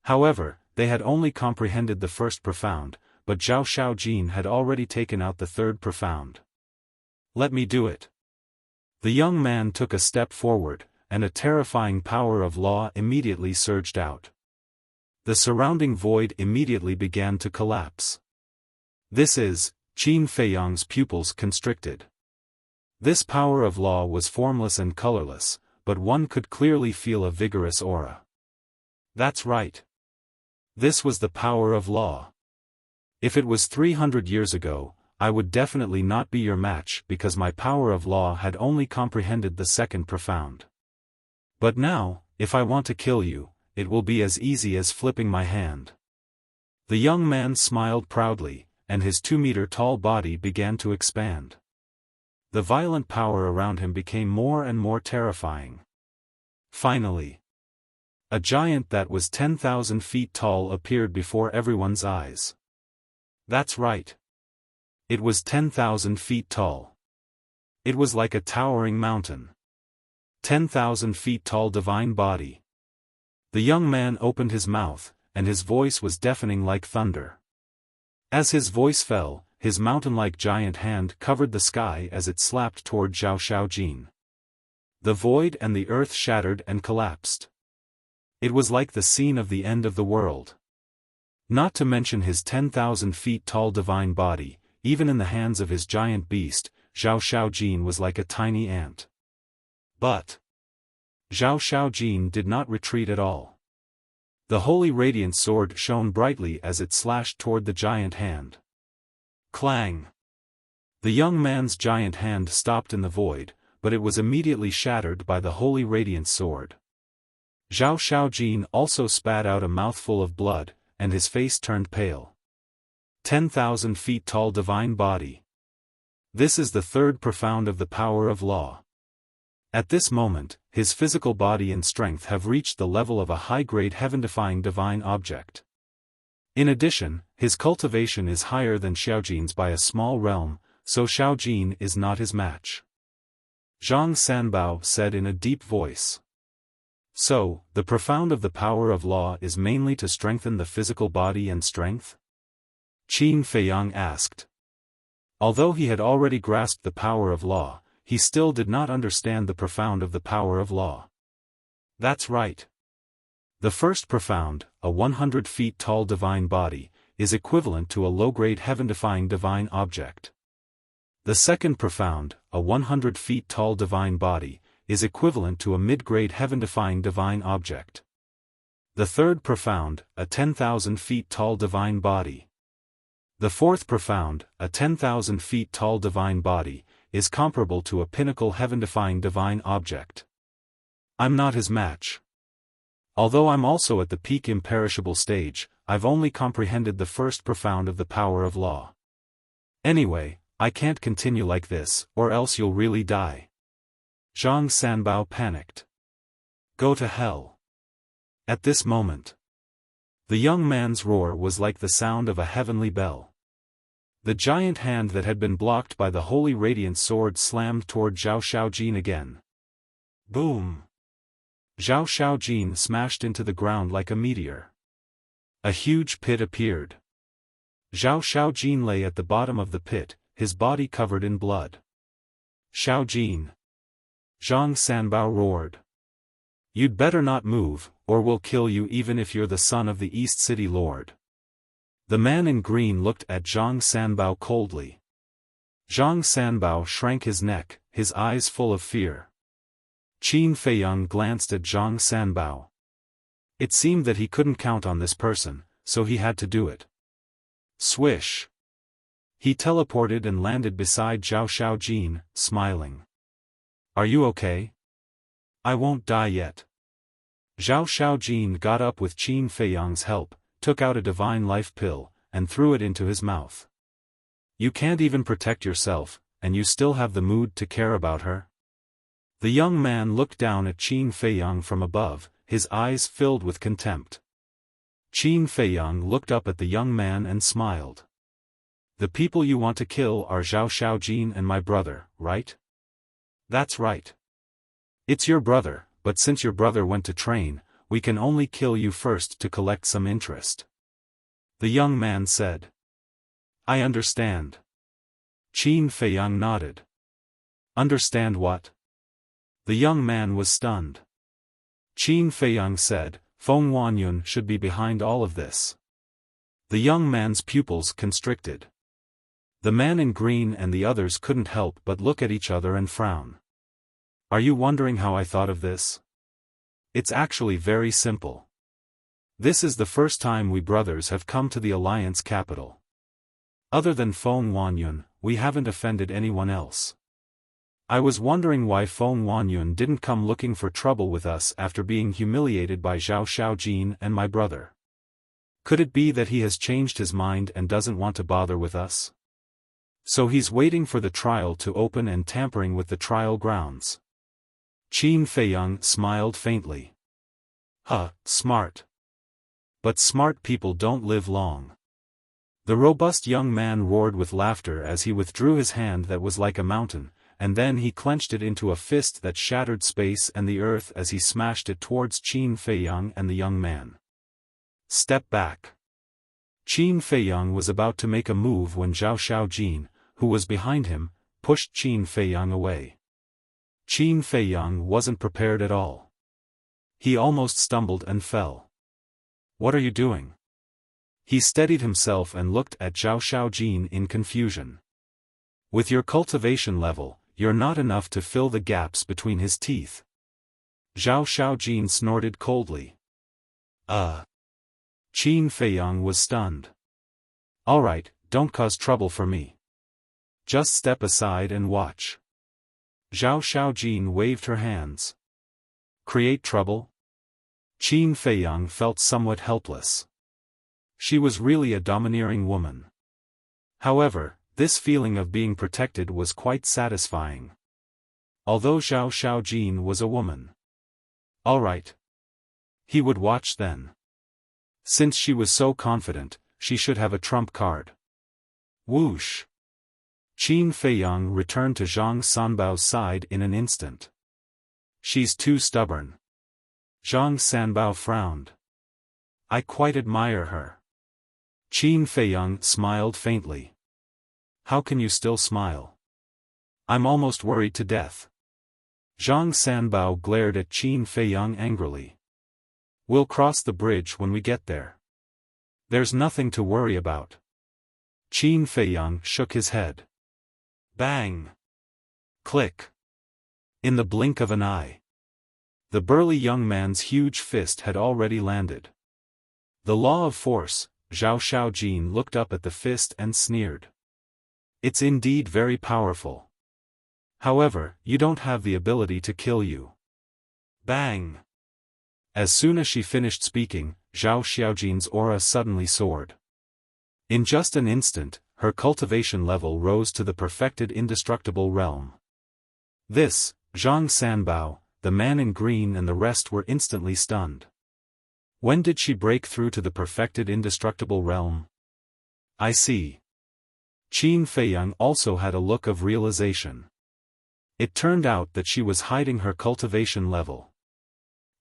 However, they had only comprehended the first profound, but Zhao Xiaojin had already taken out the third profound. Let me do it. The young man took a step forward, and a terrifying power of law immediately surged out. The surrounding void immediately began to collapse. This is, Qin Feiyang's pupils constricted. This power of law was formless and colorless, but one could clearly feel a vigorous aura. That's right. This was the power of law. If it was 300 years ago, I would definitely not be your match because my power of law had only comprehended the second profound. But now, if I want to kill you, it will be as easy as flipping my hand. The young man smiled proudly, and his 2-meter-tall body began to expand. The violent power around him became more and more terrifying. Finally, a giant that was 10,000 feet tall appeared before everyone's eyes. That's right. It was 10,000 feet tall. It was like a towering mountain. 10,000 feet tall divine body. The young man opened his mouth, and his voice was deafening like thunder. As his voice fell, his mountain-like giant hand covered the sky as it slapped toward Zhao Xiaojin. The void and the earth shattered and collapsed. It was like the scene of the end of the world. Not to mention his 10,000 feet tall divine body, even in the hands of his giant beast, Zhao Xiaojin was like a tiny ant. But Zhao Xiaojin did not retreat at all. The holy radiant sword shone brightly as it slashed toward the giant hand. Clang! The young man's giant hand stopped in the void, but it was immediately shattered by the holy radiant sword. Zhao Xiaojin also spat out a mouthful of blood, and his face turned pale. 10,000 feet tall divine body. This is the third profound of the power of law. At this moment, his physical body and strength have reached the level of a high-grade heaven-defying divine object. In addition, his cultivation is higher than Xiaojin's by a small realm, so Xiaojin is not his match. Zhang Sanbao said in a deep voice. So, the profound of the power of law is mainly to strengthen the physical body and strength? Qin Feiyang asked. Although he had already grasped the power of law, he still did not understand the profound of the power of law. That's right. The first profound, a 100 feet tall divine body, is equivalent to a low-grade heaven-defying divine object. The second profound, a 100 feet tall divine body, is equivalent to a mid-grade heaven-defying divine object. The third profound, a 10,000 feet tall divine body. The fourth profound, a 10,000 feet tall divine body, is comparable to a pinnacle heaven-defying divine object. I'm not his match. Although I'm also at the peak imperishable stage, I've only comprehended the first profound of the power of law. Anyway, I can't continue like this, or else you'll really die. Zhang Sanbao panicked. Go to hell. At this moment, the young man's roar was like the sound of a heavenly bell. The giant hand that had been blocked by the holy radiant sword slammed toward Zhao Xiaojin again. Boom! Zhao Xiaojin smashed into the ground like a meteor. A huge pit appeared. Zhao Xiaojin lay at the bottom of the pit, his body covered in blood. Xiaojin! Zhang Sanbao roared. You'd better not move, or we'll kill you even if you're the son of the East City Lord. The man in green looked at Zhang Sanbao coldly. Zhang Sanbao shrank his neck, his eyes full of fear. Qin Feiyang glanced at Zhang Sanbao. It seemed that he couldn't count on this person, so he had to do it. Swish! He teleported and landed beside Zhao Xiaojin, smiling. Are you okay? I won't die yet. Zhao Xiaojin got up with Qin Feiyang's help, took out a divine life pill, and threw it into his mouth. You can't even protect yourself, and you still have the mood to care about her? The young man looked down at Qin Feiyang from above, his eyes filled with contempt. Qin Feiyang looked up at the young man and smiled. The people you want to kill are Zhao Xiaojin and my brother, right? That's right. It's your brother, but since your brother went to train, we can only kill you first to collect some interest. The young man said. I understand. Qin Feiyang nodded. Understand what? The young man was stunned. Qin Feiyang said, Feng Wanyun should be behind all of this. The young man's pupils constricted. The man in green and the others couldn't help but look at each other and frown. Are you wondering how I thought of this? It's actually very simple. This is the first time we brothers have come to the Alliance capital. Other than Feng Wanyun, we haven't offended anyone else. I was wondering why Feng Wanyun didn't come looking for trouble with us after being humiliated by Zhao Xiaojin and my brother. Could it be that he has changed his mind and doesn't want to bother with us? So he's waiting for the trial to open and tampering with the trial grounds. Qin Feiyang smiled faintly. Smart. But smart people don't live long. The robust young man roared with laughter as he withdrew his hand that was like a mountain, and then he clenched it into a fist that shattered space and the earth as he smashed it towards Qin Feiyang and the young man. Step back. Qin Feiyang was about to make a move when Zhao Xiaojin, who was behind him, pushed Qin Feiyang away. Qin Feiyang wasn't prepared at all. He almost stumbled and fell. What are you doing? He steadied himself and looked at Zhao Xiaojin in confusion. With your cultivation level, you're not enough to fill the gaps between his teeth. Zhao Xiaojin snorted coldly. Qin Feiyang was stunned. Alright, don't cause trouble for me. Just step aside and watch. Zhao Xiaojin waved her hands. Create trouble? Qin Feiyang felt somewhat helpless. She was really a domineering woman. However, this feeling of being protected was quite satisfying. Although Zhao Xiaojin was a woman. Alright. He would watch then. Since she was so confident, she should have a trump card. Whoosh! Qin Feiyang returned to Zhang Sanbao's side in an instant. She's too stubborn. Zhang Sanbao frowned. I quite admire her. Qin Feiyang smiled faintly. How can you still smile? I'm almost worried to death. Zhang Sanbao glared at Qin Feiyang angrily. We'll cross the bridge when we get there. There's nothing to worry about. Qin Feiyang shook his head. Bang! Click! In the blink of an eye. The burly young man's huge fist had already landed. The law of force, Zhao Xiaojin looked up at the fist and sneered. It's indeed very powerful. However, you don't have the ability to kill you. Bang! As soon as she finished speaking, Zhao Xiaojin's aura suddenly soared. In just an instant, her cultivation level rose to the perfected indestructible realm. This, Zhang Sanbao, the man in green and the rest were instantly stunned. When did she break through to the perfected indestructible realm? I see. Qin Feiyang also had a look of realization. It turned out that she was hiding her cultivation level.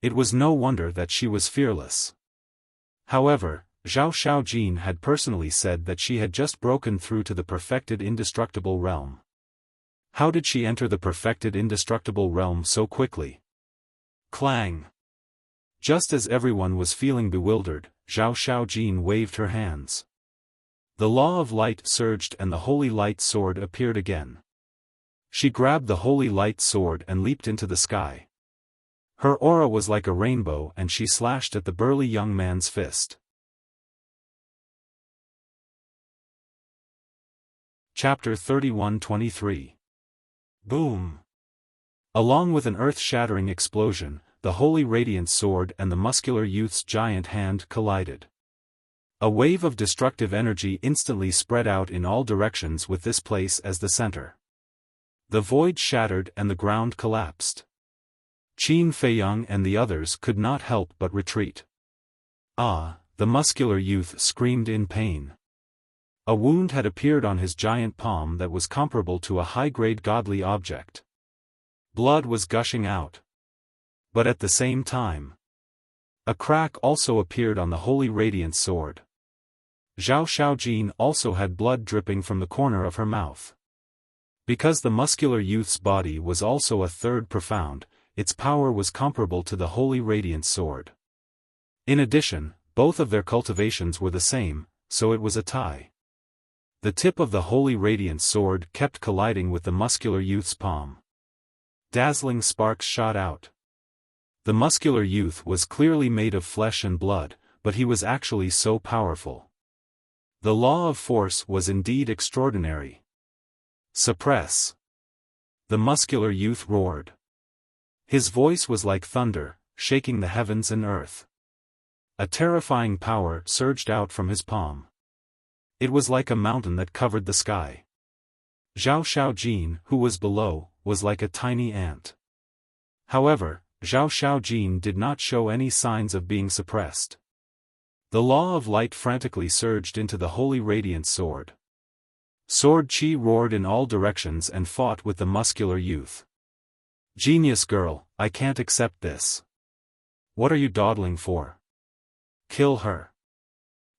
It was no wonder that she was fearless. However, Zhao Xiaojin had personally said that she had just broken through to the perfected indestructible realm. How did she enter the perfected indestructible realm so quickly? Clang! Just as everyone was feeling bewildered, Zhao Xiaojin waved her hands. The law of light surged and the holy light sword appeared again. She grabbed the holy light sword and leaped into the sky. Her aura was like a rainbow and she slashed at the burly young man's fist. Chapter 31-23. Boom! Along with an earth-shattering explosion, the holy radiant sword and the muscular youth's giant hand collided. A wave of destructive energy instantly spread out in all directions with this place as the center. The void shattered and the ground collapsed. Qin Feiyang and the others could not help but retreat. Ah! The muscular youth screamed in pain. A wound had appeared on his giant palm that was comparable to a high-grade godly object. Blood was gushing out. But at the same time, a crack also appeared on the holy radiant sword. Zhao Xiaojin also had blood dripping from the corner of her mouth. Because the muscular youth's body was also a third profound, its power was comparable to the holy radiant sword. In addition, both of their cultivations were the same, so it was a tie. The tip of the holy radiant sword kept colliding with the muscular youth's palm. Dazzling sparks shot out. The muscular youth was clearly made of flesh and blood, but he was actually so powerful. The law of force was indeed extraordinary. Suppress! The muscular youth roared. His voice was like thunder, shaking the heavens and earth. A terrifying power surged out from his palm. It was like a mountain that covered the sky. Zhao Xiaojin, who was below, was like a tiny ant. However, Zhao Xiaojin did not show any signs of being suppressed. The law of light frantically surged into the holy radiant sword. Sword Qi roared in all directions and fought with the muscular youth. Genius girl, I can't accept this. What are you dawdling for? Kill her.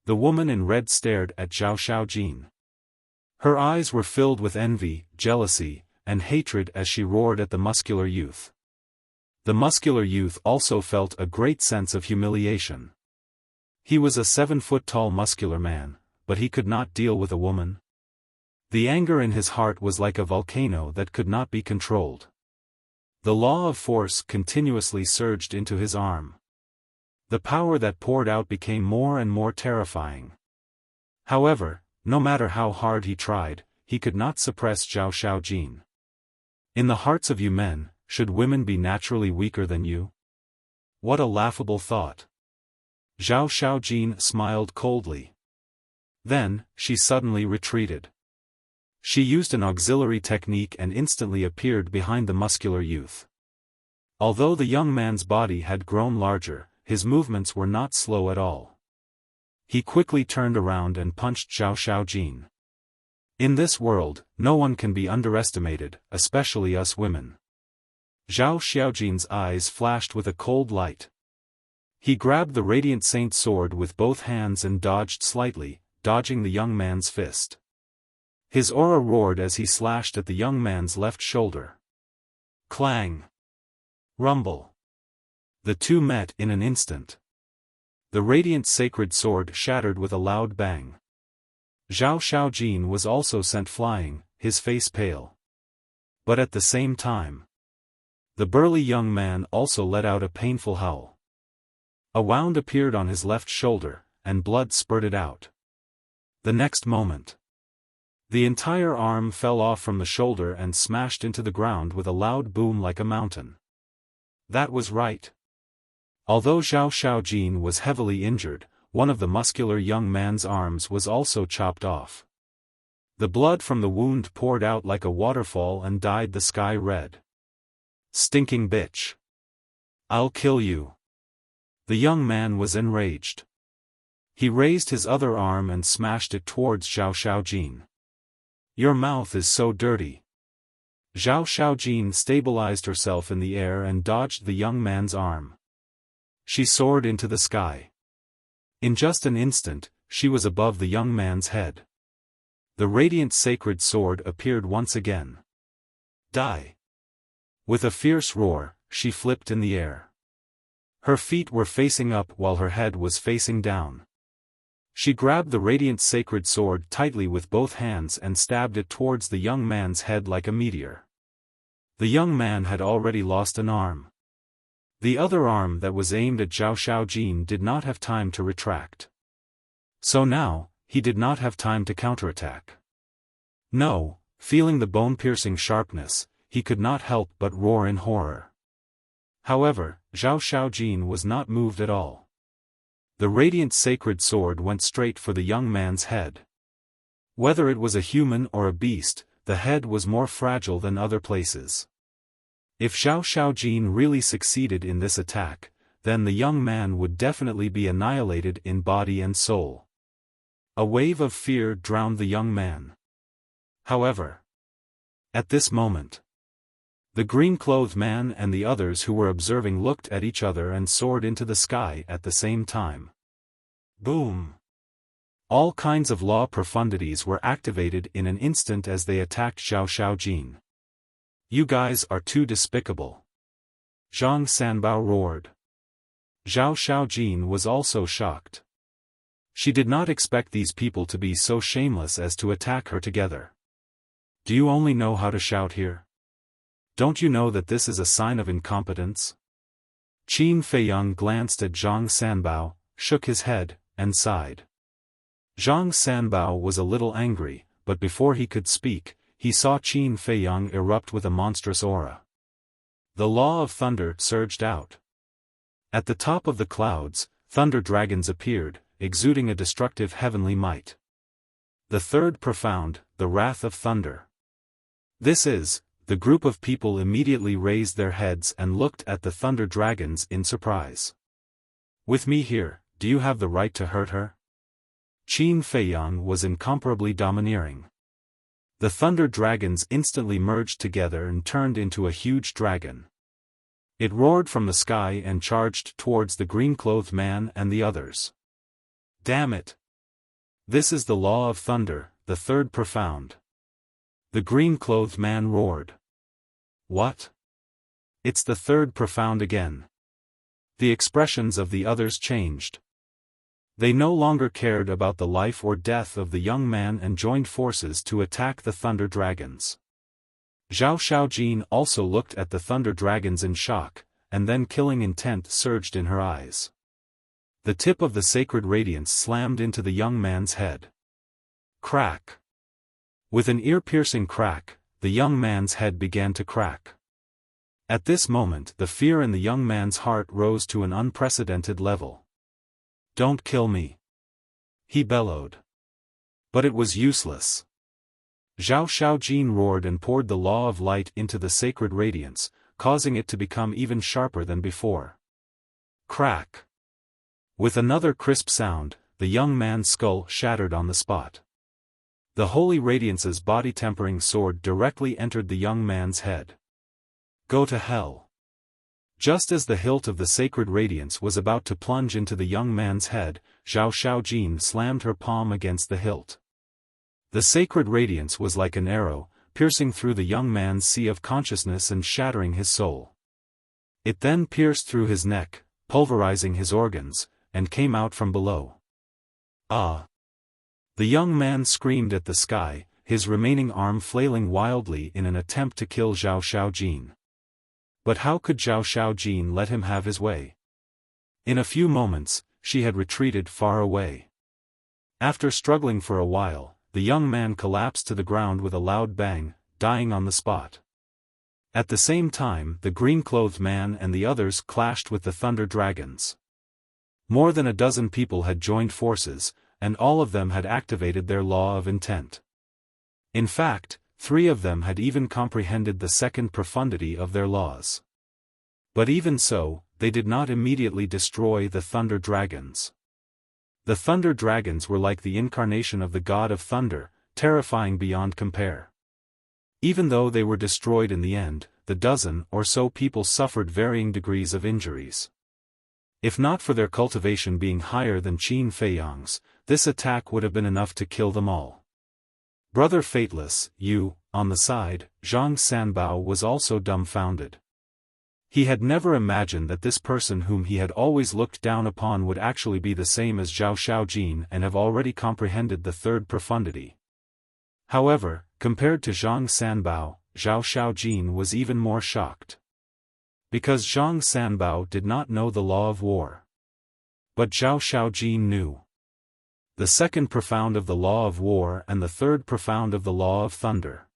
The woman in red stared at Zhao Xiaojin. Her eyes were filled with envy, jealousy, and hatred as she roared at the muscular youth. The muscular youth also felt a great sense of humiliation. He was a 7-foot-tall muscular man, but he could not deal with a woman. The anger in his heart was like a volcano that could not be controlled. The law of force continuously surged into his arm. The power that poured out became more and more terrifying. However, no matter how hard he tried, he could not suppress Zhao Xiaojin. In the hearts of you men, should women be naturally weaker than you? What a laughable thought. Zhao Xiaojin smiled coldly. Then, she suddenly retreated. She used an auxiliary technique and instantly appeared behind the muscular youth. Although the young man's body had grown larger, his movements were not slow at all. He quickly turned around and punched Zhao Xiaojin. In this world, no one can be underestimated, especially us women. Zhao Xiaojin's eyes flashed with a cold light. He grabbed the radiant saint sword with both hands and dodged slightly, dodging the young man's fist. His aura roared as he slashed at the young man's left shoulder. Clang! Rumble! The two met in an instant. The radiant sacred sword shattered with a loud bang. Zhao Xiaojin was also sent flying, his face pale. But at the same time, the burly young man also let out a painful howl. A wound appeared on his left shoulder, and blood spurted out. The next moment, the entire arm fell off from the shoulder and smashed into the ground with a loud boom like a mountain. That was right. Although Zhao Xiaojin was heavily injured, one of the muscular young man's arms was also chopped off. The blood from the wound poured out like a waterfall and dyed the sky red. Stinking bitch! I'll kill you! The young man was enraged. He raised his other arm and smashed it towards Zhao Xiaojin. Your mouth is so dirty. Zhao Xiaojin stabilized herself in the air and dodged the young man's arm. She soared into the sky. In just an instant, she was above the young man's head. The radiant sacred sword appeared once again. Die! With a fierce roar, she flipped in the air. Her feet were facing up while her head was facing down. She grabbed the radiant sacred sword tightly with both hands and stabbed it towards the young man's head like a meteor. The young man had already lost an arm. The other arm that was aimed at Zhao Xiaojin did not have time to retract. So now, he did not have time to counterattack. No, feeling the bone-piercing sharpness, he could not help but roar in horror. However, Zhao Xiaojin was not moved at all. The radiant sacred sword went straight for the young man's head. Whether it was a human or a beast, the head was more fragile than other places. If Zhao Xiaojin really succeeded in this attack, then the young man would definitely be annihilated in body and soul. A wave of fear drowned the young man. However, at this moment, the green-clothed man and the others who were observing looked at each other and soared into the sky at the same time. Boom! All kinds of law profundities were activated in an instant as they attacked Zhao Xiaojin. You guys are too despicable. Zhang Sanbao roared. Zhao Xiaojin was also shocked. She did not expect these people to be so shameless as to attack her together. Do you only know how to shout here? Don't you know that this is a sign of incompetence? Qin Feiyang glanced at Zhang Sanbao, shook his head, and sighed. Zhang Sanbao was a little angry, but before he could speak, he saw Qin Feiyang erupt with a monstrous aura. The law of thunder surged out. At the top of the clouds, thunder dragons appeared, exuding a destructive heavenly might. The third profound, the wrath of thunder. This is. The group of people immediately raised their heads and looked at the thunder dragons in surprise. With me here, do you have the right to hurt her? Qin Feiyang was incomparably domineering. The thunder dragons instantly merged together and turned into a huge dragon. It roared from the sky and charged towards the green-clothed man and the others. Damn it! This is the law of thunder, the third profound. The green-clothed man roared. What? It's the third profound again. The expressions of the others changed. They no longer cared about the life or death of the young man and joined forces to attack the thunder dragons. Zhao Xiaojin also looked at the thunder dragons in shock, and then killing intent surged in her eyes. The tip of the sacred radiance slammed into the young man's head. Crack! With an ear-piercing crack, the young man's head began to crack. At this moment the fear in the young man's heart rose to an unprecedented level. Don't kill me! He bellowed. But it was useless. Zhao Xiaojin roared and poured the law of light into the sacred radiance, causing it to become even sharper than before. Crack! With another crisp sound, the young man's skull shattered on the spot. The Holy Radiance's body-tempering sword directly entered the young man's head. Go to hell! Just as the hilt of the sacred radiance was about to plunge into the young man's head, Zhao Xiaojin slammed her palm against the hilt. The sacred radiance was like an arrow, piercing through the young man's sea of consciousness and shattering his soul. It then pierced through his neck, pulverizing his organs, and came out from below. Ah! The young man screamed at the sky, his remaining arm flailing wildly in an attempt to kill Zhao Xiaojin. But how could Zhao Xiaojin let him have his way? In a few moments, she had retreated far away. After struggling for a while, the young man collapsed to the ground with a loud bang, dying on the spot. At the same time, the green-clothed man and the others clashed with the thunder dragons. More than a dozen people had joined forces, and all of them had activated their law of intent. In fact, 3 of them had even comprehended the second profundity of their laws. But even so, they did not immediately destroy the thunder dragons. The thunder dragons were like the incarnation of the god of thunder, terrifying beyond compare. Even though they were destroyed in the end, the dozen or so people suffered varying degrees of injuries. If not for their cultivation being higher than Qin Feiyang's, this attack would have been enough to kill them all. Brother Fateless, you, on the side, Zhang Sanbao was also dumbfounded. He had never imagined that this person whom he had always looked down upon would actually be the same as Zhao Xiaojin and have already comprehended the third profundity. However, compared to Zhang Sanbao, Zhao Xiaojin was even more shocked. Because Zhang Sanbao did not know the law of war. But Zhao Xiaojin knew the second profound of the law of war and the third profound of the law of thunder.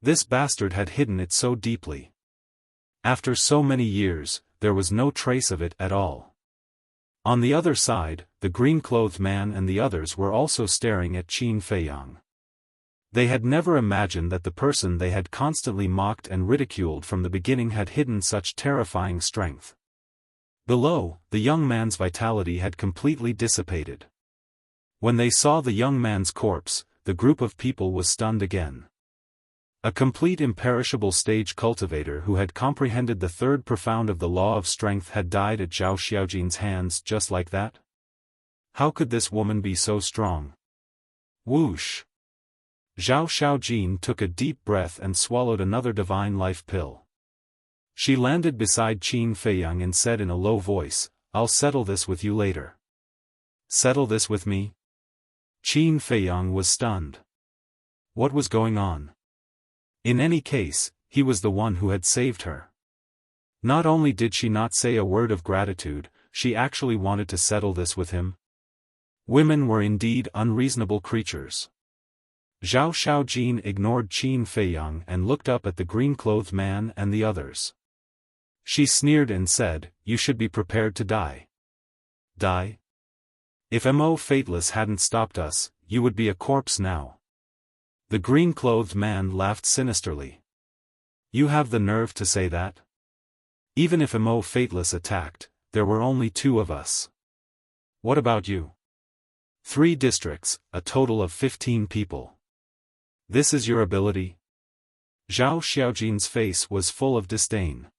This bastard had hidden it so deeply. After so many years, there was no trace of it at all. On the other side, the green-clothed man and the others were also staring at Qin Feiyang. They had never imagined that the person they had constantly mocked and ridiculed from the beginning had hidden such terrifying strength. Below, the young man's vitality had completely dissipated. When they saw the young man's corpse, the group of people was stunned again. A complete imperishable stage cultivator who had comprehended the third profound of the law of strength had died at Zhao Xiaojin's hands just like that? How could this woman be so strong? Whoosh! Zhao Xiaojin took a deep breath and swallowed another divine life pill. She landed beside Qin Feiyang and said in a low voice, "I'll settle this with you later." Settle this with me? Qin Feiyang was stunned. What was going on? In any case, he was the one who had saved her. Not only did she not say a word of gratitude, she actually wanted to settle this with him. Women were indeed unreasonable creatures. Zhao Xiaojin ignored Qin Feiyang and looked up at the green-clothed man and the others. She sneered and said, "You should be prepared to die." Die? If Mo Fateless hadn't stopped us, you would be a corpse now. The green-clothed man laughed sinisterly. You have the nerve to say that? Even if Mo Fateless attacked, there were only 2 of us. What about you? 3 districts, a total of 15 people. This is your ability? Zhao Xiaojin's face was full of disdain.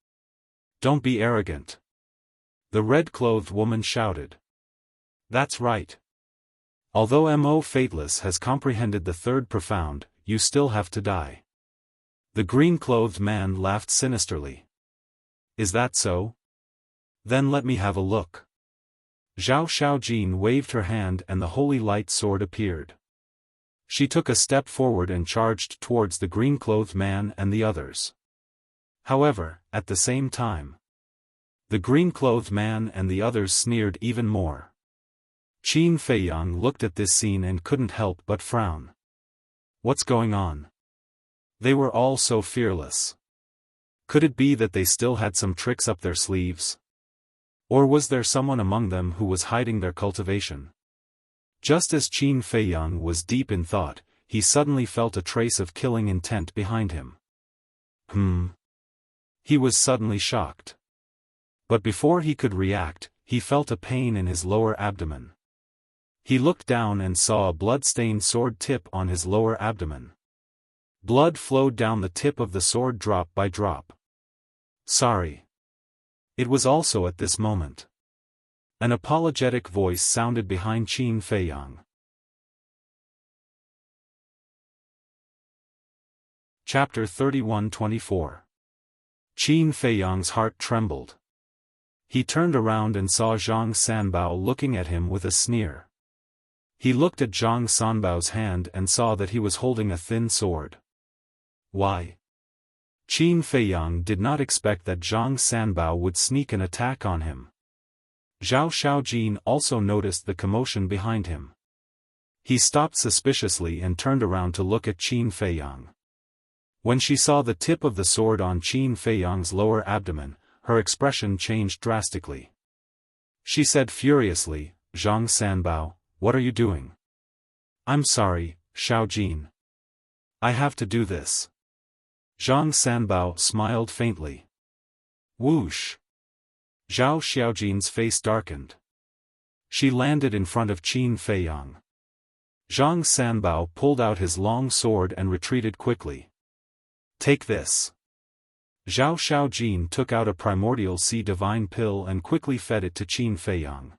Don't be arrogant. The red-clothed woman shouted. That's right. Although Mo Fateless has comprehended the third profound, you still have to die. The green-clothed man laughed sinisterly. Is that so? Then let me have a look. Zhao Xiaojin waved her hand and the holy light sword appeared. She took a step forward and charged towards the green-clothed man and the others. However, at the same time, the green-clothed man and the others sneered even more. Qin Feiyang looked at this scene and couldn't help but frown. What's going on? They were all so fearless. Could it be that they still had some tricks up their sleeves? Or was there someone among them who was hiding their cultivation? Just as Qin Feiyang was deep in thought, he suddenly felt a trace of killing intent behind him. He was suddenly shocked. But before he could react, he felt a pain in his lower abdomen. He looked down and saw a blood-stained sword tip on his lower abdomen. Blood flowed down the tip of the sword drop by drop. Sorry. It was also at this moment. An apologetic voice sounded behind Qin Feiyang. Chapter 31-24. Qin Feiyang's heart trembled. He turned around and saw Zhang Sanbao looking at him with a sneer. He looked at Zhang Sanbao's hand and saw that he was holding a thin sword. Why? Qin Feiyang did not expect that Zhang Sanbao would sneak an attack on him. Zhao Xiaojin also noticed the commotion behind him. He stopped suspiciously and turned around to look at Qin Feiyang. When she saw the tip of the sword on Qin Feiyang's lower abdomen, her expression changed drastically. She said furiously, "Zhang Sanbao, what are you doing?" "I'm sorry, Xiaojin. I have to do this." Zhang Sanbao smiled faintly. Whoosh! Zhao Xiaojin's face darkened. She landed in front of Qin Feiyang. Zhang Sanbao pulled out his long sword and retreated quickly. Take this. Zhao Xiaojin took out a primordial sea divine pill and quickly fed it to Qin Feiyang.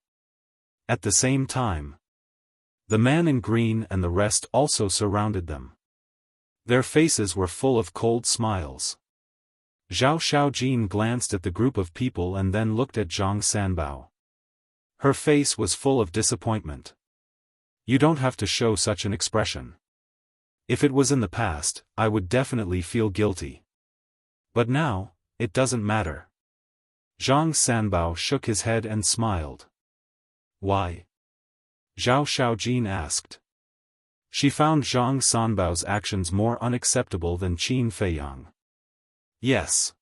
At the same time, the man in green and the rest also surrounded them. Their faces were full of cold smiles. Zhao Xiaojin glanced at the group of people and then looked at Zhang Sanbao. Her face was full of disappointment. You don't have to show such an expression. If it was in the past, I would definitely feel guilty. But now, it doesn't matter. Zhang Sanbao shook his head and smiled. Why? Zhao Xiaojin asked. She found Zhang Sanbao's actions more unacceptable than Qin Feiyang. Yes.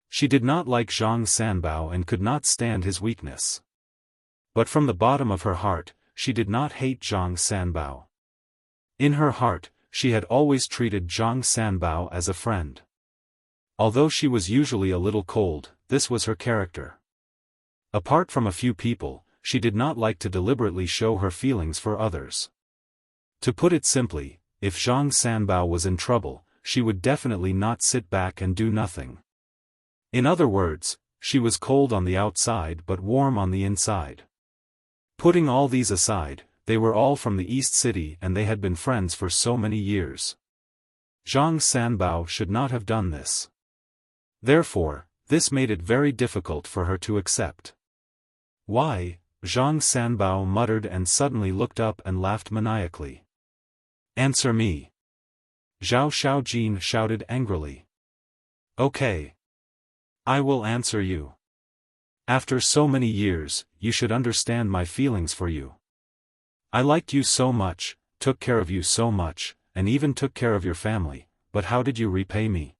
She did not like Zhang Sanbao and could not stand his weakness. But from the bottom of her heart, she did not hate Zhang Sanbao. In her heart, she had always treated Zhang Sanbao as a friend. Although she was usually a little cold, this was her character. Apart from a few people, she did not like to deliberately show her feelings for others. To put it simply, if Zhang Sanbao was in trouble, she would definitely not sit back and do nothing. In other words, she was cold on the outside but warm on the inside. Putting all these aside, they were all from the East City and they had been friends for so many years. Zhang Sanbao should not have done this. Therefore, this made it very difficult for her to accept. Why? Zhang Sanbao muttered and suddenly looked up and laughed maniacally. Answer me. Zhao Xiaojin shouted angrily. Okay. I will answer you. After so many years, you should understand my feelings for you. I liked you so much, took care of you so much, and even took care of your family, but how did you repay me?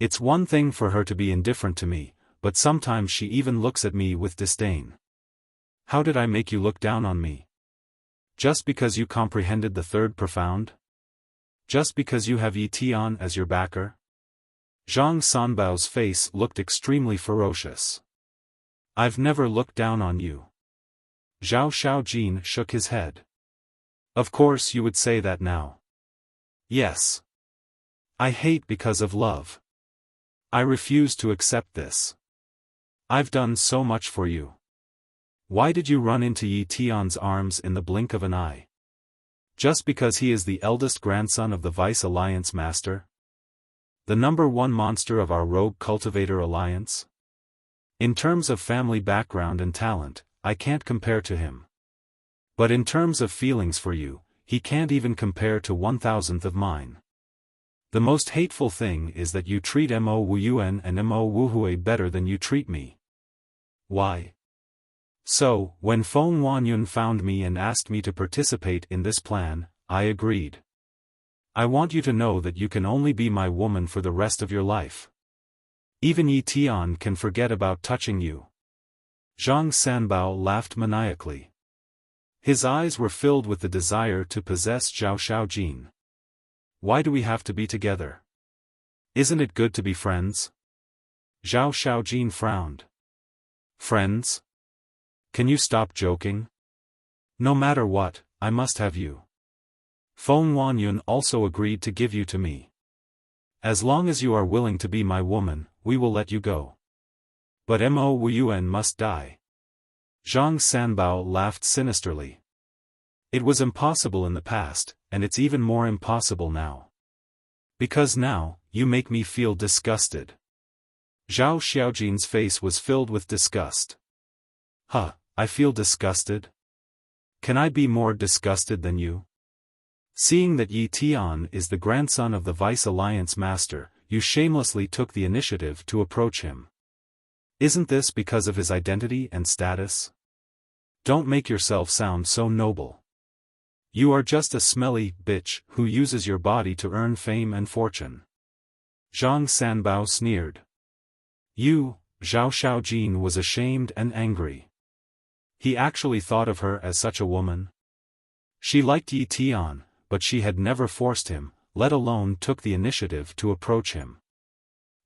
It's one thing for her to be indifferent to me, but sometimes she even looks at me with disdain. How did I make you look down on me? Just because you comprehended the third profound? Just because you have Yi Tian as your backer? Zhang Sanbao's face looked extremely ferocious. I've never looked down on you. Zhao Xiaojin shook his head. Of course you would say that now. Yes. I hate because of love. I refuse to accept this. I've done so much for you. Why did you run into Yi Tian's arms in the blink of an eye? Just because he is the eldest grandson of the Vice Alliance Master? The #1 monster of our Rogue Cultivator Alliance? In terms of family background and talent, I can't compare to him. But in terms of feelings for you, he can't even compare to 1,000th of mine. The most hateful thing is that you treat Mo Wuyuan and Mo Wuhui better than you treat me. Why? So, when Feng Wanyun found me and asked me to participate in this plan, I agreed. I want you to know that you can only be my woman for the rest of your life. Even Yi Tian can forget about touching you. Zhang Sanbao laughed maniacally. His eyes were filled with the desire to possess Zhao Xiaojin. Why do we have to be together? Isn't it good to be friends? Zhao Xiaojin frowned. Friends? Can you stop joking? No matter what, I must have you. Feng Wanyun also agreed to give you to me. As long as you are willing to be my woman, we will let you go. But Mo Wuyuan must die. Zhang Sanbao laughed sinisterly. It was impossible in the past, and it's even more impossible now. Because now, you make me feel disgusted. Zhao Xiaojin's face was filled with disgust. Huh, I feel disgusted? Can I be more disgusted than you? Seeing that Yi Tian is the grandson of the Vice Alliance Master, you shamelessly took the initiative to approach him. Isn't this because of his identity and status? Don't make yourself sound so noble. You are just a smelly bitch who uses your body to earn fame and fortune. Zhang Sanbao sneered. You, Zhao Xiaojin was ashamed and angry. He actually thought of her as such a woman. She liked Yi Tian, but she had never forced him, let alone took the initiative to approach him.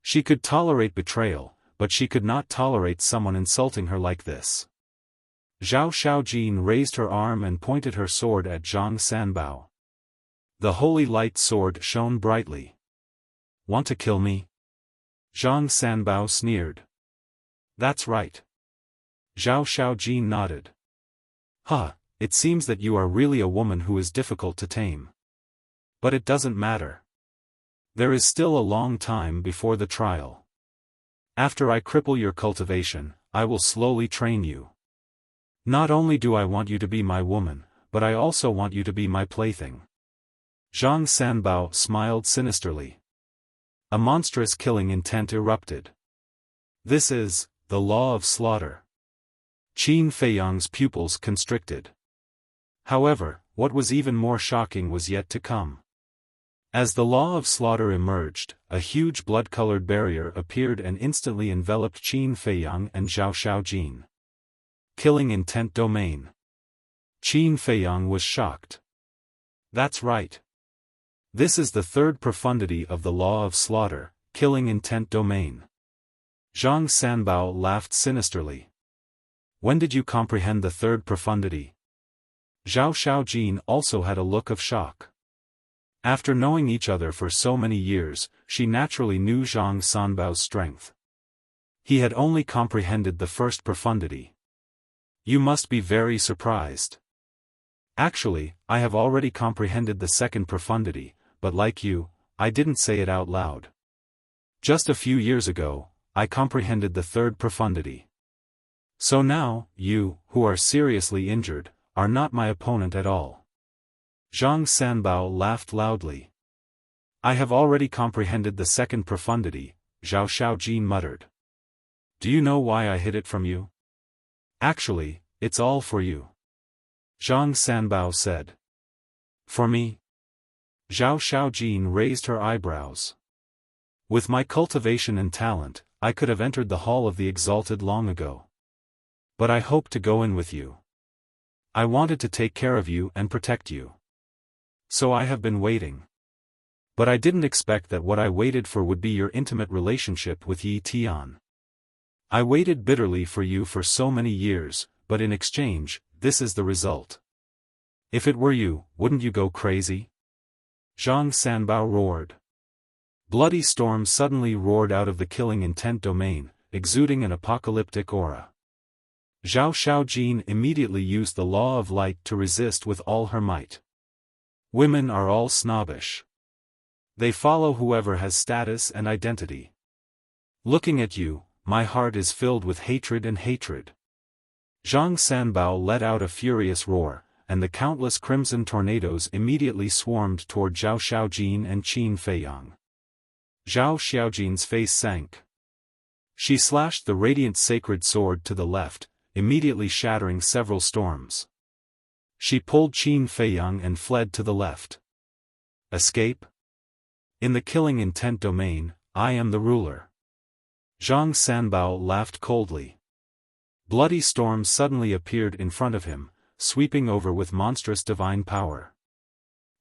She could tolerate betrayal, but she could not tolerate someone insulting her like this. Zhao Xiaojin raised her arm and pointed her sword at Zhang Sanbao. The holy light sword shone brightly. Want to kill me? Zhang Sanbao sneered. That's right. Zhao Xiaojin nodded. Huh, it seems that you are really a woman who is difficult to tame. But it doesn't matter. There is still a long time before the trial. After I cripple your cultivation, I will slowly train you. Not only do I want you to be my woman, but I also want you to be my plaything." Zhang Sanbao smiled sinisterly. A monstrous killing intent erupted. "This is the law of slaughter." Qin Feiyang's pupils constricted. However, what was even more shocking was yet to come. As the law of slaughter emerged, a huge blood-colored barrier appeared and instantly enveloped Qin Feiyang and Zhao Xiaojin. Killing intent domain. Qin Feiyang was shocked. "That's right. This is the third profundity of the law of slaughter, killing intent domain." Zhang Sanbao laughed sinisterly. "When did you comprehend the third profundity?" Zhao Xiaojin also had a look of shock. After knowing each other for so many years, she naturally knew Zhang Sanbao's strength. He had only comprehended the first profundity. "You must be very surprised." "Actually, I have already comprehended the second profundity, but like you, I didn't say it out loud. Just a few years ago, I comprehended the third profundity. So now, you, who are seriously injured, are not my opponent at all." Zhang Sanbao laughed loudly. "I have already comprehended the second profundity," Zhao Xiaojin muttered. "Do you know why I hid it from you?" "Actually, it's all for you," Zhang Sanbao said. "For me?" Zhao Xiaojin raised her eyebrows. "With my cultivation and talent, I could have entered the Hall of the Exalted long ago. But I hope to go in with you. I wanted to take care of you and protect you. So I have been waiting. But I didn't expect that what I waited for would be your intimate relationship with Yi Tian. I waited bitterly for you for so many years, but in exchange, this is the result. If it were you, wouldn't you go crazy?" Zhang Sanbao roared. Bloody storm suddenly roared out of the killing intent domain, exuding an apocalyptic aura. Zhao Xiaojin immediately used the law of light to resist with all her might. Women are all snobbish. They follow whoever has status and identity. Looking at you, my heart is filled with hatred and hatred. Zhang Sanbao let out a furious roar, and the countless crimson tornadoes immediately swarmed toward Zhao Xiaojin and Qin Feiyang. Zhao Xiaojin's face sank. She slashed the radiant sacred sword to the left, immediately shattering several storms. She pulled Qin Feiyang and fled to the left. Escape? In the killing intent domain, I am the ruler. Zhang Sanbao laughed coldly. Bloody storms suddenly appeared in front of him, sweeping over with monstrous divine power.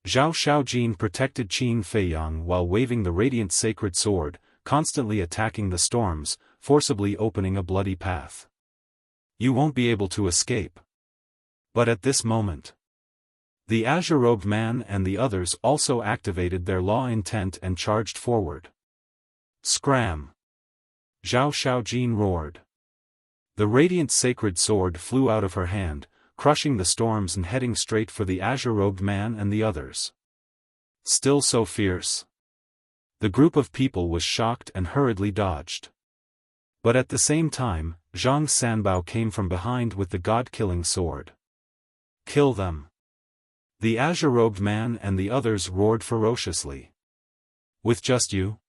Zhao Xiaojin protected Qin Feiyang while waving the radiant sacred sword, constantly attacking the storms, forcibly opening a bloody path. "You won't be able to escape." But at this moment, the azure-robed man and the others also activated their law intent and charged forward. Scram! Zhao Xiaojin roared. The radiant sacred sword flew out of her hand, crushing the storms and heading straight for the azure-robed man and the others. Still so fierce. The group of people was shocked and hurriedly dodged. But at the same time, Zhang Sanbao came from behind with the god-killing sword. "Kill them!" The azure-robed man and the others roared ferociously. "With just you?"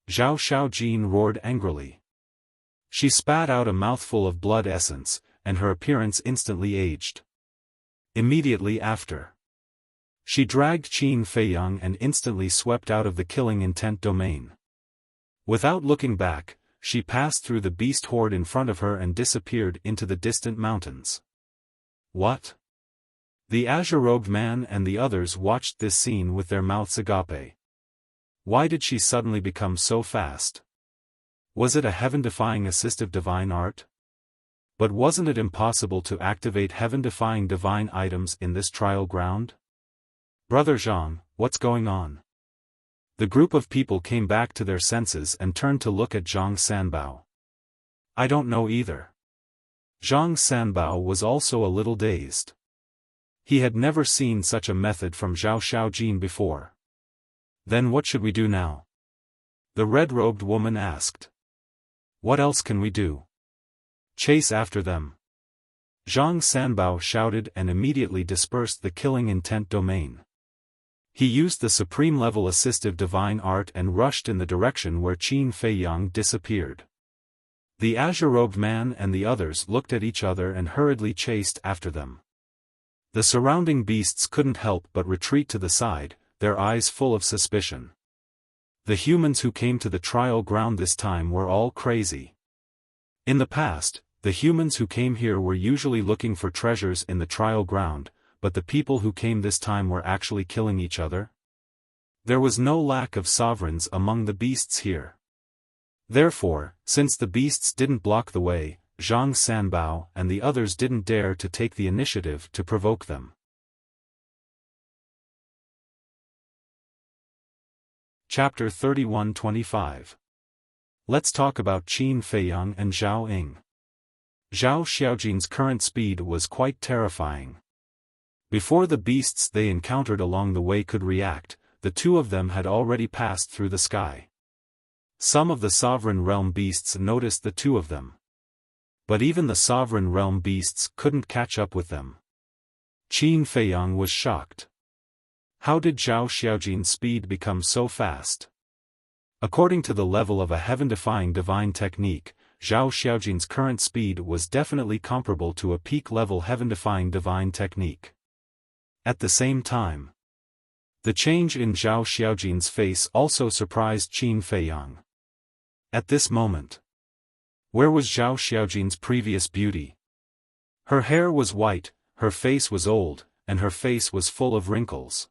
Zhao Xiaojin roared angrily. She spat out a mouthful of blood essence, and her appearance instantly aged. Immediately after, she dragged Qin Feiyang and instantly swept out of the killing intent domain. Without looking back, she passed through the beast horde in front of her and disappeared into the distant mountains. What? The azure-robed man and the others watched this scene with their mouths agape. Why did she suddenly become so fast? Was it a heaven-defying assistive divine art? But wasn't it impossible to activate heaven-defying divine items in this trial ground? Brother Zhang, what's going on? The group of people came back to their senses and turned to look at Zhang Sanbao. I don't know either. Zhang Sanbao was also a little dazed. He had never seen such a method from Zhao Xiaojin before. Then what should we do now? The red-robed woman asked. What else can we do? Chase after them. Zhang Sanbao shouted and immediately dispersed the killing intent domain. He used the supreme-level assistive divine art and rushed in the direction where Qin Feiyang disappeared. The azure-robed man and the others looked at each other and hurriedly chased after them. The surrounding beasts couldn't help but retreat to the side, their eyes full of suspicion. The humans who came to the trial ground this time were all crazy. In the past, the humans who came here were usually looking for treasures in the trial ground, but the people who came this time were actually killing each other? There was no lack of sovereigns among the beasts here. Therefore, since the beasts didn't block the way, Zhang Sanbao and the others didn't dare to take the initiative to provoke them. Chapter 31-25. Let's talk about Qin Feiyang and Zhao Ying. Zhao Xiaojin's current speed was quite terrifying. Before the beasts they encountered along the way could react, the two of them had already passed through the sky. Some of the Sovereign Realm beasts noticed the two of them. But even the Sovereign Realm beasts couldn't catch up with them. Qin Feiyang was shocked. How did Zhao Xiaojin's speed become so fast? According to the level of a heaven-defying divine technique, Zhao Xiaojin's current speed was definitely comparable to a peak-level heaven-defying divine technique. At the same time, the change in Zhao Xiaojin's face also surprised Qin Feiyang. At this moment, where was Zhao Xiaojin's previous beauty? Her hair was white, her face was old, and her face was full of wrinkles.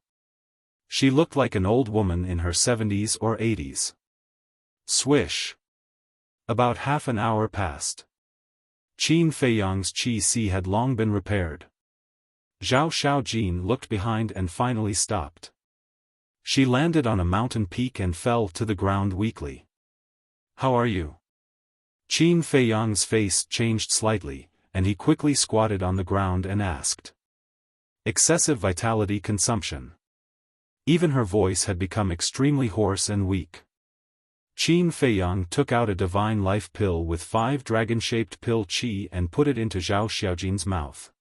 She looked like an old woman in her 70s or 80s. Swish. About half an hour passed. Qin Feiyang's qi had long been repaired. Zhao Xiaojin looked behind and finally stopped. She landed on a mountain peak and fell to the ground weakly. How are you? Qin Feiyang's face changed slightly, and he quickly squatted on the ground and asked. Excessive vitality consumption. Even her voice had become extremely hoarse and weak. Qin Feiyang took out a divine life pill with 5 dragon-shaped pill qi and put it into Zhao Xiaojin's mouth.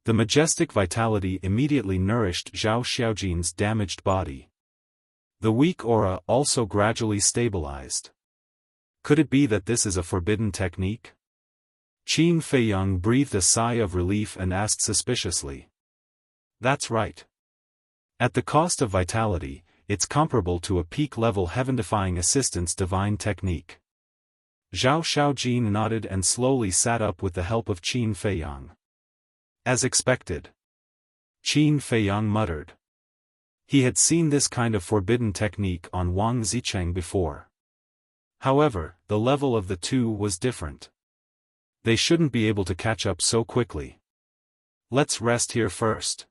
The majestic vitality immediately nourished Zhao Xiaojin's damaged body. The weak aura also gradually stabilized. Could it be that this is a forbidden technique? Qin Feiyang breathed a sigh of relief and asked suspiciously. That's right. At the cost of vitality, it's comparable to a peak-level heaven-defying assistance divine technique. Zhao Xiaojin nodded and slowly sat up with the help of Qin Feiyang. As expected. Qin Feiyang muttered. He had seen this kind of forbidden technique on Wang Zicheng before. However, the level of the two was different. They shouldn't be able to catch up so quickly. Let's rest here first.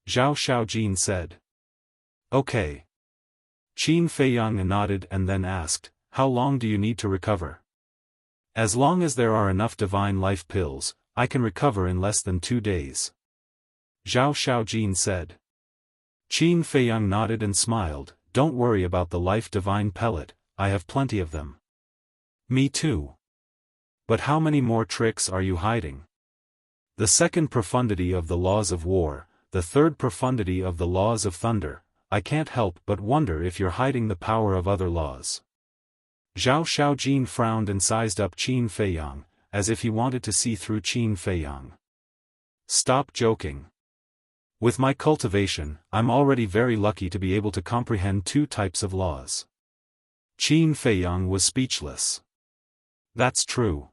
Zhao Xiaojin said. Okay. Qin Feiyang nodded and then asked, how long do you need to recover? As long as there are enough divine life pills, I can recover in less than 2 days. Zhao Xiaojin said. Qin Feiyang nodded and smiled, don't worry about the life divine pellet, I have plenty of them. Me too. But how many more tricks are you hiding? The second profundity of the laws of war, the third profundity of the laws of thunder, I can't help but wonder if you're hiding the power of other laws. Zhao Xiaojin frowned and sized up Qin Feiyang, as if he wanted to see through Qin Feiyang. Stop joking. With my cultivation, I'm already very lucky to be able to comprehend 2 types of laws. Qin Feiyang was speechless. That's true.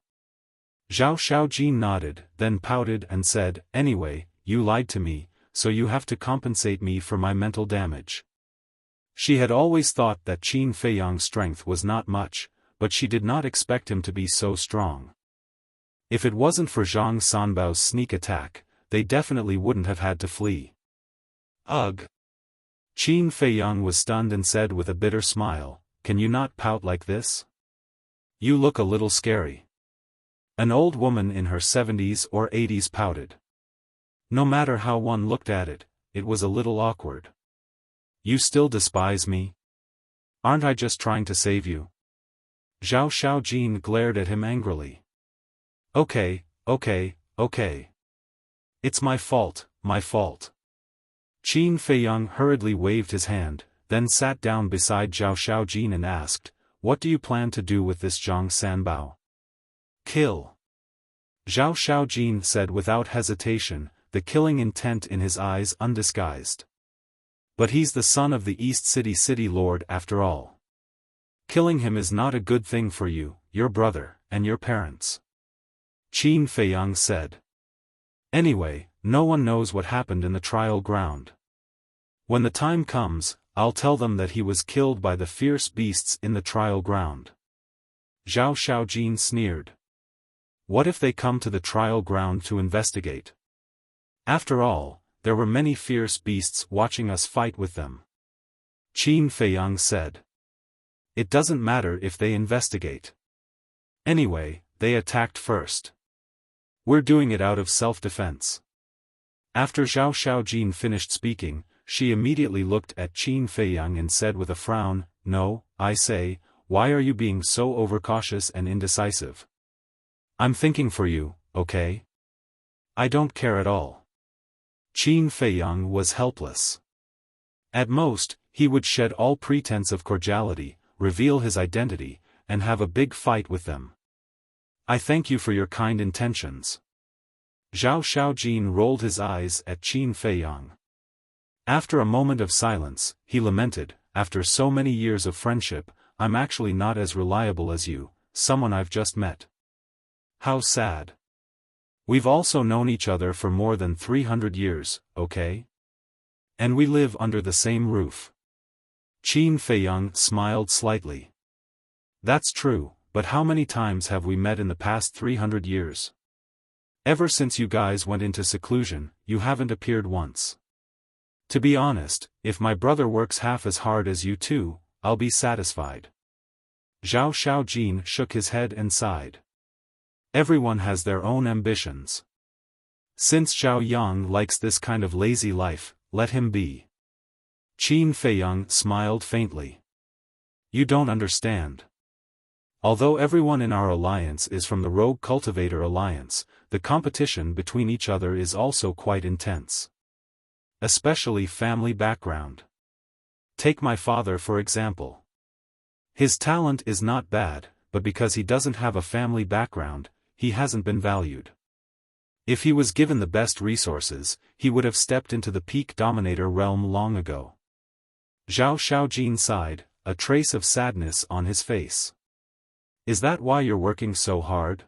Zhao Xiaojin nodded, then pouted and said, anyway, you lied to me, so you have to compensate me for my mental damage. She had always thought that Qin Feiyang's strength was not much, but she did not expect him to be so strong. If it wasn't for Zhang Sanbao's sneak attack, they definitely wouldn't have had to flee. Ugh! Qin Feiyang was stunned and said with a bitter smile, can you not pout like this? You look a little scary. An old woman in her 70s or 80s pouted. No matter how one looked at it, it was a little awkward. You still despise me? Aren't I just trying to save you? Zhao Xiaojin glared at him angrily. Okay. It's my fault, my fault. Qin Feiyang hurriedly waved his hand, then sat down beside Zhao Xiaojin and asked, What do you plan to do with this Zhang Sanbao? Kill. Zhao Xiaojin said without hesitation, the killing intent in his eyes undisguised. But he's the son of the East City Lord after all. Killing him is not a good thing for you, your brother, and your parents. Qin Feiyang said. Anyway, no one knows what happened in the trial ground. When the time comes, I'll tell them that he was killed by the fierce beasts in the trial ground. Zhao Xiaojin sneered. What if they come to the trial ground to investigate? After all, there were many fierce beasts watching us fight with them. Qin Feiyang said. It doesn't matter if they investigate. Anyway, they attacked first. We're doing it out of self-defense. After Zhao Xiaojin finished speaking, she immediately looked at Qin Feiyang and said with a frown, No, I say, why are you being so overcautious and indecisive? I'm thinking for you, okay? I don't care at all. Qin Feiyang was helpless. At most, he would shed all pretense of cordiality, reveal his identity, and have a big fight with them. I thank you for your kind intentions. Zhao Xiaojin rolled his eyes at Qin Feiyang. After a moment of silence, he lamented, After so many years of friendship, I'm actually not as reliable as you, someone I've just met. How sad. We've also known each other for more than 300 years, okay? And we live under the same roof. Qin Feiyang smiled slightly. That's true, but how many times have we met in the past 300 years? Ever since you guys went into seclusion, you haven't appeared once. To be honest, if my brother works half as hard as you two, I'll be satisfied. Zhao Xiaojin shook his head and sighed. Everyone has their own ambitions. Since Zhao Yang likes this kind of lazy life, let him be. Qin Feiyang smiled faintly. You don't understand. Although everyone in our alliance is from the Rogue Cultivator Alliance, the competition between each other is also quite intense. Especially family background. Take my father for example. His talent is not bad, but because he doesn't have a family background, he hasn't been valued. If he was given the best resources, he would have stepped into the peak dominator realm long ago. Zhao Xiaojin sighed, a trace of sadness on his face. Is that why you're working so hard?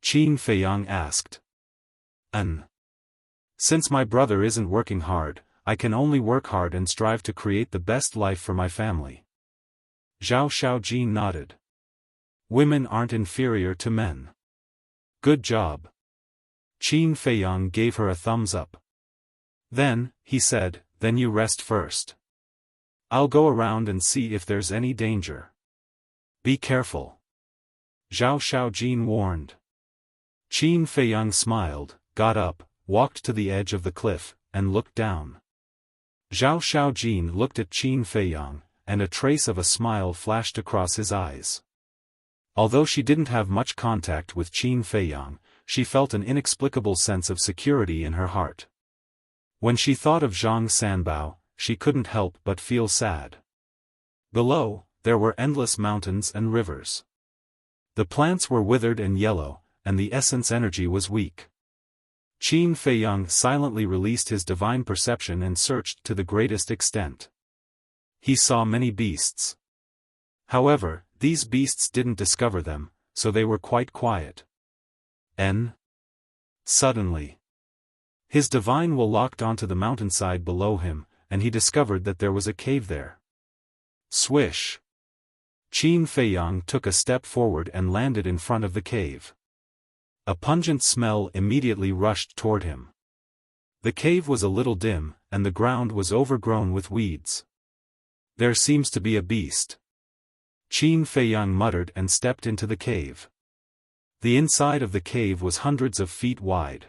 Qin Feiyang asked. Since my brother isn't working hard, I can only work hard and strive to create the best life for my family. Zhao Xiaojin nodded. Women aren't inferior to men. Good job. Qin Feiyang gave her a thumbs up. Then, he said, then you rest first. I'll go around and see if there's any danger. Be careful. Zhao Xiaojin warned. Qin Feiyang smiled, got up, walked to the edge of the cliff, and looked down. Zhao Xiaojin looked at Qin Feiyang, and a trace of a smile flashed across his eyes. Although she didn't have much contact with Qin Feiyang, she felt an inexplicable sense of security in her heart. When she thought of Zhang Sanbao, she couldn't help but feel sad. Below, there were endless mountains and rivers. The plants were withered and yellow, and the essence energy was weak. Qin Feiyang silently released his divine perception and searched to the greatest extent. He saw many beasts. However, these beasts didn't discover them, so they were quite quiet. Suddenly, his divine will locked onto the mountainside below him, and he discovered that there was a cave there. Swish! Qin Feiyang took a step forward and landed in front of the cave. A pungent smell immediately rushed toward him. The cave was a little dim, and the ground was overgrown with weeds. There seems to be a beast. Qin Feiyang muttered and stepped into the cave. The inside of the cave was hundreds of feet wide.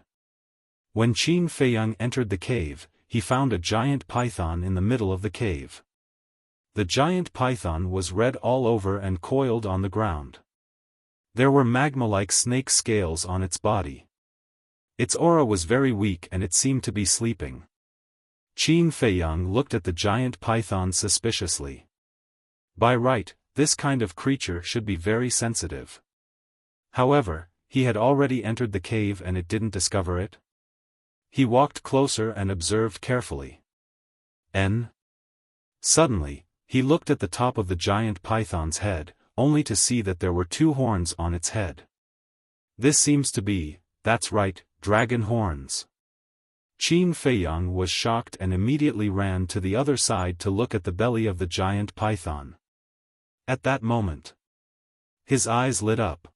When Qin Feiyang entered the cave, he found a giant python in the middle of the cave. The giant python was red all over and coiled on the ground. There were magma-like snake scales on its body. Its aura was very weak and it seemed to be sleeping. Qin Feiyang looked at the giant python suspiciously. By right, this kind of creature should be very sensitive. However, he had already entered the cave and it didn't discover it. He walked closer and observed carefully. Suddenly, he looked at the top of the giant python's head, only to see that there were 2 horns on its head. This seems to be, that's right, dragon horns. Qin Feiyang was shocked and immediately ran to the other side to look at the belly of the giant python. At that moment, his eyes lit up.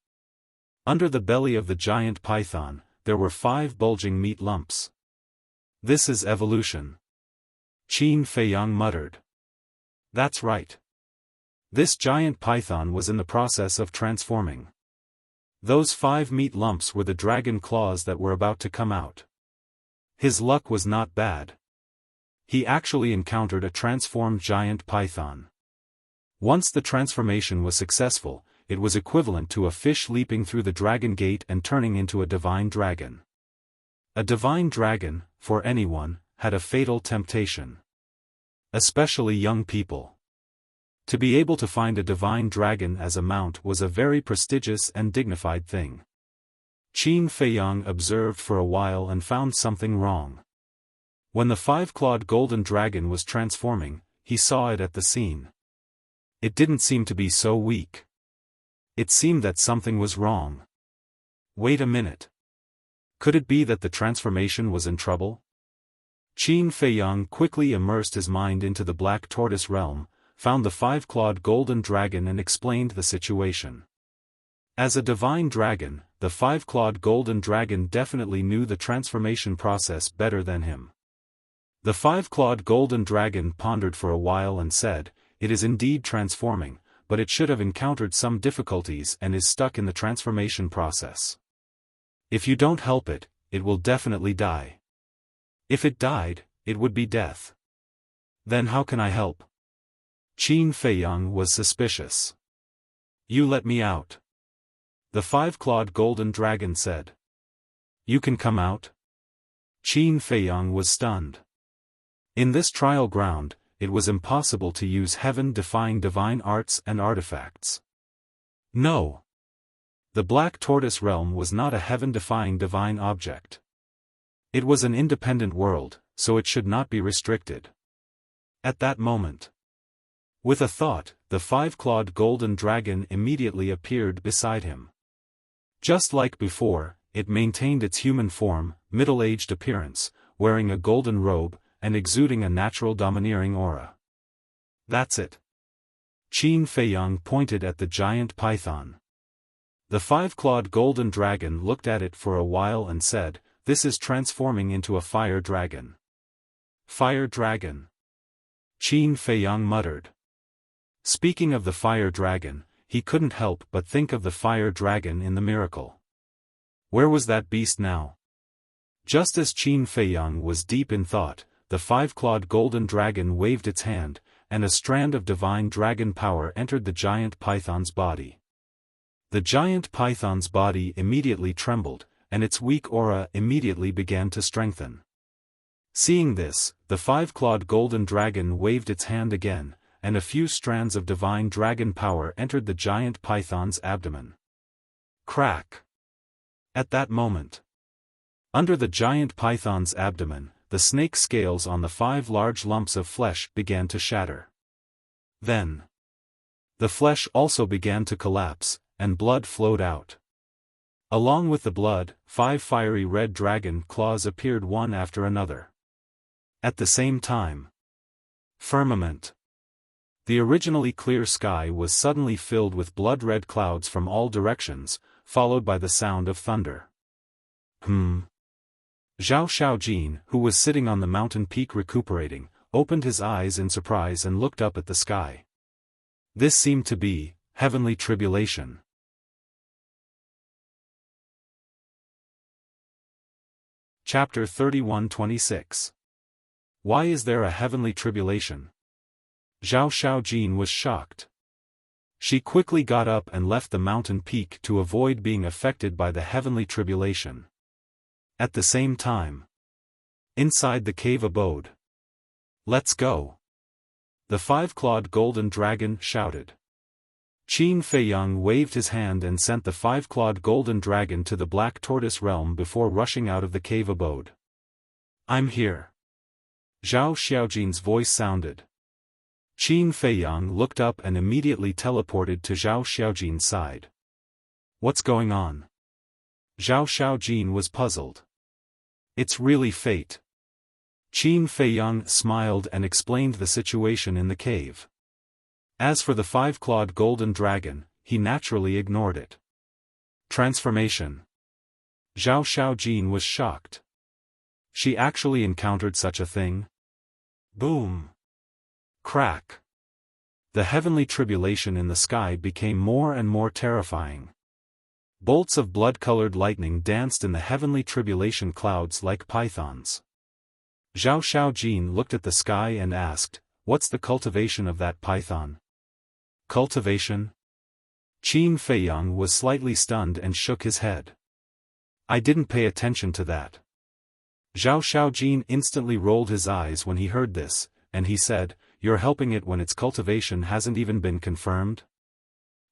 Under the belly of the giant python, there were 5 bulging meat lumps. This is evolution. Qin Feiyang muttered. That's right. This giant python was in the process of transforming. Those 5 meat lumps were the dragon claws that were about to come out. His luck was not bad. He actually encountered a transformed giant python. Once the transformation was successful, it was equivalent to a fish leaping through the dragon gate and turning into a divine dragon. A divine dragon, for anyone, had a fatal temptation. Especially young people. To be able to find a divine dragon as a mount was a very prestigious and dignified thing. Qin Feiyang observed for a while and found something wrong. When the 5-clawed golden dragon was transforming, he saw it at the scene. It didn't seem to be so weak. It seemed that something was wrong. Wait a minute. Could it be that the transformation was in trouble? Qin Feiyang quickly immersed his mind into the Black Tortoise realm, found the 5-clawed golden dragon and explained the situation. As a divine dragon, the 5-clawed golden dragon definitely knew the transformation process better than him. The 5-clawed golden dragon pondered for a while and said, "It is indeed transforming, but it should have encountered some difficulties and is stuck in the transformation process. If you don't help it, it will definitely die. If it died, it would be death. Then how can I help?" Qin Feiyang was suspicious. "You let me out," the 5-clawed golden dragon said. "You can come out?" Qin Feiyang was stunned. In this trial ground, it was impossible to use heaven-defying divine arts and artifacts. No. The Black Tortoise realm was not a heaven-defying divine object. It was an independent world, so it should not be restricted. At that moment, with a thought, the 5-clawed golden dragon immediately appeared beside him. Just like before, it maintained its human form, middle-aged appearance, wearing a golden robe, and exuding a natural domineering aura. "That's it." Qin Feiyang pointed at the giant python. The 5-clawed golden dragon looked at it for a while and said, "This is transforming into a fire dragon." "Fire dragon?" Qin Feiyang muttered. Speaking of the fire dragon, he couldn't help but think of the fire dragon in the miracle. Where was that beast now? Just as Qin Feiyang was deep in thought, the 5-clawed golden dragon waved its hand, and a strand of divine dragon power entered the giant python's body. The giant python's body immediately trembled, and its weak aura immediately began to strengthen. Seeing this, the 5-clawed golden dragon waved its hand again, and a few strands of divine dragon power entered the giant python's abdomen. Crack! At that moment, under the giant python's abdomen, the snake scales on the 5 large lumps of flesh began to shatter. Then, the flesh also began to collapse, and blood flowed out. Along with the blood, 5 fiery red dragon claws appeared one after another. At the same time, firmament. The originally clear sky was suddenly filled with blood-red clouds from all directions, followed by the sound of thunder. Zhao Shaojin, who was sitting on the mountain peak recuperating, opened his eyes in surprise and looked up at the sky. This seemed to be heavenly tribulation. Chapter 31-26. Why is there a heavenly tribulation? Zhao Xiaojin was shocked. She quickly got up and left the mountain peak to avoid being affected by the heavenly tribulation. At the same time, inside the cave abode. Let's go! The five-clawed golden dragon shouted. Qin Feiyang waved his hand and sent the five-clawed golden dragon to the Black Tortoise realm before rushing out of the cave abode. I'm here. Zhao Xiaojin's voice sounded. Qin Feiyang looked up and immediately teleported to Zhao Xiaojin's side. What's going on? Zhao Xiaojin was puzzled. It's really fate. Qin Feiyang smiled and explained the situation in the cave. As for the five-clawed golden dragon, he naturally ignored it. Transformation. Zhao Xiaojin was shocked. She actually encountered such a thing? Boom! Crack! The heavenly tribulation in the sky became more and more terrifying. Bolts of blood-colored lightning danced in the heavenly tribulation clouds like pythons. Zhao Xiaojin looked at the sky and asked, "What's the cultivation of that python?" Cultivation? Qin Feiyang was slightly stunned and shook his head. I didn't pay attention to that. Zhao Xiaojin instantly rolled his eyes when he heard this, and he said, "You're helping it when its cultivation hasn't even been confirmed?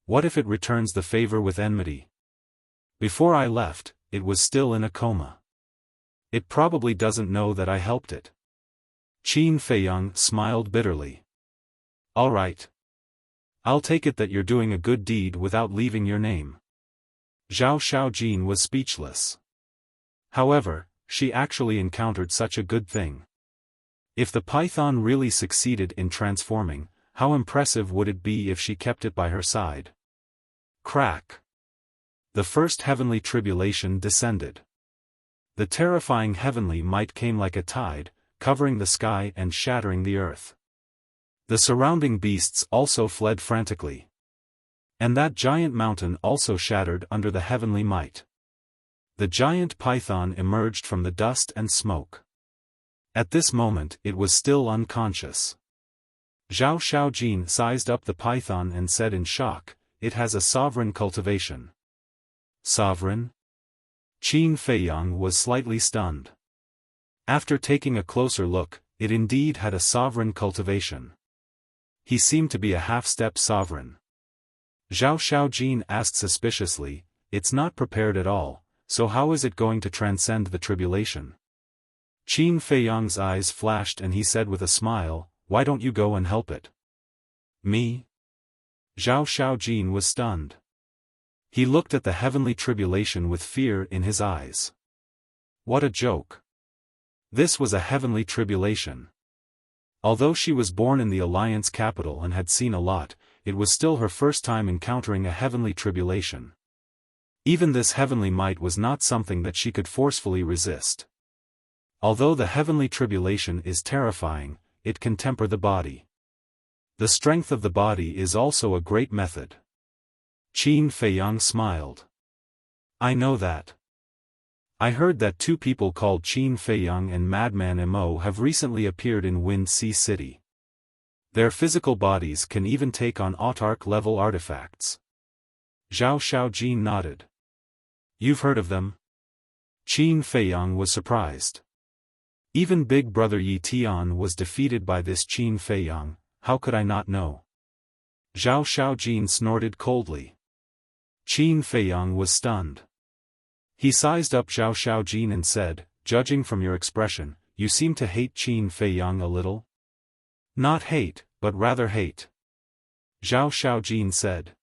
What if it returns the favor with enmity? Before I left, it was still in a coma. It probably doesn't know that I helped it." Qin Feiyang smiled bitterly. All right. I'll take it that you're doing a good deed without leaving your name. Zhao Xiaojin was speechless. However, she actually encountered such a good thing. If the python really succeeded in transforming, how impressive would it be if she kept it by her side? Crack! The first heavenly tribulation descended. The terrifying heavenly might came like a tide, covering the sky and shattering the earth. The surrounding beasts also fled frantically. And that giant mountain also shattered under the heavenly might. The giant python emerged from the dust and smoke. At this moment it was still unconscious. Zhao Xiaojin sized up the python and said in shock, "It has a sovereign cultivation." Sovereign? Qin Feiyang was slightly stunned. After taking a closer look, it indeed had a sovereign cultivation. He seemed to be a half-step sovereign. Zhao Xiaojin asked suspiciously, "It's not prepared at all, so how is it going to transcend the tribulation?" Qin Feiyang's eyes flashed and he said with a smile, "Why don't you go and help it?" Me? Zhao Xiaojin was stunned. He looked at the heavenly tribulation with fear in his eyes. What a joke. This was a heavenly tribulation. Although she was born in the Alliance capital and had seen a lot, it was still her first time encountering a heavenly tribulation. Even this heavenly might was not something that she could forcefully resist. Although the heavenly tribulation is terrifying, it can temper the body. The strength of the body is also a great method. Qin Feiyang smiled. I know that. I heard that two people called Qin Feiyang and Madman Mo have recently appeared in Wind Sea City. Their physical bodies can even take on autarch-level artifacts. Zhao Xiaojin nodded. You've heard of them? Qin Feiyang was surprised. Even Big Brother Yi Tian was defeated by this Qin Feiyang, how could I not know? Zhao Xiaojin snorted coldly. Qin Feiyang was stunned. He sized up Zhao Xiaojin and said, "Judging from your expression, you seem to hate Qin Feiyang a little?" "Not hate, but rather hate," Zhao Xiaojin said.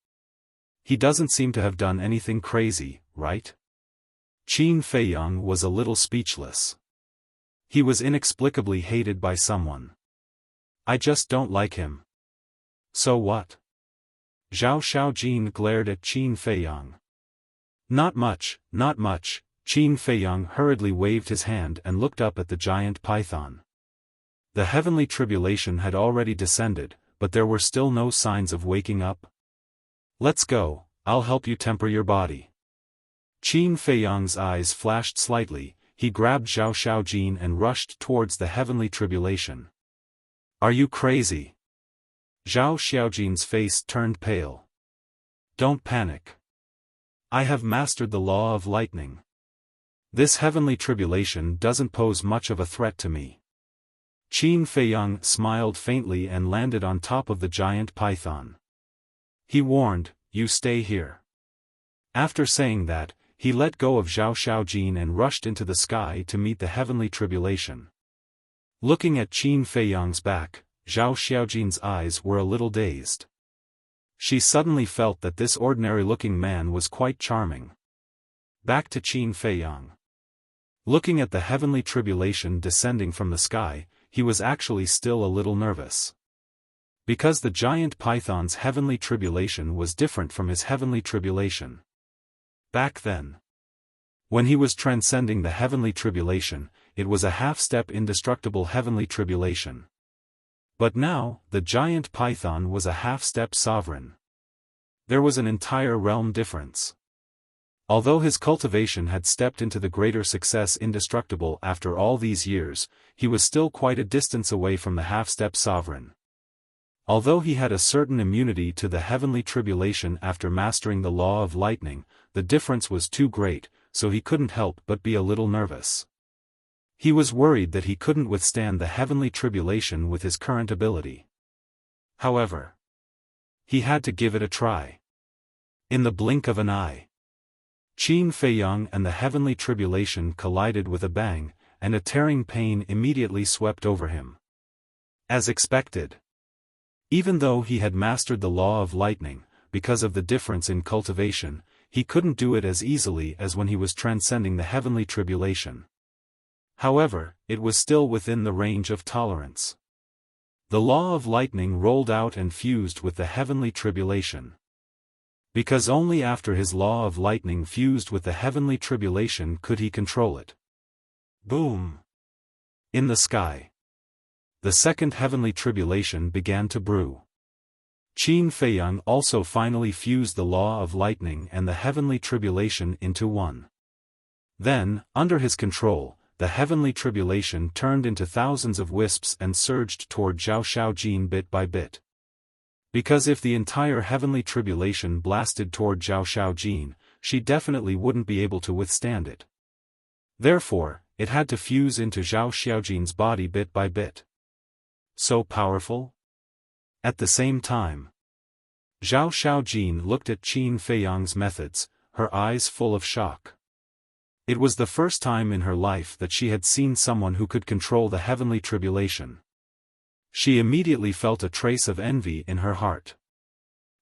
"He doesn't seem to have done anything crazy, right?" Qin Feiyang was a little speechless. He was inexplicably hated by someone. I just don't like him. So what? Zhao Xiaojin glared at Qin Feiyang. Not much, not much. Qin Feiyang hurriedly waved his hand and looked up at the giant python. The heavenly tribulation had already descended, but there were still no signs of waking up. Let's go, I'll help you temper your body. Qin Feiyang's eyes flashed slightly, he grabbed Zhao Xiaojin and rushed towards the heavenly tribulation. Are you crazy? Zhao Xiaojin's face turned pale. Don't panic. I have mastered the law of lightning. This heavenly tribulation doesn't pose much of a threat to me. Qin Feiyang smiled faintly and landed on top of the giant python. He warned, "You stay here." After saying that, he let go of Zhao Xiaojin and rushed into the sky to meet the heavenly tribulation. Looking at Qin Feiyang's back, Zhao Xiaojin's eyes were a little dazed. She suddenly felt that this ordinary-looking man was quite charming. Back to Qin Feiyang. Looking at the heavenly tribulation descending from the sky, he was actually still a little nervous. Because the giant python's heavenly tribulation was different from his heavenly tribulation. Back then, when he was transcending the heavenly tribulation, it was a half-step indestructible heavenly tribulation. But now, the giant python was a half-step sovereign. There was an entire realm difference. Although his cultivation had stepped into the greater success indestructible after all these years, he was still quite a distance away from the half-step sovereign. Although he had a certain immunity to the heavenly tribulation after mastering the law of lightning, the difference was too great, so he couldn't help but be a little nervous. He was worried that he couldn't withstand the heavenly tribulation with his current ability. However, he had to give it a try. In the blink of an eye, Qin Feiyang and the heavenly tribulation collided with a bang, and a tearing pain immediately swept over him. As expected. Even though he had mastered the law of lightning, because of the difference in cultivation, he couldn't do it as easily as when he was transcending the heavenly tribulation. However, it was still within the range of tolerance. The law of lightning rolled out and fused with the heavenly tribulation. Because only after his law of lightning fused with the heavenly tribulation could he control it. Boom! In the sky, the second heavenly tribulation began to brew. Qin Feiyang also finally fused the law of lightning and the heavenly tribulation into one. Then, under his control, the heavenly tribulation turned into thousands of wisps and surged toward Zhao Xiaojin bit by bit. Because if the entire heavenly tribulation blasted toward Zhao Xiaojin, she definitely wouldn't be able to withstand it. Therefore, it had to fuse into Zhao Xiaojin's body bit by bit. So powerful? At the same time, Zhao Xiaojin looked at Qin Feiyang's methods, her eyes full of shock. It was the first time in her life that she had seen someone who could control the heavenly tribulation. She immediately felt a trace of envy in her heart.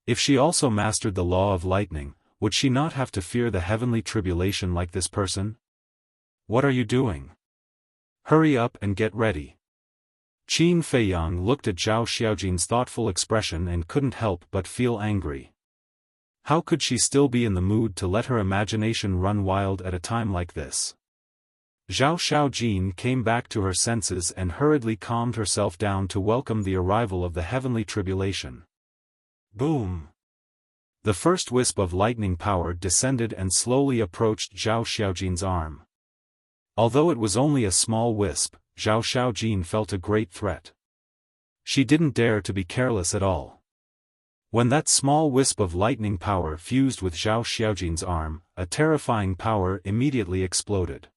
If she also mastered the law of lightning, would she not have to fear the heavenly tribulation like this person? What are you doing? Hurry up and get ready. Qin Feiyang looked at Zhao Xiaojin's thoughtful expression and couldn't help but feel angry. How could she still be in the mood to let her imagination run wild at a time like this? Zhao Xiaojin came back to her senses and hurriedly calmed herself down to welcome the arrival of the heavenly tribulation. Boom! The first wisp of lightning power descended and slowly approached Zhao Xiaojin's arm. Although it was only a small wisp, Zhao Xiaojin felt a great threat. She didn't dare to be careless at all. When that small wisp of lightning power fused with Zhao Xiaojin's arm, a terrifying power immediately exploded.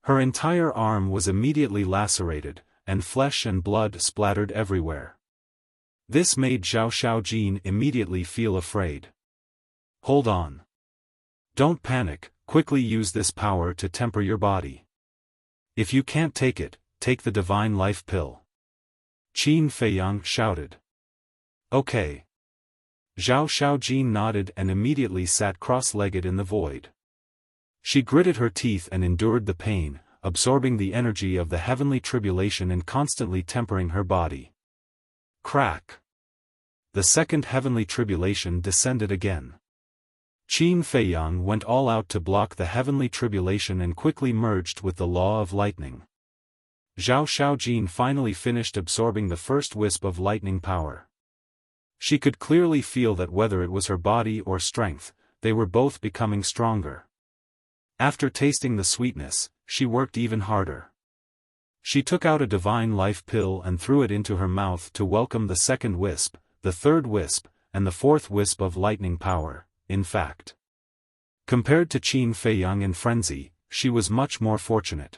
Her entire arm was immediately lacerated, and flesh and blood splattered everywhere. This made Zhao Xiaojin immediately feel afraid. Hold on. Don't panic, quickly use this power to temper your body. If you can't take it, take the divine life pill. Qin Feiyang shouted. Okay. Zhao Xiaojin nodded and immediately sat cross-legged in the void. She gritted her teeth and endured the pain, absorbing the energy of the heavenly tribulation and constantly tempering her body. Crack! The second heavenly tribulation descended again. Qin Feiyang went all out to block the heavenly tribulation and quickly merged with the law of lightning. Zhao Xiaojin finally finished absorbing the first wisp of lightning power. She could clearly feel that whether it was her body or strength, they were both becoming stronger. After tasting the sweetness, she worked even harder. She took out a divine life pill and threw it into her mouth to welcome the second wisp, the third wisp, and the fourth wisp of lightning power. In fact, compared to Qin Feiyang in frenzy, she was much more fortunate.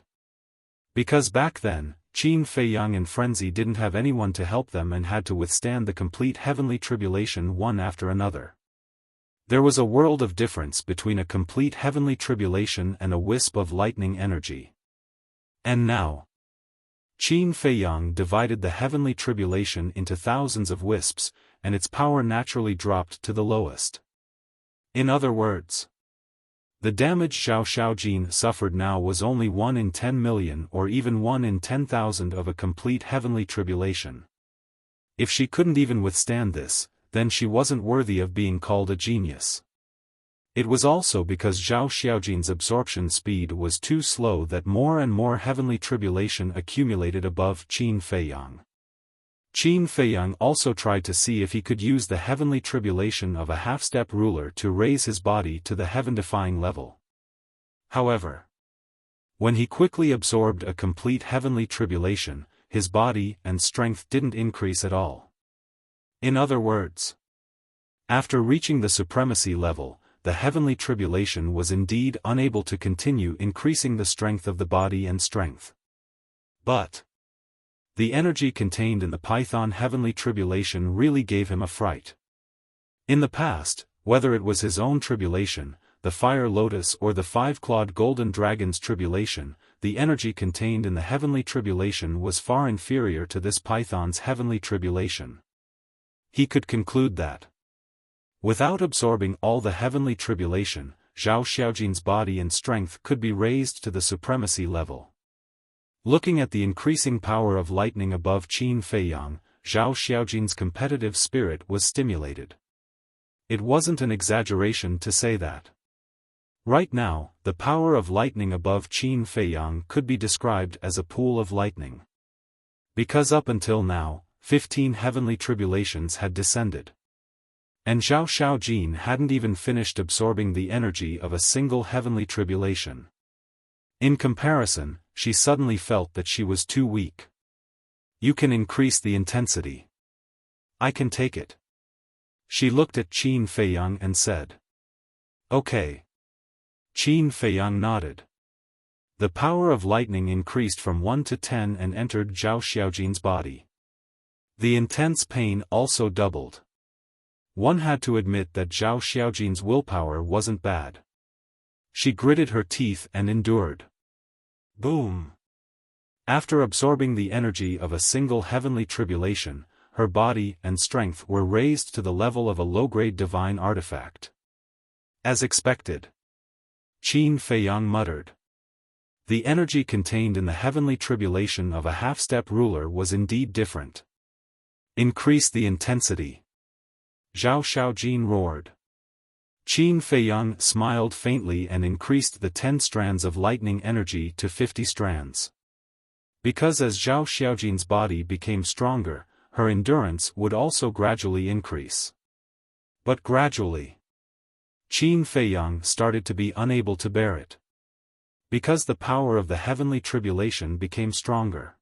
Because back then, Qin Feiyang in frenzy didn't have anyone to help them and had to withstand the complete heavenly tribulation one after another. There was a world of difference between a complete heavenly tribulation and a wisp of lightning energy. And now, Qin Feiyang divided the heavenly tribulation into thousands of wisps, and its power naturally dropped to the lowest. In other words, the damage Zhao Xiaojin suffered now was only 1 in 10 million or even 1 in 10,000 of a complete heavenly tribulation. If she couldn't even withstand this, then she wasn't worthy of being called a genius. It was also because Zhao Xiaojin's absorption speed was too slow that more and more heavenly tribulation accumulated above Qin Feiyang. Qin Feiyang also tried to see if he could use the heavenly tribulation of a half-step ruler to raise his body to the heaven-defying level. However, when he quickly absorbed a complete heavenly tribulation, his body and strength didn't increase at all. In other words, after reaching the supremacy level, the heavenly tribulation was indeed unable to continue increasing the strength of the body and strength. But the energy contained in the Python heavenly tribulation really gave him a fright. In the past, whether it was his own tribulation, the fire lotus or the five-clawed golden dragon's tribulation, the energy contained in the heavenly tribulation was far inferior to this Python's heavenly tribulation. He could conclude that, without absorbing all the heavenly tribulation, Zhao Xiaojin's body and strength could be raised to the supremacy level. Looking at the increasing power of lightning above Qin Feiyang, Zhao Xiaojin's competitive spirit was stimulated. It wasn't an exaggeration to say that. Right now, the power of lightning above Qin Feiyang could be described as a pool of lightning. Because up until now, 15 heavenly tribulations had descended. And Zhao Xiaojin hadn't even finished absorbing the energy of a single heavenly tribulation. In comparison, she suddenly felt that she was too weak. You can increase the intensity. I can take it. She looked at Qin Feiyang and said, "Okay." Qin Feiyang nodded. The power of lightning increased from 1 to 10 and entered Zhao Xiaojin's body. The intense pain also doubled. One had to admit that Zhao Xiaojin's willpower wasn't bad. She gritted her teeth and endured. Boom! After absorbing the energy of a single heavenly tribulation, her body and strength were raised to the level of a low-grade divine artifact. As expected, Qin Feiyang muttered. The energy contained in the heavenly tribulation of a half-step ruler was indeed different. Increase the intensity. Zhao Xiaojin roared. Qin Feiyang smiled faintly and increased the 10 strands of lightning energy to 50 strands. Because as Zhao Xiaojin's body became stronger, her endurance would also gradually increase. But gradually, Qin Feiyang started to be unable to bear it. Because the power of the heavenly tribulation became stronger,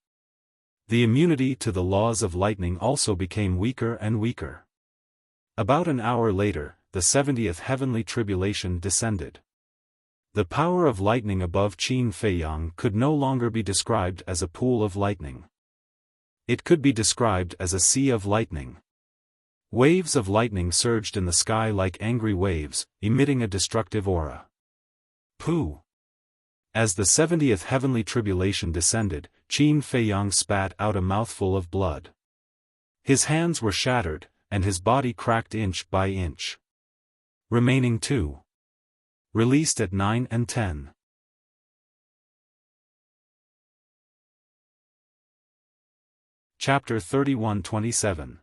the immunity to the laws of lightning also became weaker and weaker. About an hour later, the 70th heavenly tribulation descended. The power of lightning above Qin Feiyang could no longer be described as a pool of lightning. It could be described as a sea of lightning. Waves of lightning surged in the sky like angry waves, emitting a destructive aura. Pooh! As the 70th heavenly tribulation descended, Qin Feiyang spat out a mouthful of blood. His hands were shattered, and his body cracked inch by inch. Remaining 2. Released at 9 and 10. Chapter 31-27.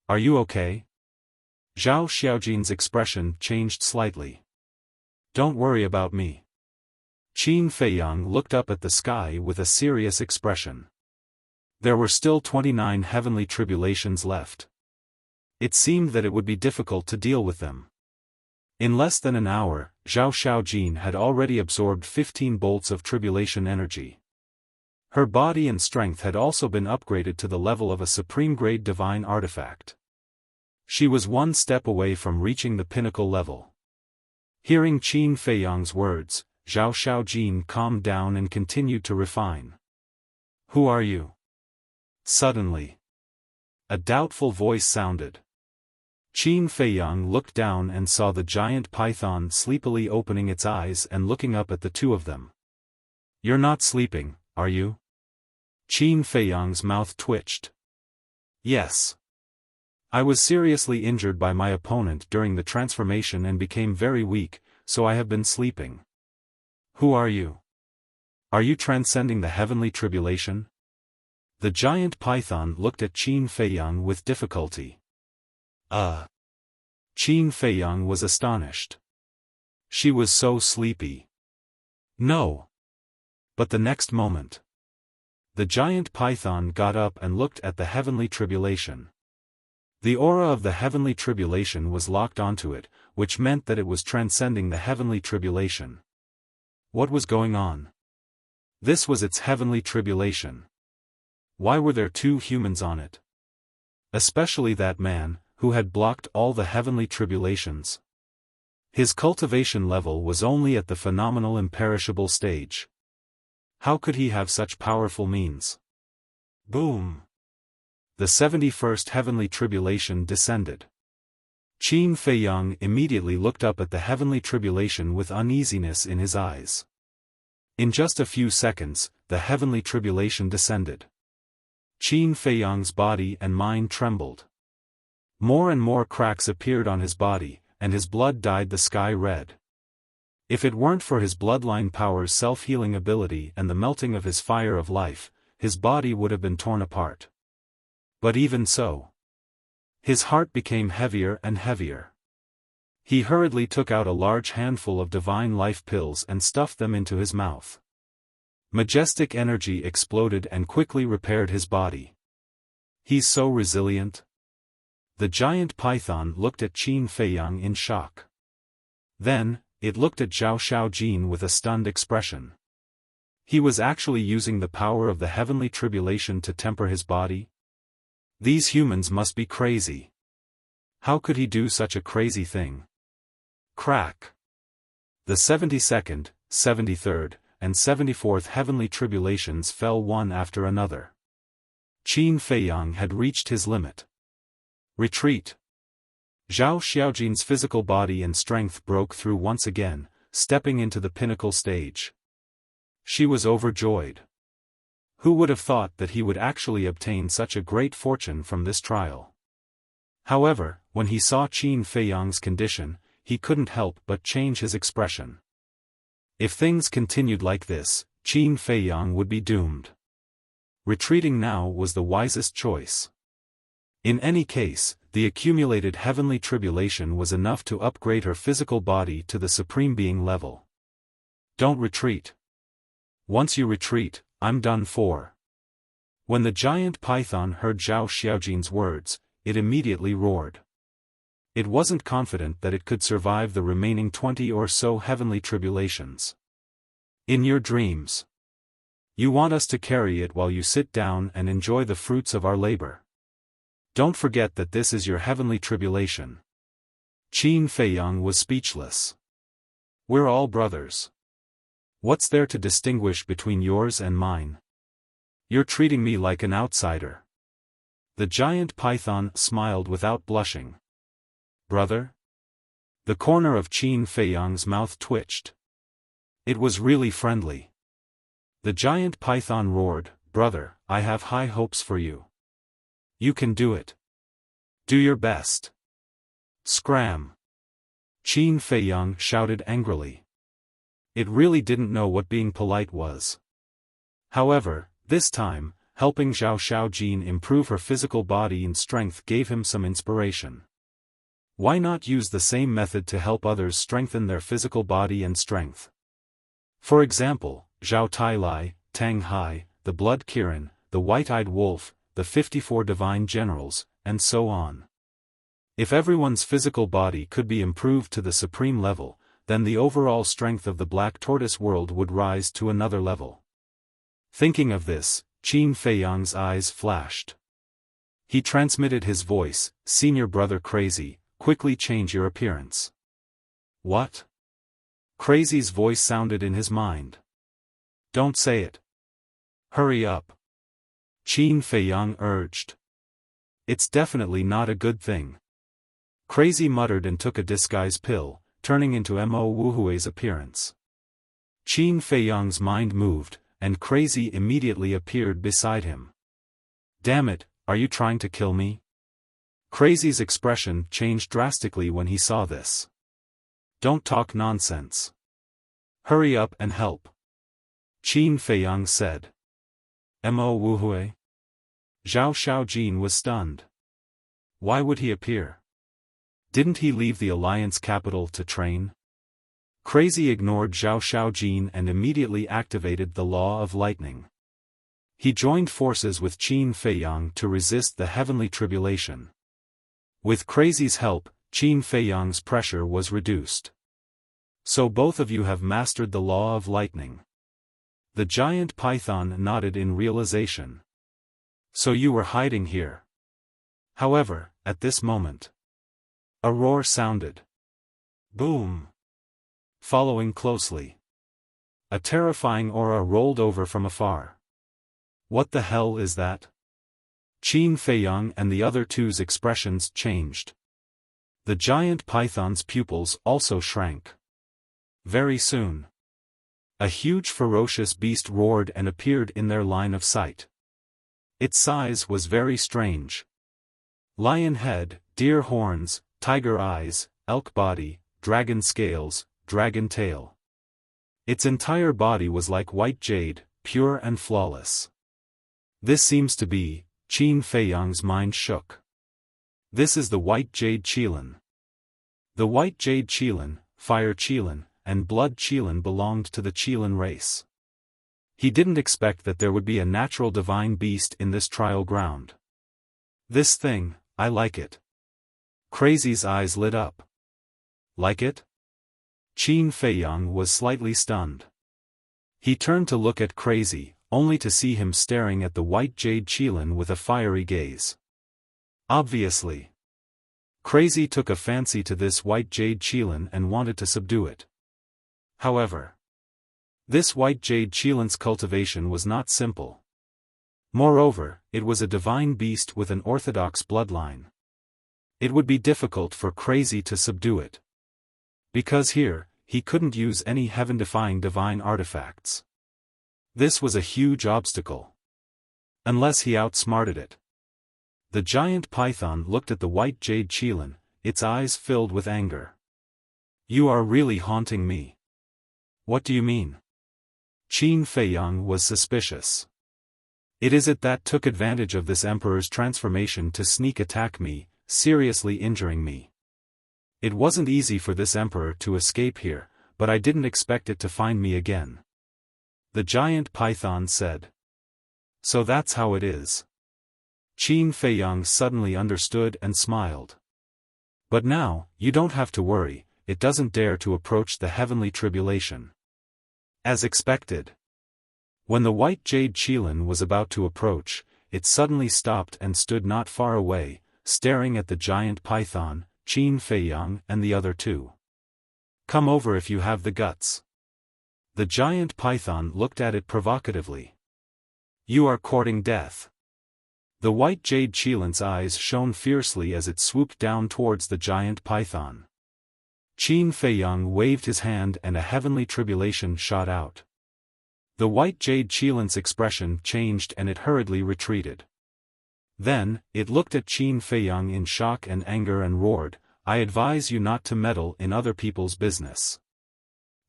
Are you okay? Zhao Xiaojin's expression changed slightly. Don't worry about me. Qin Feiyang looked up at the sky with a serious expression. There were still 29 heavenly tribulations left. It seemed that it would be difficult to deal with them. In less than an hour, Zhao Xiaojin had already absorbed 15 bolts of tribulation energy. Her body and strength had also been upgraded to the level of a supreme-grade divine artifact. She was one step away from reaching the pinnacle level. Hearing Qin Feiyang's words, Zhao Xiaojin calmed down and continued to refine. "Who are you?" Suddenly, a doubtful voice sounded. Qin Feiyang looked down and saw the giant python sleepily opening its eyes and looking up at the two of them. "You're not sleeping, are you?" Qin Feiyang's mouth twitched. "Yes. I was seriously injured by my opponent during the transformation and became very weak, so I have been sleeping." "Who are you? Are you transcending the heavenly tribulation?" The giant python looked at Qin Feiyang with difficulty. Qin Feiyang was astonished. She was so sleepy. "No." But the next moment, the giant python got up and looked at the heavenly tribulation. The aura of the heavenly tribulation was locked onto it, which meant that it was transcending the heavenly tribulation. What was going on? This was its heavenly tribulation. Why were there two humans on it? Especially that man, who had blocked all the heavenly tribulations. His cultivation level was only at the phenomenal imperishable stage. How could he have such powerful means? Boom! The 71st heavenly tribulation descended. Qin Feiyang immediately looked up at the heavenly tribulation with uneasiness in his eyes. In just a few seconds, the heavenly tribulation descended. Qin Feiyang's body and mind trembled. More and more cracks appeared on his body, and his blood dyed the sky red. If it weren't for his bloodline power's self-healing ability and the melting of his fire of life, his body would have been torn apart. But even so, his heart became heavier and heavier. He hurriedly took out a large handful of divine life pills and stuffed them into his mouth. Majestic energy exploded and quickly repaired his body. "He's so resilient." The giant python looked at Qin Feiyang in shock. Then, it looked at Zhao Xiaojin with a stunned expression. He was actually using the power of the heavenly tribulation to temper his body? These humans must be crazy. How could he do such a crazy thing? Crack! The 72nd, 73rd, and 74th heavenly tribulations fell one after another. Qin Feiyang had reached his limit. Retreat! Zhao Xiaojin's physical body and strength broke through once again, stepping into the pinnacle stage. She was overjoyed. Who would have thought that he would actually obtain such a great fortune from this trial? However, when he saw Qin Feiyang's condition, he couldn't help but change his expression. If things continued like this, Qin Feiyang would be doomed. Retreating now was the wisest choice. In any case, the accumulated heavenly tribulation was enough to upgrade her physical body to the supreme being level. Don't retreat. Once you retreat, I'm done for. When the giant python heard Zhao Xiaojin's words, it immediately roared. It wasn't confident that it could survive the remaining 20 or so heavenly tribulations. In your dreams, you want us to carry it while you sit down and enjoy the fruits of our labor. Don't forget that this is your heavenly tribulation. Qin Feiyang was speechless. We're all brothers. What's there to distinguish between yours and mine? You're treating me like an outsider. The giant python smiled without blushing. Brother? The corner of Qin Feiyang's mouth twitched. It was really friendly. The giant python roared, "Brother, I have high hopes for you. You can do it. Do your best." Scram! Qin Feiyang shouted angrily. It really didn't know what being polite was. However, this time, helping Zhao Xiaojin improve her physical body and strength gave him some inspiration. Why not use the same method to help others strengthen their physical body and strength? For example, Zhao Tailai, Tang Hai, the Blood Kirin, the White-Eyed Wolf, the 54 Divine Generals, and so on. If everyone's physical body could be improved to the supreme level, then the overall strength of the Black Tortoise world would rise to another level. Thinking of this, Qin Feiyang's eyes flashed. He transmitted his voice, "Senior brother Crazy, quickly change your appearance." What? Crazy's voice sounded in his mind. Don't say it. Hurry up. Qin Feiyang urged. It's definitely not a good thing. Crazy muttered and took a disguise pill, turning into Mo Wuhui's appearance. Qin Feiyang's mind moved, and Crazy immediately appeared beside him. Damn it, are you trying to kill me? Crazy's expression changed drastically when he saw this. Don't talk nonsense. Hurry up and help. Qin Feiyang said. Mo Wuhui? Zhao Xiaojin was stunned. Why would he appear? Didn't he leave the Alliance capital to train? Crazy ignored Zhao Xiaojin and immediately activated the Law of Lightning. He joined forces with Qin Feiyang to resist the heavenly tribulation. With Crazy's help, Qin Feiyang's pressure was reduced. So both of you have mastered the Law of Lightning. The giant python nodded in realization. So you were hiding here. However, at this moment, a roar sounded. Boom! Following closely, a terrifying aura rolled over from afar. What the hell is that? Qin Feiyang and the other two's expressions changed. The giant python's pupils also shrank. Very soon, a huge ferocious beast roared and appeared in their line of sight. Its size was very strange. Lion head, deer horns, tiger eyes, elk body, dragon scales, dragon tail. Its entire body was like white jade, pure and flawless. This seems to be, Qin Feiyang's mind shook. This is the white jade Qilin. The white jade Qilin, fire Qilin, and blood Qilin belonged to the Qilin race. He didn't expect that there would be a natural divine beast in this trial ground. This thing, I like it. Crazy's eyes lit up. Like it? Qin Feiyang was slightly stunned. He turned to look at Crazy, only to see him staring at the white jade Qilin with a fiery gaze. Obviously, Crazy took a fancy to this white jade Qilin and wanted to subdue it. However, this white jade Qilin's cultivation was not simple. Moreover, it was a divine beast with an orthodox bloodline. It would be difficult for Crazy to subdue it. Because here, he couldn't use any heaven-defying divine artifacts. This was a huge obstacle. Unless he outsmarted it. The giant python looked at the white jade Qilin, its eyes filled with anger. You are really haunting me. What do you mean? Qin Feiyang was suspicious. It is it that took advantage of this emperor's transformation to sneak attack me, seriously injuring me. It wasn't easy for this emperor to escape here, but I didn't expect it to find me again. The giant python said. So that's how it is. Qin Feiyang suddenly understood and smiled. But now, you don't have to worry, it doesn't dare to approach the heavenly tribulation. As expected. When the white jade Qilin was about to approach, it suddenly stopped and stood not far away, staring at the giant python, Qin Feiyang and the other two. Come over if you have the guts. The giant python looked at it provocatively. You are courting death. The white jade Qilin's eyes shone fiercely as it swooped down towards the giant python. Qin Feiyang waved his hand and a heavenly tribulation shot out. The white jade Qilin's expression changed and it hurriedly retreated. Then, it looked at Qin Feiyang in shock and anger and roared, I advise you not to meddle in other people's business.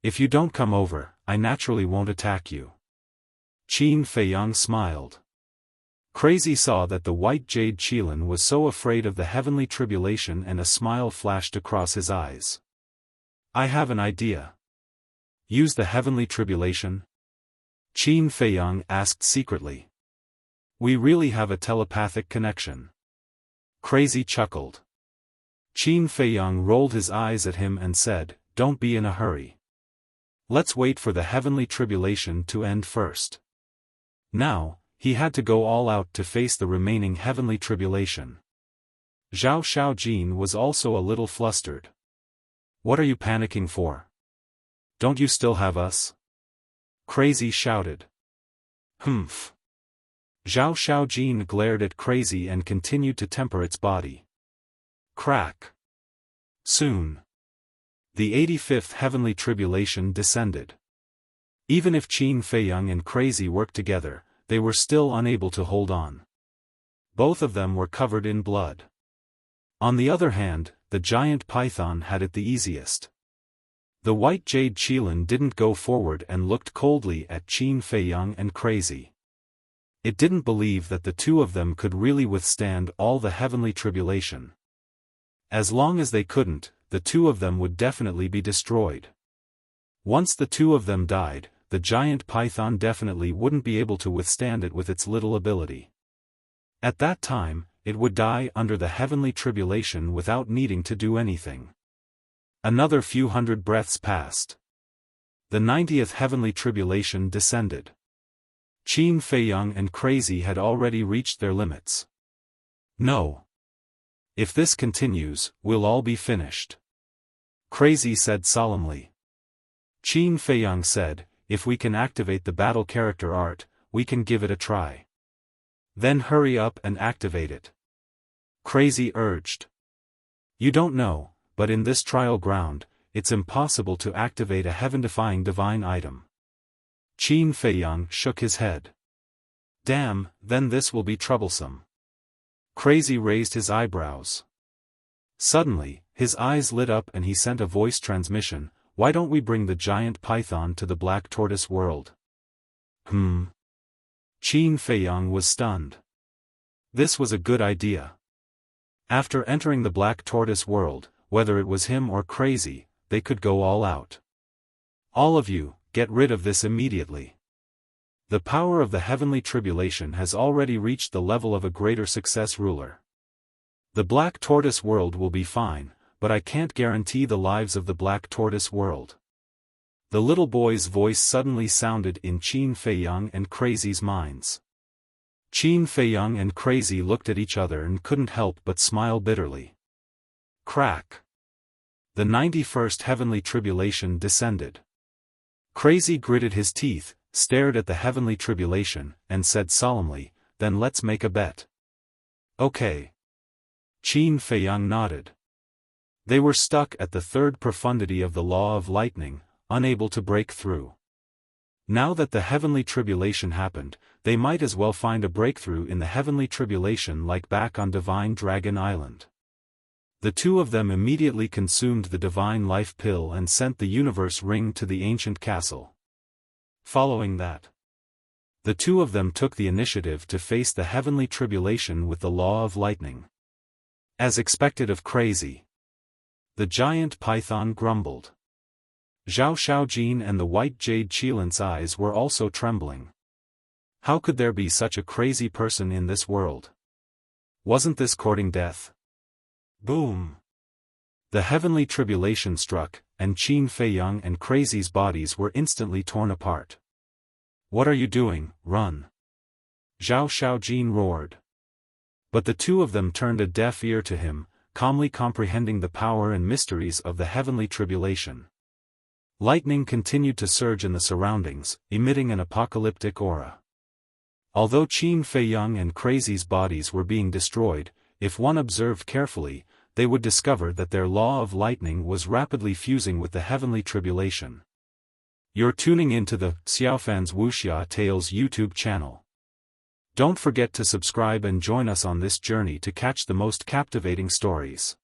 If you don't come over, I naturally won't attack you. Qin Feiyang smiled. Crazy saw that the white jade Qilin was so afraid of the heavenly tribulation and a smile flashed across his eyes. I have an idea. Use the heavenly tribulation? Qin Feiyang asked secretly. We really have a telepathic connection. Crazy chuckled. Qin Feiyang rolled his eyes at him and said, "Don't be in a hurry. Let's wait for the heavenly tribulation to end first." Now, he had to go all out to face the remaining heavenly tribulation. Zhao Xiaojin was also a little flustered. "What are you panicking for? Don't you still have us?" Crazy shouted. "Humph." Zhao Xiaojin glared at Crazy and continued to temper its body. Crack. Soon, the 85th heavenly tribulation descended. Even if Qin Feiyang and Crazy worked together, they were still unable to hold on. Both of them were covered in blood. On the other hand, the giant python had it the easiest. The white jade qilin didn't go forward and looked coldly at Qin Feiyang and Crazy. It didn't believe that the two of them could really withstand all the heavenly tribulation. As long as they couldn't, the two of them would definitely be destroyed. Once the two of them died, the giant python definitely wouldn't be able to withstand it with its little ability. At that time, it would die under the heavenly tribulation without needing to do anything. Another few hundred breaths passed. The 90th heavenly tribulation descended. Qin Feiyang and Crazy had already reached their limits. "No. If this continues, we'll all be finished," Crazy said solemnly. Qin Feiyang said, "If we can activate the battle character art, we can give it a try." "Then hurry up and activate it," Crazy urged. "You don't know, but in this trial ground, it's impossible to activate a heaven-defying divine item." Qin Feiyang shook his head. "Damn, then this will be troublesome." Crazy raised his eyebrows. Suddenly, his eyes lit up and he sent a voice transmission, "Why don't we bring the giant python to the Black Tortoise world?" Qin Feiyang was stunned. This was a good idea. After entering the Black Tortoise world, whether it was him or Crazy, they could go all out. "All of you, get rid of this immediately. The power of the heavenly tribulation has already reached the level of a greater success ruler. The Black Tortoise world will be fine, but I can't guarantee the lives of the Black Tortoise world." The little boy's voice suddenly sounded in Qin Feiyang and Crazy's minds. Qin Feiyang and Crazy looked at each other and couldn't help but smile bitterly. Crack. The 91st heavenly tribulation descended. Crazy gritted his teeth, stared at the heavenly tribulation, and said solemnly, "Then let's make a bet." "Okay." Qin Feiyang nodded. They were stuck at the third profundity of the law of lightning, unable to break through. Now that the heavenly tribulation happened, they might as well find a breakthrough in the heavenly tribulation like back on Divine Dragon Island. The two of them immediately consumed the divine life pill and sent the universe ring to the ancient castle. Following that, the two of them took the initiative to face the heavenly tribulation with the law of lightning. As expected of Crazy, the giant python grumbled. Zhao Xiaojin and the white jade qilin's eyes were also trembling. How could there be such a crazy person in this world? Wasn't this courting death? Boom! The heavenly tribulation struck, and Qin Feiyang and Crazy's bodies were instantly torn apart. "What are you doing? Run!" Zhao Xiaojin roared. But the two of them turned a deaf ear to him, calmly comprehending the power and mysteries of the heavenly tribulation. Lightning continued to surge in the surroundings, emitting an apocalyptic aura. Although Qin Feiyang and Crazy's bodies were being destroyed, if one observed carefully, they would discover that their law of lightning was rapidly fusing with the heavenly tribulation. You're tuning into the Xiaofan's Wuxia Tales YouTube channel. Don't forget to subscribe and join us on this journey to catch the most captivating stories.